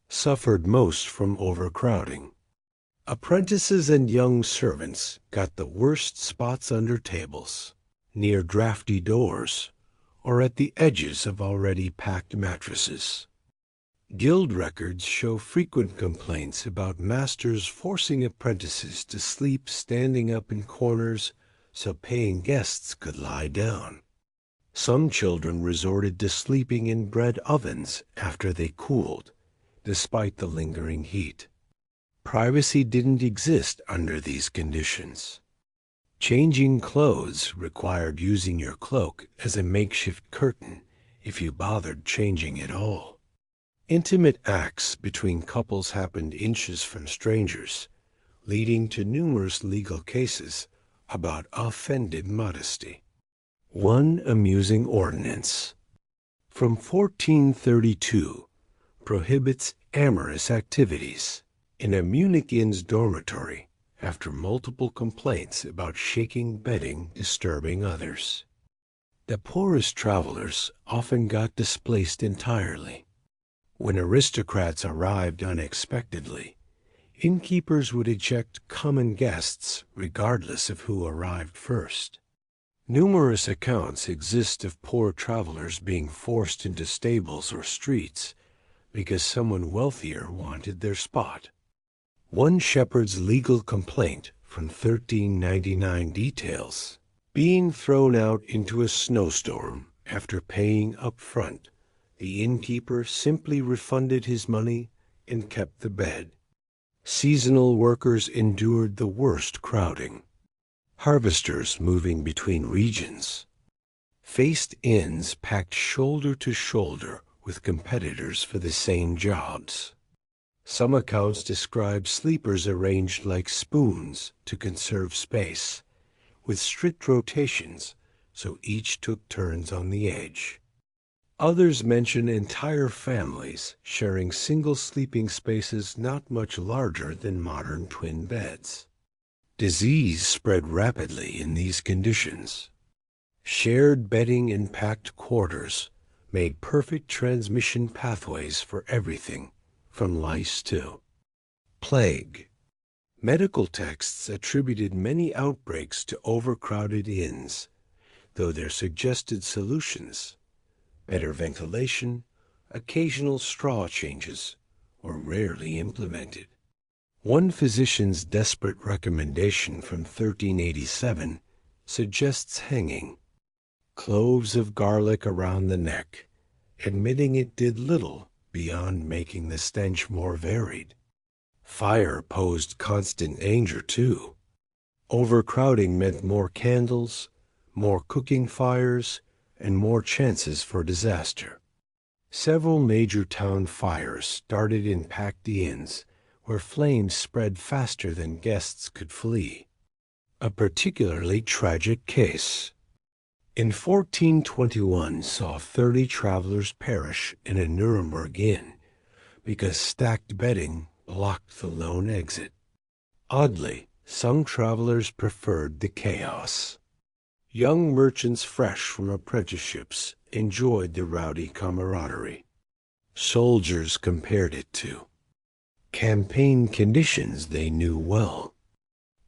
suffered most from overcrowding. Apprentices and young servants got the worst spots under tables, near drafty doors, or at the edges of already packed mattresses. Guild records show frequent complaints about masters forcing apprentices to sleep standing up in corners so paying guests could lie down. Some children resorted to sleeping in bread ovens after they cooled, despite the lingering heat. Privacy didn't exist under these conditions. Changing clothes required using your cloak as a makeshift curtain if you bothered changing at all. Intimate acts between couples happened inches from strangers, leading to numerous legal cases about offended modesty. One amusing ordinance from 1432 prohibits amorous activities in a Munich inn's dormitory after multiple complaints about shaking bedding disturbing others. The poorest travelers often got displaced entirely. When aristocrats arrived unexpectedly, innkeepers would eject common guests regardless of who arrived first. Numerous accounts exist of poor travelers being forced into stables or streets because someone wealthier wanted their spot. One shepherd's legal complaint from 1399 details being thrown out into a snowstorm after paying up front. The innkeeper simply refunded his money and kept the bed. Seasonal workers endured the worst crowding. Harvesters moving between regions faced inns packed shoulder to shoulder with competitors for the same jobs. Some accounts describe sleepers arranged like spoons to conserve space, with strict rotations so each took turns on the edge. Others mention entire families sharing single sleeping spaces not much larger than modern twin beds. Disease spread rapidly in these conditions. Shared bedding in packed quarters made perfect transmission pathways for everything, from lice to plague. Medical texts attributed many outbreaks to overcrowded inns, though their suggested solutions, better ventilation, occasional straw changes, were rarely implemented. One physician's desperate recommendation from 1387 suggests hanging cloves of garlic around the neck, admitting it did little beyond making the stench more varied. Fire posed constant danger, too. Overcrowding meant more candles, more cooking fires, and more chances for disaster. Several major town fires started in packed inns where flames spread faster than guests could flee. A particularly tragic case in 1421 saw 30 travelers perish in a Nuremberg inn because stacked bedding blocked the lone exit. Oddly, some travelers preferred the chaos. Young merchants fresh from apprenticeships enjoyed the rowdy camaraderie. Soldiers compared it to campaign conditions they knew well.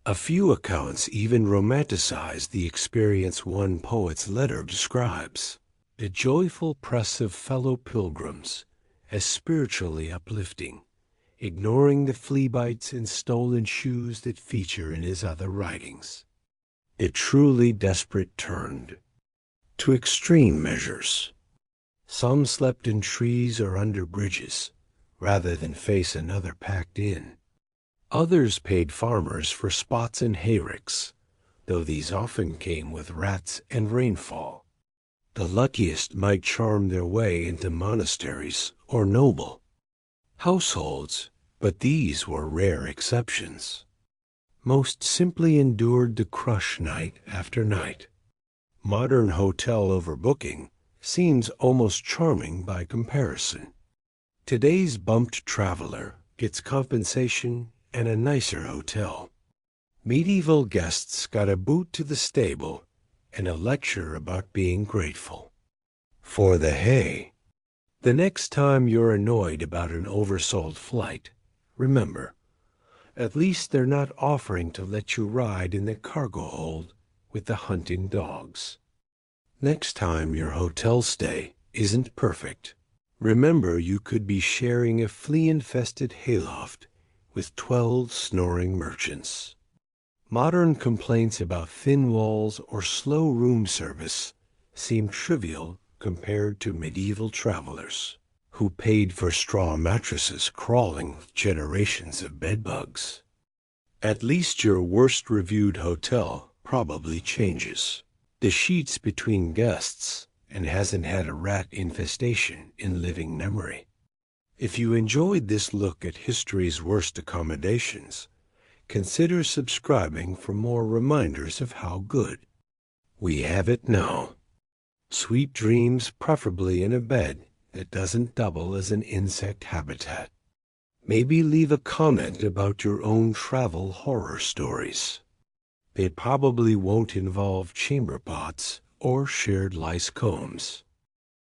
A few accounts even romanticized the experience. One poet's letter describes the joyful press of fellow pilgrims as spiritually uplifting, ignoring the flea bites and stolen shoes that feature in his other writings. The truly desperate turned to extreme measures. Some slept in trees or under bridges, rather than face another packed inn. Others paid farmers for spots in hayricks, though these often came with rats and rainfall. The luckiest might charm their way into monasteries or noble households, but these were rare exceptions. Most simply endured the crush night after night. Modern hotel overbooking seems almost charming by comparison. Today's bumped traveler gets compensation and a nicer hotel. Medieval guests got a boot to the stable and a lecture about being grateful for the hay. The next time you're annoyed about an oversold flight, remember, at least they're not offering to let you ride in the cargo hold with the hunting dogs. Next time your hotel stay isn't perfect, remember you could be sharing a flea-infested hayloft with 12 snoring merchants. Modern complaints about thin walls or slow room service seem trivial compared to medieval travelers who paid for straw mattresses crawling with generations of bedbugs. At least your worst-reviewed hotel probably changes the sheets between guests and hasn't had a rat infestation in living memory. If you enjoyed this look at history's worst accommodations, consider subscribing for more reminders of how good we have it now. Sweet dreams, preferably in a bed that doesn't double as an insect habitat. Maybe leave a comment about your own travel horror stories. They probably won't involve chamber pots or shared lice combs.